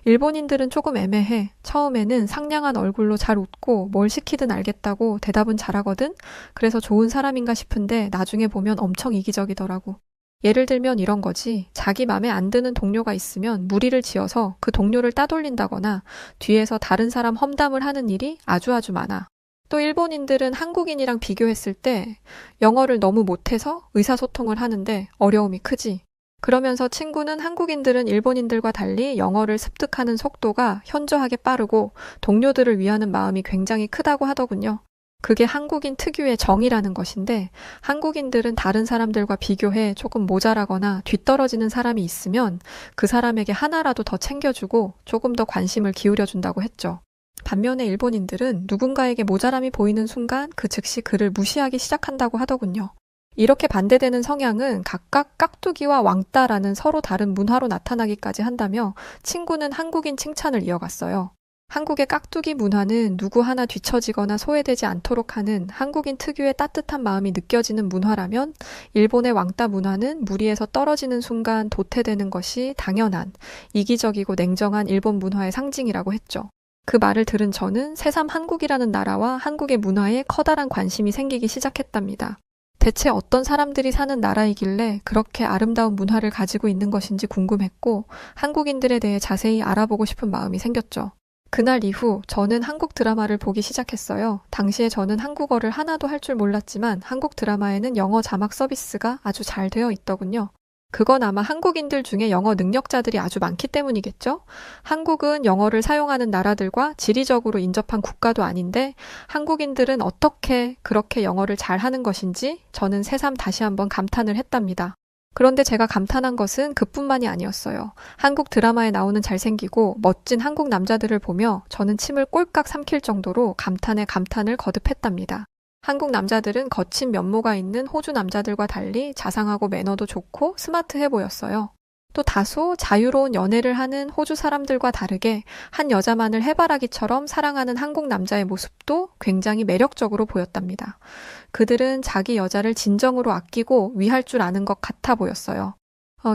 일본인들은 조금 애매해. 처음에는 상냥한 얼굴로 잘 웃고 뭘 시키든 알겠다고 대답은 잘하거든. 그래서 좋은 사람인가 싶은데 나중에 보면 엄청 이기적이더라고. 예를 들면 이런 거지. 자기 맘에 안 드는 동료가 있으면 무리를 지어서 그 동료를 따돌린다거나 뒤에서 다른 사람 험담을 하는 일이 아주 많아. 또 일본인들은 한국인이랑 비교했을 때 영어를 너무 못해서 의사소통을 하는데 어려움이 크지. 그러면서 친구는 한국인들은 일본인들과 달리 영어를 습득하는 속도가 현저하게 빠르고 동료들을 위하는 마음이 굉장히 크다고 하더군요. 그게 한국인 특유의 정이라는 것인데 한국인들은 다른 사람들과 비교해 조금 모자라거나 뒤떨어지는 사람이 있으면 그 사람에게 하나라도 더 챙겨주고 조금 더 관심을 기울여준다고 했죠. 반면에 일본인들은 누군가에게 모자람이 보이는 순간 그 즉시 그를 무시하기 시작한다고 하더군요. 이렇게 반대되는 성향은 각각 깍두기와 왕따라는 서로 다른 문화로 나타나기까지 한다며 친구는 한국인 칭찬을 이어갔어요. 한국의 깍두기 문화는 누구 하나 뒤처지거나 소외되지 않도록 하는 한국인 특유의 따뜻한 마음이 느껴지는 문화라면 일본의 왕따 문화는 무리에서 떨어지는 순간 도태되는 것이 당연한 이기적이고 냉정한 일본 문화의 상징이라고 했죠. 그 말을 들은 저는 새삼 한국이라는 나라와 한국의 문화에 커다란 관심이 생기기 시작했답니다. 대체 어떤 사람들이 사는 나라이길래 그렇게 아름다운 문화를 가지고 있는 것인지 궁금했고 한국인들에 대해 자세히 알아보고 싶은 마음이 생겼죠. 그날 이후 저는 한국 드라마를 보기 시작했어요. 당시에 저는 한국어를 하나도 할 줄 몰랐지만 한국 드라마에는 영어 자막 서비스가 아주 잘 되어 있더군요. 그건 아마 한국인들 중에 영어 능력자들이 아주 많기 때문이겠죠? 한국은 영어를 사용하는 나라들과 지리적으로 인접한 국가도 아닌데 한국인들은 어떻게 그렇게 영어를 잘하는 것인지 저는 새삼 다시 한번 감탄을 했답니다. 그런데 제가 감탄한 것은 그뿐만이 아니었어요. 한국 드라마에 나오는 잘생기고 멋진 한국 남자들을 보며 저는 침을 꼴깍 삼킬 정도로 감탄에 감탄을 거듭했답니다. 한국 남자들은 거친 면모가 있는 호주 남자들과 달리 자상하고 매너도 좋고 스마트해 보였어요. 또 다소 자유로운 연애를 하는 호주 사람들과 다르게 한 여자만을 해바라기처럼 사랑하는 한국 남자의 모습도 굉장히 매력적으로 보였답니다. 그들은 자기 여자를 진정으로 아끼고 위할 줄 아는 것 같아 보였어요.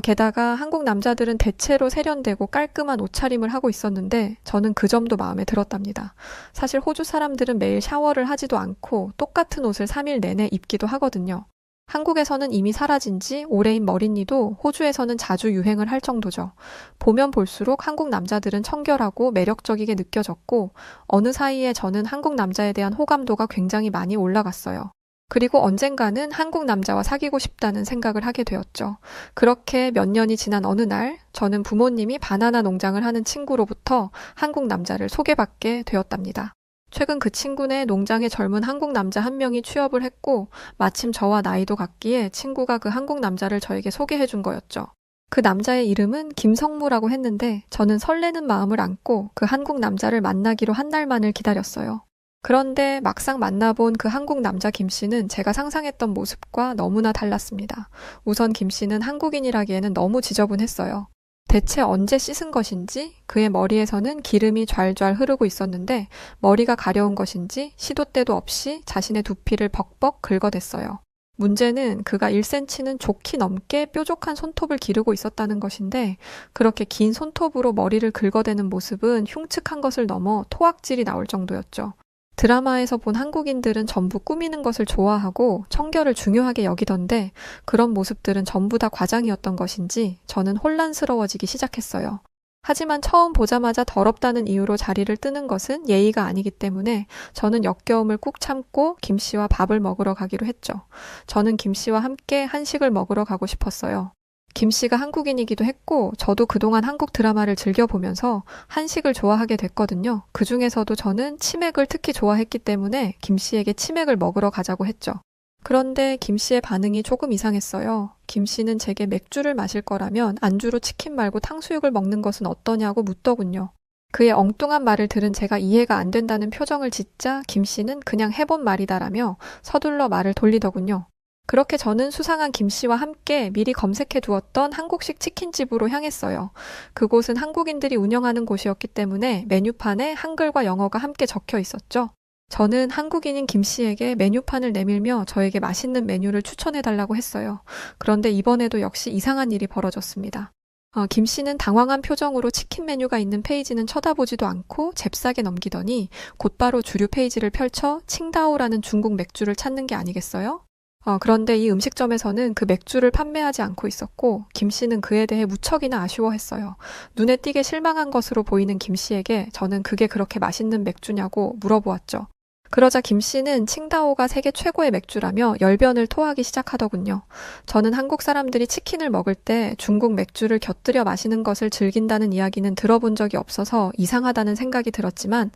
게다가 한국 남자들은 대체로 세련되고 깔끔한 옷차림을 하고 있었는데 저는 그 점도 마음에 들었답니다. 사실 호주 사람들은 매일 샤워를 하지도 않고 똑같은 옷을 3일 내내 입기도 하거든요. 한국에서는 이미 사라진 지 오래인 머리니도 호주에서는 자주 유행을 할 정도죠. 보면 볼수록 한국 남자들은 청결하고 매력적이게 느껴졌고 어느 사이에 저는 한국 남자에 대한 호감도가 굉장히 많이 올라갔어요. 그리고 언젠가는 한국 남자와 사귀고 싶다는 생각을 하게 되었죠. 그렇게 몇 년이 지난 어느 날 저는 부모님이 바나나 농장을 하는 친구로부터 한국 남자를 소개받게 되었답니다. 최근 그 친구네 농장에 젊은 한국 남자 한 명이 취업을 했고 마침 저와 나이도 같기에 친구가 그 한국 남자를 저에게 소개해 준 거였죠. 그 남자의 이름은 김성무라고 했는데 저는 설레는 마음을 안고 그 한국 남자를 만나기로 한 날만을 기다렸어요. 그런데 막상 만나본 그 한국 남자 김 씨는 제가 상상했던 모습과 너무나 달랐습니다. 우선 김 씨는 한국인이라기에는 너무 지저분했어요. 대체 언제 씻은 것인지 그의 머리에서는 기름이 좔좔 흐르고 있었는데 머리가 가려운 것인지 시도 때도 없이 자신의 두피를 벅벅 긁어댔어요. 문제는 그가 1cm는 좋게 넘게 뾰족한 손톱을 기르고 있었다는 것인데 그렇게 긴 손톱으로 머리를 긁어대는 모습은 흉측한 것을 넘어 토악질이 나올 정도였죠. 드라마에서 본 한국인들은 전부 꾸미는 것을 좋아하고 청결을 중요하게 여기던데 그런 모습들은 전부 다 과장이었던 것인지 저는 혼란스러워지기 시작했어요. 하지만 처음 보자마자 더럽다는 이유로 자리를 뜨는 것은 예의가 아니기 때문에 저는 역겨움을 꾹 참고 김 씨와 밥을 먹으러 가기로 했죠. 저는 김 씨와 함께 한식을 먹으러 가고 싶었어요. 김 씨가 한국인이기도 했고 저도 그동안 한국 드라마를 즐겨보면서 한식을 좋아하게 됐거든요. 그중에서도 저는 치맥을 특히 좋아했기 때문에 김 씨에게 치맥을 먹으러 가자고 했죠. 그런데 김 씨의 반응이 조금 이상했어요. 김 씨는 제게 맥주를 마실 거라면 안주로 치킨 말고 탕수육을 먹는 것은 어떠냐고 묻더군요. 그의 엉뚱한 말을 들은 제가 이해가 안 된다는 표정을 짓자 김 씨는 그냥 해본 말이다라며 서둘러 말을 돌리더군요. 그렇게 저는 수상한 김 씨와 함께 미리 검색해 두었던 한국식 치킨집으로 향했어요. 그곳은 한국인들이 운영하는 곳이었기 때문에 메뉴판에 한글과 영어가 함께 적혀 있었죠. 저는 한국인인 김 씨에게 메뉴판을 내밀며 저에게 맛있는 메뉴를 추천해달라고 했어요. 그런데 이번에도 역시 이상한 일이 벌어졌습니다. 김 씨는 당황한 표정으로 치킨 메뉴가 있는 페이지는 쳐다보지도 않고 잽싸게 넘기더니 곧바로 주류 페이지를 펼쳐 칭다오라는 중국 맥주를 찾는 게 아니겠어요? 그런데 이 음식점에서는 그 맥주를 판매하지 않고 있었고 김 씨는 그에 대해 무척이나 아쉬워했어요. 눈에 띄게 실망한 것으로 보이는 김 씨에게 저는 그게 그렇게 맛있는 맥주냐고 물어보았죠. 그러자 김 씨는 칭다오가 세계 최고의 맥주라며 열변을 토하기 시작하더군요. 저는 한국 사람들이 치킨을 먹을 때 중국 맥주를 곁들여 마시는 것을 즐긴다는 이야기는 들어본 적이 없어서 이상하다는 생각이 들었지만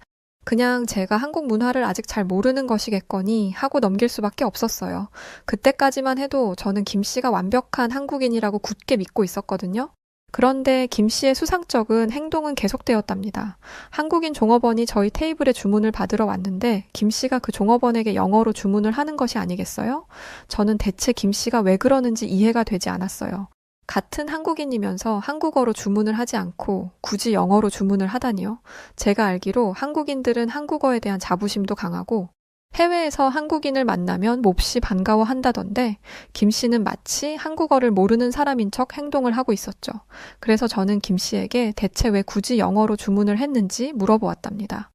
그냥 제가 한국 문화를 아직 잘 모르는 것이겠거니 하고 넘길 수밖에 없었어요. 그때까지만 해도 저는 김 씨가 완벽한 한국인이라고 굳게 믿고 있었거든요. 그런데 김 씨의 수상쩍은 행동은 계속되었답니다. 한국인 종업원이 저희 테이블에 주문을 받으러 왔는데 김 씨가 그 종업원에게 영어로 주문을 하는 것이 아니겠어요? 저는 대체 김 씨가 왜 그러는지 이해가 되지 않았어요. 같은 한국인이면서 한국어로 주문을 하지 않고 굳이 영어로 주문을 하다니요. 제가 알기로 한국인들은 한국어에 대한 자부심도 강하고 해외에서 한국인을 만나면 몹시 반가워한다던데 김 씨는 마치 한국어를 모르는 사람인 척 행동을 하고 있었죠. 그래서 저는 김 씨에게 대체 왜 굳이 영어로 주문을 했는지 물어보았답니다.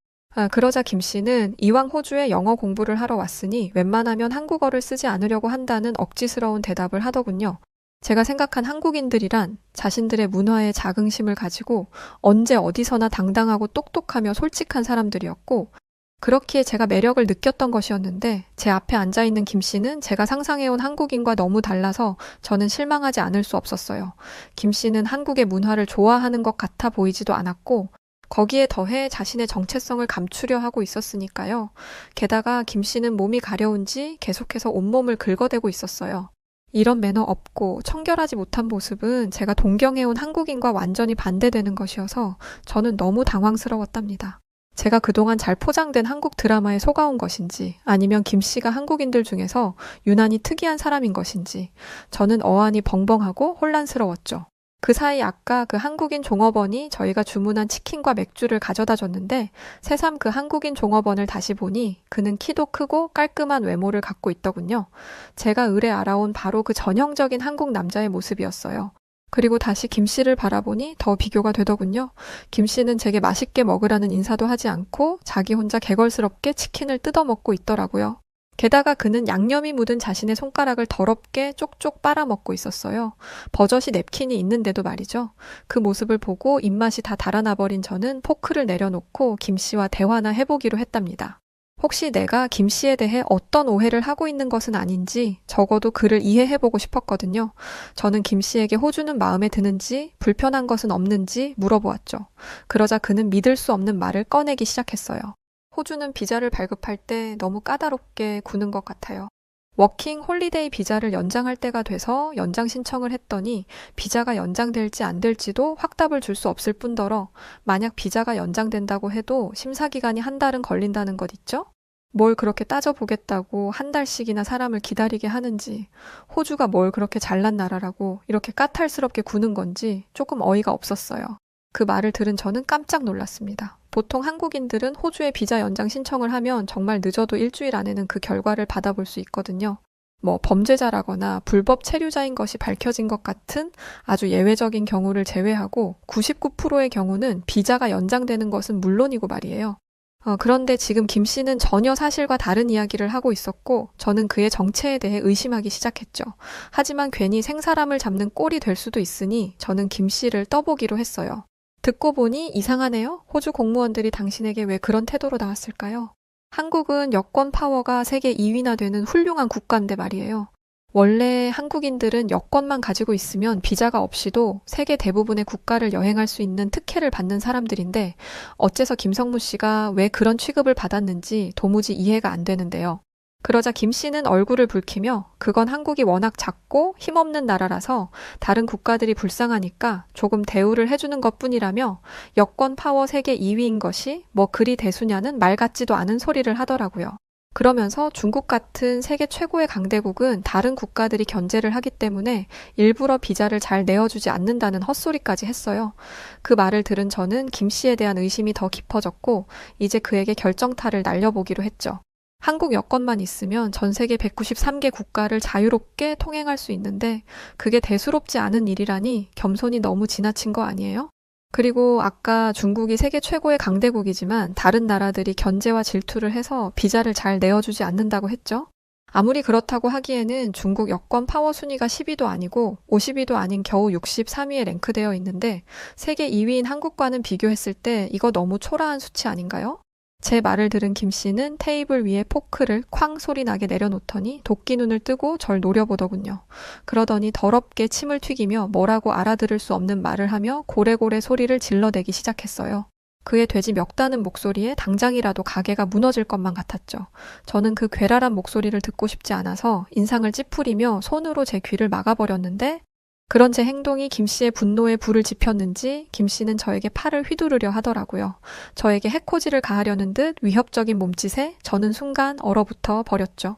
그러자 김 씨는 이왕 호주에 영어 공부를 하러 왔으니 웬만하면 한국어를 쓰지 않으려고 한다는 억지스러운 대답을 하더군요. 제가 생각한 한국인들이란 자신들의 문화에 자긍심을 가지고 언제 어디서나 당당하고 똑똑하며 솔직한 사람들이었고 그렇기에 제가 매력을 느꼈던 것이었는데 제 앞에 앉아있는 김 씨는 제가 상상해온 한국인과 너무 달라서 저는 실망하지 않을 수 없었어요. 김 씨는 한국의 문화를 좋아하는 것 같아 보이지도 않았고 거기에 더해 자신의 정체성을 감추려 하고 있었으니까요. 게다가 김 씨는 몸이 가려운지 계속해서 온몸을 긁어대고 있었어요. 이런 매너 없고 청결하지 못한 모습은 제가 동경해온 한국인과 완전히 반대되는 것이어서 저는 너무 당황스러웠답니다. 제가 그동안 잘 포장된 한국 드라마에 속아온 것인지 아니면 김 씨가 한국인들 중에서 유난히 특이한 사람인 것인지 저는 어안이 벙벙하고 혼란스러웠죠. 그 사이 아까 그 한국인 종업원이 저희가 주문한 치킨과 맥주를 가져다 줬는데 새삼 그 한국인 종업원을 다시 보니 그는 키도 크고 깔끔한 외모를 갖고 있더군요. 제가 을에 알아온 바로 그 전형적인 한국 남자의 모습이었어요. 그리고 다시 김 씨를 바라보니 더 비교가 되더군요. 김 씨는 제게 맛있게 먹으라는 인사도 하지 않고 자기 혼자 개걸스럽게 치킨을 뜯어먹고 있더라고요. 게다가 그는 양념이 묻은 자신의 손가락을 더럽게 쪽쪽 빨아먹고 있었어요. 버젓이 냅킨이 있는데도 말이죠. 그 모습을 보고 입맛이 다 달아나버린 저는 포크를 내려놓고 김 씨와 대화나 해보기로 했답니다. 혹시 내가 김 씨에 대해 어떤 오해를 하고 있는 것은 아닌지 적어도 그를 이해해보고 싶었거든요. 저는 김 씨에게 호주는 마음에 드는지 불편한 것은 없는지 물어보았죠. 그러자 그는 믿을 수 없는 말을 꺼내기 시작했어요. 호주는 비자를 발급할 때 너무 까다롭게 구는 것 같아요. 워킹 홀리데이 비자를 연장할 때가 돼서 연장 신청을 했더니 비자가 연장될지 안 될지도 확답을 줄 수 없을 뿐더러 만약 비자가 연장된다고 해도 심사기간이 한 달은 걸린다는 것 있죠? 뭘 그렇게 따져보겠다고 한 달씩이나 사람을 기다리게 하는지 호주가 뭘 그렇게 잘난 나라라고 이렇게 까탈스럽게 구는 건지 조금 어이가 없었어요. 그 말을 들은 저는 깜짝 놀랐습니다. 보통 한국인들은 호주에 비자 연장 신청을 하면 정말 늦어도 일주일 안에는 그 결과를 받아볼 수 있거든요. 범죄자라거나 불법 체류자인 것이 밝혀진 것 같은 아주 예외적인 경우를 제외하고 99%의 경우는 비자가 연장되는 것은 물론이고 말이에요. 그런데 지금 김 씨는 전혀 사실과 다른 이야기를 하고 있었고 저는 그의 정체에 대해 의심하기 시작했죠. 하지만 괜히 생사람을 잡는 꼴이 될 수도 있으니 저는 김 씨를 떠보기로 했어요. 듣고 보니 이상하네요. 호주 공무원들이 당신에게 왜 그런 태도로 나왔을까요? 한국은 여권 파워가 세계 2위나 되는 훌륭한 국가인데 말이에요. 원래 한국인들은 여권만 가지고 있으면 비자가 없이도 세계 대부분의 국가를 여행할 수 있는 특혜를 받는 사람들인데 어째서 김성무 씨가 왜 그런 취급을 받았는지 도무지 이해가 안 되는데요. 그러자 김 씨는 얼굴을 붉히며 그건 한국이 워낙 작고 힘없는 나라라서 다른 국가들이 불쌍하니까 조금 대우를 해주는 것뿐이라며 여권 파워 세계 2위인 것이 뭐 그리 대수냐는 말 같지도 않은 소리를 하더라고요. 그러면서 중국 같은 세계 최고의 강대국은 다른 국가들이 견제를 하기 때문에 일부러 비자를 잘 내어주지 않는다는 헛소리까지 했어요. 그 말을 들은 저는 김 씨에 대한 의심이 더 깊어졌고 이제 그에게 결정타를 날려보기로 했죠. 한국 여권만 있으면 전 세계 193개 국가를 자유롭게 통행할 수 있는데 그게 대수롭지 않은 일이라니 겸손이 너무 지나친 거 아니에요? 그리고 아까 중국이 세계 최고의 강대국이지만 다른 나라들이 견제와 질투를 해서 비자를 잘 내어주지 않는다고 했죠. 아무리 그렇다고 하기에는 중국 여권 파워 순위가 10위도 아니고 50위도 아닌 겨우 63위에 랭크되어 있는데 세계 2위인 한국과는 비교했을 때 이거 너무 초라한 수치 아닌가요? 제 말을 들은 김 씨는 테이블 위에 포크를 쾅 소리 나게 내려놓더니 도끼 눈을 뜨고 절 노려보더군요. 그러더니 더럽게 침을 튀기며 뭐라고 알아들을 수 없는 말을 하며 고래고래 소리를 질러대기 시작했어요. 그의 돼지 멱다는 목소리에 당장이라도 가게가 무너질 것만 같았죠. 저는 그 괴랄한 목소리를 듣고 싶지 않아서 인상을 찌푸리며 손으로 제 귀를 막아버렸는데 그런 제 행동이 김 씨의 분노에 불을 지폈는지 김 씨는 저에게 팔을 휘두르려 하더라고요. 저에게 해코지를 가하려는 듯 위협적인 몸짓에 저는 순간 얼어붙어 버렸죠.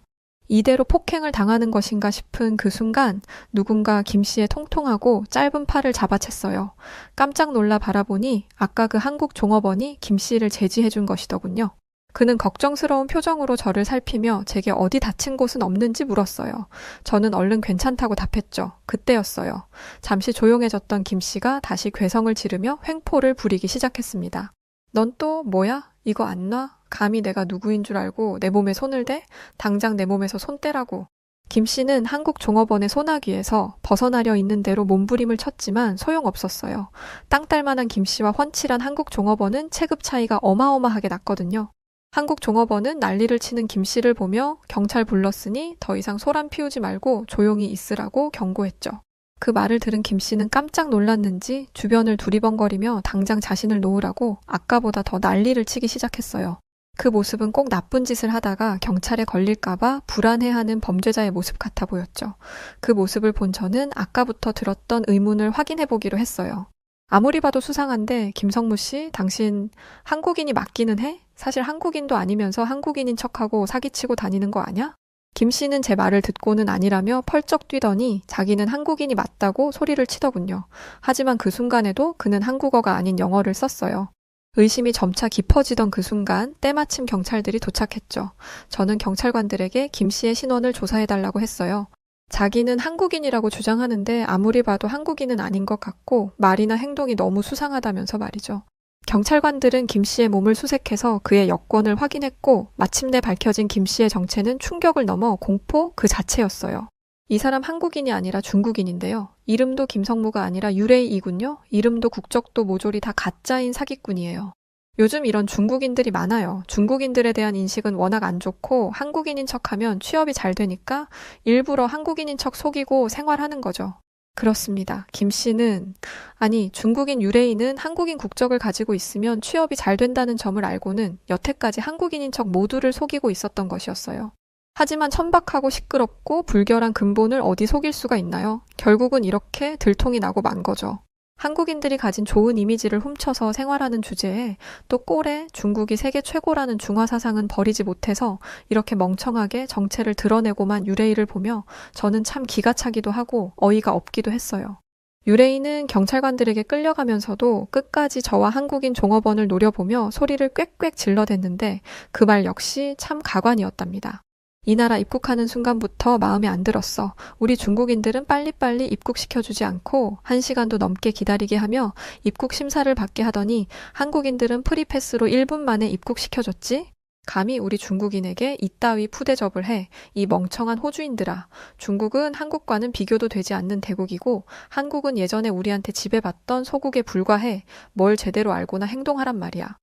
이대로 폭행을 당하는 것인가 싶은 그 순간 누군가 김 씨의 통통하고 짧은 팔을 잡아챘어요. 깜짝 놀라 바라보니 아까 그 한국 종업원이 김 씨를 제지해 준 것이더군요. 그는 걱정스러운 표정으로 저를 살피며 제게 어디 다친 곳은 없는지 물었어요. 저는 얼른 괜찮다고 답했죠. 그때였어요. 잠시 조용해졌던 김 씨가 다시 괴성을 지르며 횡포를 부리기 시작했습니다. 넌 또 뭐야? 이거 안 놔? 감히 내가 누구인 줄 알고 내 몸에 손을 대? 당장 내 몸에서 손 떼라고. 김 씨는 한국 종업원의 소나귀에서 벗어나려 있는 대로 몸부림을 쳤지만 소용없었어요. 땅딸만한 김 씨와 훤칠한 한국 종업원은 체급 차이가 어마어마하게 났거든요. 한국 종업원은 난리를 치는 김 씨를 보며 경찰 불렀으니 더 이상 소란 피우지 말고 조용히 있으라고 경고했죠. 그 말을 들은 김 씨는 깜짝 놀랐는지 주변을 두리번거리며 당장 자신을 놓으라고 아까보다 더 난리를 치기 시작했어요. 그 모습은 꼭 나쁜 짓을 하다가 경찰에 걸릴까봐 불안해하는 범죄자의 모습 같아 보였죠. 그 모습을 본 저는 아까부터 들었던 의문을 확인해보기로 했어요. 아무리 봐도 수상한데 김성무 씨, 당신 한국인이 맞기는 해? 사실 한국인도 아니면서 한국인인 척하고 사기치고 다니는 거 아냐? 김 씨는 제 말을 듣고는 아니라며 펄쩍 뛰더니 자기는 한국인이 맞다고 소리를 치더군요. 하지만 그 순간에도 그는 한국어가 아닌 영어를 썼어요. 의심이 점차 깊어지던 그 순간 때마침 경찰들이 도착했죠. 저는 경찰관들에게 김 씨의 신원을 조사해달라고 했어요. 자기는 한국인이라고 주장하는데 아무리 봐도 한국인은 아닌 것 같고 말이나 행동이 너무 수상하다면서 말이죠. 경찰관들은 김 씨의 몸을 수색해서 그의 여권을 확인했고 마침내 밝혀진 김 씨의 정체는 충격을 넘어 공포 그 자체였어요. 이 사람 한국인이 아니라 중국인인데요. 이름도 김성무가 아니라 유레이이군요. 이름도 국적도 모조리 다 가짜인 사기꾼이에요. 요즘 이런 중국인들이 많아요. 중국인들에 대한 인식은 워낙 안 좋고 한국인인 척하면 취업이 잘 되니까 일부러 한국인인 척 속이고 생활하는 거죠. 그렇습니다. 김 씨는 아니 중국인 유레이는 한국인 국적을 가지고 있으면 취업이 잘 된다는 점을 알고는 여태까지 한국인인 척 모두를 속이고 있었던 것이었어요. 하지만 천박하고 시끄럽고 불결한 근본을 어디 속일 수가 있나요? 결국은 이렇게 들통이 나고 만 거죠. 한국인들이 가진 좋은 이미지를 훔쳐서 생활하는 주제에 또 꼴에 중국이 세계 최고라는 중화사상은 버리지 못해서 이렇게 멍청하게 정체를 드러내고만 유레이를 보며 저는 참 기가 차기도 하고 어이가 없기도 했어요. 유레이는 경찰관들에게 끌려가면서도 끝까지 저와 한국인 종업원을 노려보며 소리를 꽥꽥 질러댔는데 그 말 역시 참 가관이었답니다. 이 나라 입국하는 순간부터 마음에 안 들었어. 우리 중국인들은 빨리빨리 입국시켜주지 않고 1시간도 넘게 기다리게 하며 입국 심사를 받게 하더니 한국인들은 프리패스로 1분 만에 입국시켜줬지? 감히 우리 중국인에게 이따위 푸대접을 해. 이 멍청한 호주인들아. 중국은 한국과는 비교도 되지 않는 대국이고 한국은 예전에 우리한테 지배받던 소국에 불과해. 뭘 제대로 알고나 행동하란 말이야.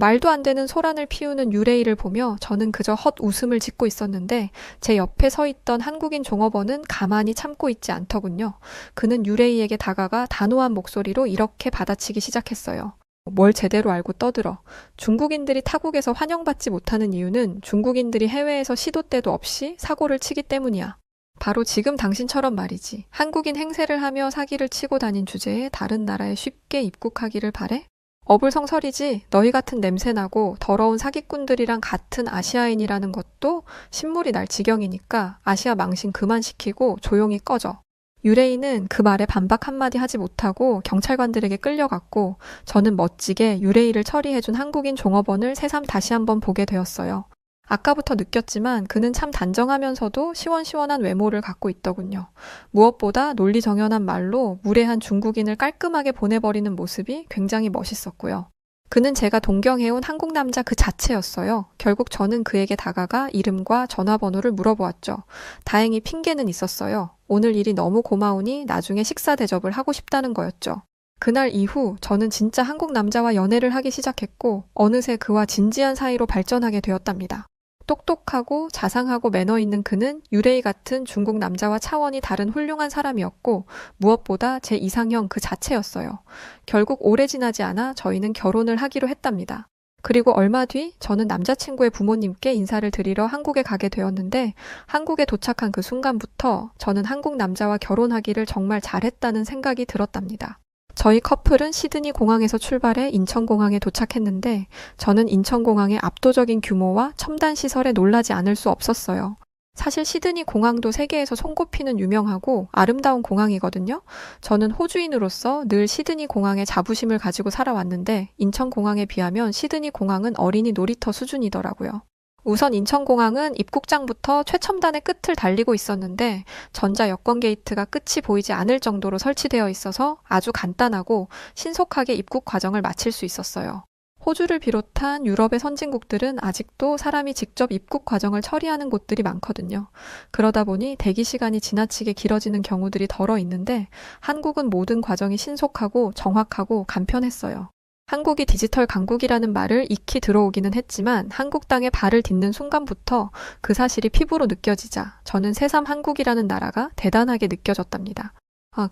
말도 안 되는 소란을 피우는 유레이를 보며 저는 그저 헛 웃음을 짓고 있었는데 제 옆에 서 있던 한국인 종업원은 가만히 참고 있지 않더군요. 그는 유레이에게 다가가 단호한 목소리로 이렇게 받아치기 시작했어요. 뭘 제대로 알고 떠들어. 중국인들이 타국에서 환영받지 못하는 이유는 중국인들이 해외에서 시도 때도 없이 사고를 치기 때문이야. 바로 지금 당신처럼 말이지. 한국인 행세를 하며 사기를 치고 다닌 주제에 다른 나라에 쉽게 입국하기를 바래? 어불성설이지. 너희 같은 냄새나고 더러운 사기꾼들이랑 같은 아시아인이라는 것도 신물이 날 지경이니까 아시아 망신 그만 시키고 조용히 꺼져. 유레이는 그 말에 반박 한마디 하지 못하고 경찰관들에게 끌려갔고 저는 멋지게 유레이를 처리해준 한국인 종업원을 새삼 다시 한번 보게 되었어요. 아까부터 느꼈지만 그는 참 단정하면서도 시원시원한 외모를 갖고 있더군요. 무엇보다 논리정연한 말로 무례한 중국인을 깔끔하게 보내버리는 모습이 굉장히 멋있었고요. 그는 제가 동경해온 한국 남자 그 자체였어요. 결국 저는 그에게 다가가 이름과 전화번호를 물어보았죠. 다행히 핑계는 있었어요. 오늘 일이 너무 고마우니 나중에 식사 대접을 하고 싶다는 거였죠. 그날 이후 저는 진짜 한국 남자와 연애를 하기 시작했고 어느새 그와 진지한 사이로 발전하게 되었답니다. 똑똑하고 자상하고 매너 있는 그는 유레이 같은 중국 남자와 차원이 다른 훌륭한 사람이었고 무엇보다 제 이상형 그 자체였어요. 결국 오래 지나지 않아 저희는 결혼을 하기로 했답니다. 그리고 얼마 뒤 저는 남자친구의 부모님께 인사를 드리러 한국에 가게 되었는데 한국에 도착한 그 순간부터 저는 한국 남자와 결혼하기를 정말 잘했다는 생각이 들었답니다. 저희 커플은 시드니 공항에서 출발해 인천공항에 도착했는데 저는 인천공항의 압도적인 규모와 첨단 시설에 놀라지 않을 수 없었어요. 사실 시드니 공항도 세계에서 손꼽히는 유명하고 아름다운 공항이거든요. 저는 호주인으로서 늘 시드니 공항에 자부심을 가지고 살아왔는데 인천공항에 비하면 시드니 공항은 어린이 놀이터 수준이더라고요. 우선 인천공항은 입국장부터 최첨단의 끝을 달리고 있었는데 전자 여권 게이트가 끝이 보이지 않을 정도로 설치되어 있어서 아주 간단하고 신속하게 입국 과정을 마칠 수 있었어요. 호주를 비롯한 유럽의 선진국들은 아직도 사람이 직접 입국 과정을 처리하는 곳들이 많거든요. 그러다 보니 대기 시간이 지나치게 길어지는 경우들이 덜어 있는데 한국은 모든 과정이 신속하고 정확하고 간편했어요. 한국이 디지털 강국이라는 말을 익히 들어오기는 했지만 한국 땅에 발을 딛는 순간부터 그 사실이 피부로 느껴지자 저는 새삼 한국이라는 나라가 대단하게 느껴졌답니다.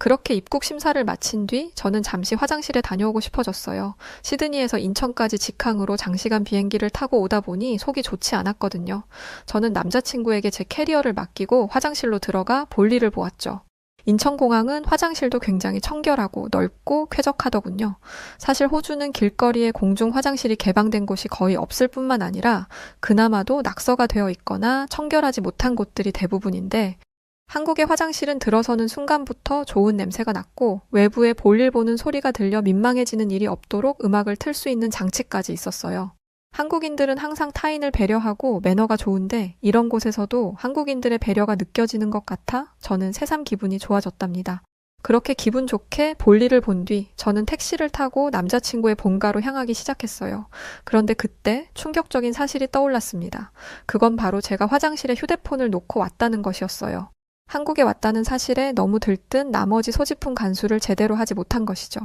그렇게 입국 심사를 마친 뒤 저는 잠시 화장실에 다녀오고 싶어졌어요. 시드니에서 인천까지 직항으로 장시간 비행기를 타고 오다 보니 속이 좋지 않았거든요. 저는 남자친구에게 제 캐리어를 맡기고 화장실로 들어가 볼일을 보았죠. 인천공항은 화장실도 굉장히 청결하고 넓고 쾌적하더군요. 사실 호주는 길거리에 공중 화장실이 개방된 곳이 거의 없을 뿐만 아니라 그나마도 낙서가 되어 있거나 청결하지 못한 곳들이 대부분인데 한국의 화장실은 들어서는 순간부터 좋은 냄새가 났고 외부에 볼일 보는 소리가 들려 민망해지는 일이 없도록 음악을 틀 수 있는 장치까지 있었어요. 한국인들은 항상 타인을 배려하고 매너가 좋은데 이런 곳에서도 한국인들의 배려가 느껴지는 것 같아 저는 새삼 기분이 좋아졌답니다. 그렇게 기분 좋게 볼일을 본 뒤 저는 택시를 타고 남자친구의 본가로 향하기 시작했어요. 그런데 그때 충격적인 사실이 떠올랐습니다. 그건 바로 제가 화장실에 휴대폰을 놓고 왔다는 것이었어요. 한국에 왔다는 사실에 너무 들뜬 나머지 소지품 간수를 제대로 하지 못한 것이죠.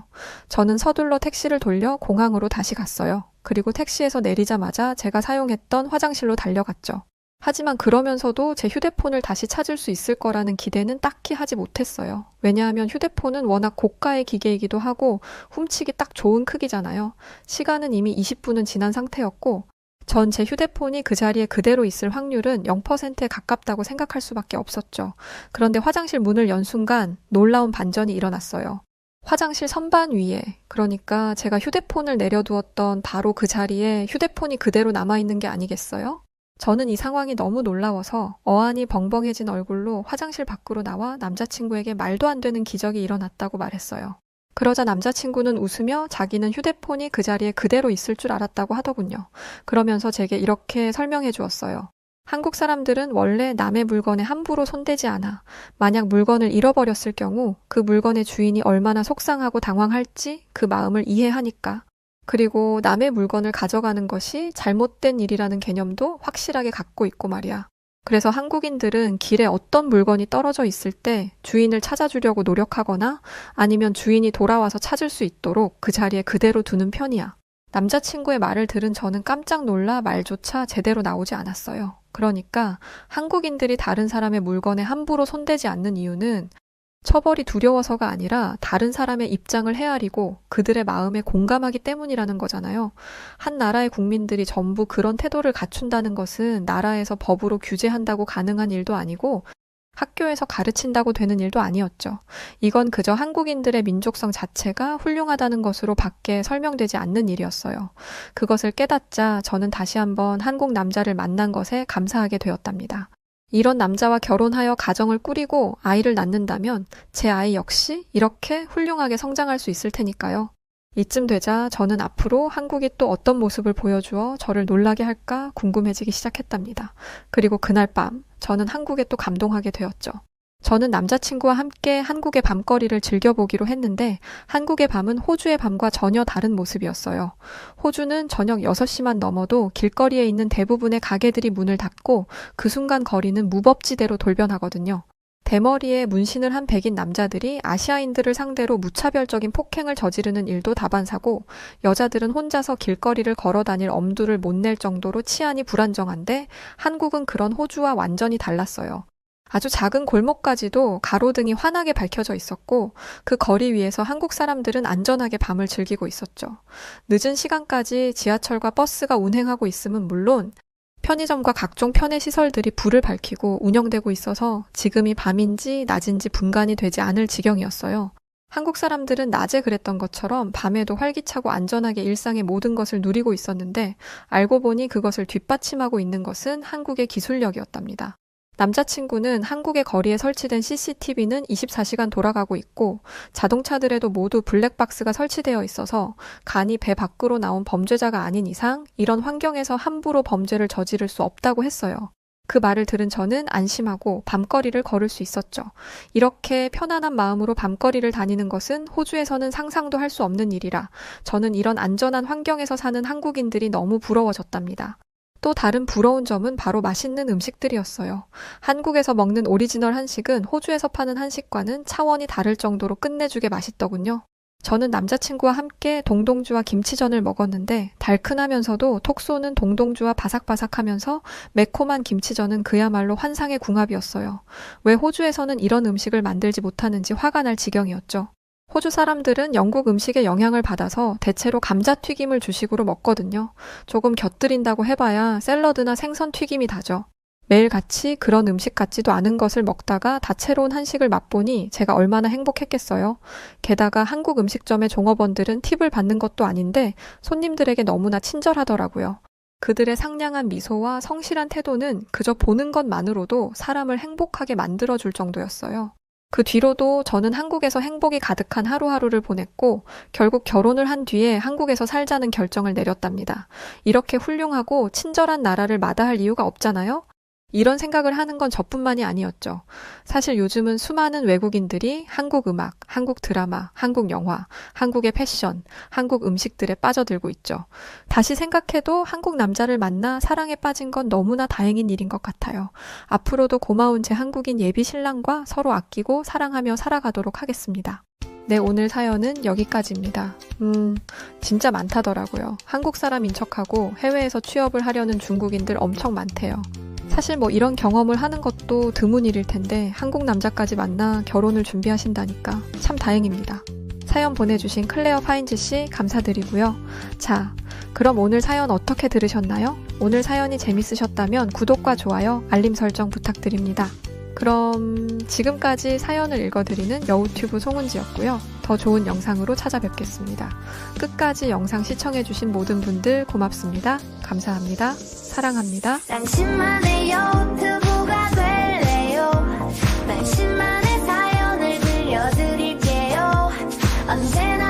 저는 서둘러 택시를 돌려 공항으로 다시 갔어요. 그리고 택시에서 내리자마자 제가 사용했던 화장실로 달려갔죠. 하지만 그러면서도 제 휴대폰을 다시 찾을 수 있을 거라는 기대는 딱히 하지 못했어요. 왜냐하면 휴대폰은 워낙 고가의 기계이기도 하고 훔치기 딱 좋은 크기잖아요. 시간은 이미 20분은 지난 상태였고 전 제 휴대폰이 그 자리에 그대로 있을 확률은 0%에 가깝다고 생각할 수밖에 없었죠. 그런데 화장실 문을 연 순간 놀라운 반전이 일어났어요. 화장실 선반 위에, 그러니까 제가 휴대폰을 내려두었던 바로 그 자리에 휴대폰이 그대로 남아있는 게 아니겠어요? 저는 이 상황이 너무 놀라워서 어안이 벙벙해진 얼굴로 화장실 밖으로 나와 남자친구에게 말도 안 되는 기적이 일어났다고 말했어요. 그러자 남자친구는 웃으며 자기는 휴대폰이 그 자리에 그대로 있을 줄 알았다고 하더군요. 그러면서 제게 이렇게 설명해 주었어요. 한국 사람들은 원래 남의 물건에 함부로 손대지 않아. 만약 물건을 잃어버렸을 경우 그 물건의 주인이 얼마나 속상하고 당황할지 그 마음을 이해하니까. 그리고 남의 물건을 가져가는 것이 잘못된 일이라는 개념도 확실하게 갖고 있고 말이야. 그래서 한국인들은 길에 어떤 물건이 떨어져 있을 때 주인을 찾아주려고 노력하거나 아니면 주인이 돌아와서 찾을 수 있도록 그 자리에 그대로 두는 편이야. 남자친구의 말을 들은 저는 깜짝 놀라 말조차 제대로 나오지 않았어요. 그러니까 한국인들이 다른 사람의 물건에 함부로 손대지 않는 이유는 처벌이 두려워서가 아니라 다른 사람의 입장을 헤아리고 그들의 마음에 공감하기 때문이라는 거잖아요. 한 나라의 국민들이 전부 그런 태도를 갖춘다는 것은 나라에서 법으로 규제한다고 가능한 일도 아니고 학교에서 가르친다고 되는 일도 아니었죠. 이건 그저 한국인들의 민족성 자체가 훌륭하다는 것으로 밖에 설명되지 않는 일이었어요. 그것을 깨닫자 저는 다시 한번 한국 남자를 만난 것에 감사하게 되었답니다. 이런 남자와 결혼하여 가정을 꾸리고 아이를 낳는다면 제 아이 역시 이렇게 훌륭하게 성장할 수 있을 테니까요. 이쯤 되자 저는 앞으로 한국이 또 어떤 모습을 보여주어 저를 놀라게 할까 궁금해지기 시작했답니다. 그리고 그날 밤 저는 한국에 또 감동하게 되었죠. 저는 남자친구와 함께 한국의 밤거리를 즐겨보기로 했는데 한국의 밤은 호주의 밤과 전혀 다른 모습이었어요. 호주는 저녁 6시만 넘어도 길거리에 있는 대부분의 가게들이 문을 닫고 그 순간 거리는 무법지대로 돌변하거든요. 대머리에 문신을 한 백인 남자들이 아시아인들을 상대로 무차별적인 폭행을 저지르는 일도 다반사고 여자들은 혼자서 길거리를 걸어다닐 엄두를 못 낼 정도로 치안이 불안정한데 한국은 그런 호주와 완전히 달랐어요. 아주 작은 골목까지도 가로등이 환하게 밝혀져 있었고 그 거리 위에서 한국 사람들은 안전하게 밤을 즐기고 있었죠. 늦은 시간까지 지하철과 버스가 운행하고 있음은 물론 편의점과 각종 편의 시설들이 불을 밝히고 운영되고 있어서 지금이 밤인지 낮인지 분간이 되지 않을 지경이었어요. 한국 사람들은 낮에 그랬던 것처럼 밤에도 활기차고 안전하게 일상의 모든 것을 누리고 있었는데 알고 보니 그것을 뒷받침하고 있는 것은 한국의 기술력이었답니다. 남자친구는 한국의 거리에 설치된 CCTV는 24시간 돌아가고 있고 자동차들에도 모두 블랙박스가 설치되어 있어서 간이 배 밖으로 나온 범죄자가 아닌 이상 이런 환경에서 함부로 범죄를 저지를 수 없다고 했어요. 그 말을 들은 저는 안심하고 밤거리를 걸을 수 있었죠. 이렇게 편안한 마음으로 밤거리를 다니는 것은 호주에서는 상상도 할 수 없는 일이라 저는 이런 안전한 환경에서 사는 한국인들이 너무 부러워졌답니다. 또 다른 부러운 점은 바로 맛있는 음식들이었어요. 한국에서 먹는 오리지널 한식은 호주에서 파는 한식과는 차원이 다를 정도로 끝내주게 맛있더군요. 저는 남자친구와 함께 동동주와 김치전을 먹었는데 달큰하면서도 톡 쏘는 동동주와 바삭바삭하면서 매콤한 김치전은 그야말로 환상의 궁합이었어요. 왜 호주에서는 이런 음식을 만들지 못하는지 화가 날 지경이었죠. 호주 사람들은 영국 음식의 영향을 받아서 대체로 감자튀김을 주식으로 먹거든요. 조금 곁들인다고 해봐야 샐러드나 생선 튀김이 다죠. 매일같이 그런 음식 같지도 않은 것을 먹다가 다채로운 한식을 맛보니 제가 얼마나 행복했겠어요. 게다가 한국 음식점의 종업원들은 팁을 받는 것도 아닌데 손님들에게 너무나 친절하더라고요. 그들의 상냥한 미소와 성실한 태도는 그저 보는 것만으로도 사람을 행복하게 만들어줄 정도였어요. 그 뒤로도 저는 한국에서 행복이 가득한 하루하루를 보냈고 결국 결혼을 한 뒤에 한국에서 살자는 결정을 내렸답니다. 이렇게 훌륭하고 친절한 나라를 마다할 이유가 없잖아요? 이런 생각을 하는 건 저뿐만이 아니었죠. 사실 요즘은 수많은 외국인들이 한국 음악, 한국 드라마, 한국 영화, 한국의 패션, 한국 음식들에 빠져들고 있죠. 다시 생각해도 한국 남자를 만나 사랑에 빠진 건 너무나 다행인 일인 것 같아요. 앞으로도 고마운 제 한국인 예비 신랑과 서로 아끼고 사랑하며 살아가도록 하겠습니다. 네, 오늘 사연은 여기까지입니다. 진짜 많다더라고요. 한국 사람인 척하고 해외에서 취업을 하려는 중국인들 엄청 많대요. 사실 뭐 이런 경험을 하는 것도 드문 일일 텐데 한국 남자까지 만나 결혼을 준비하신다니까 참 다행입니다. 사연 보내주신 클레어 파인즈 씨 감사드리고요. 자, 그럼 오늘 사연 어떻게 들으셨나요? 오늘 사연이 재밌으셨다면 구독과 좋아요, 알림 설정 부탁드립니다. 그럼 지금까지 사연을 읽어드리는 여우튜브 송은지였고요. 더 좋은 영상으로 찾아뵙겠습니다. 끝까지 영상 시청해주신 모든 분들 고맙습니다. 감사합니다. 사랑합니다. 당신만의 유튜브가 될래요. 당신만의 사연을 들려드릴게요. 언제나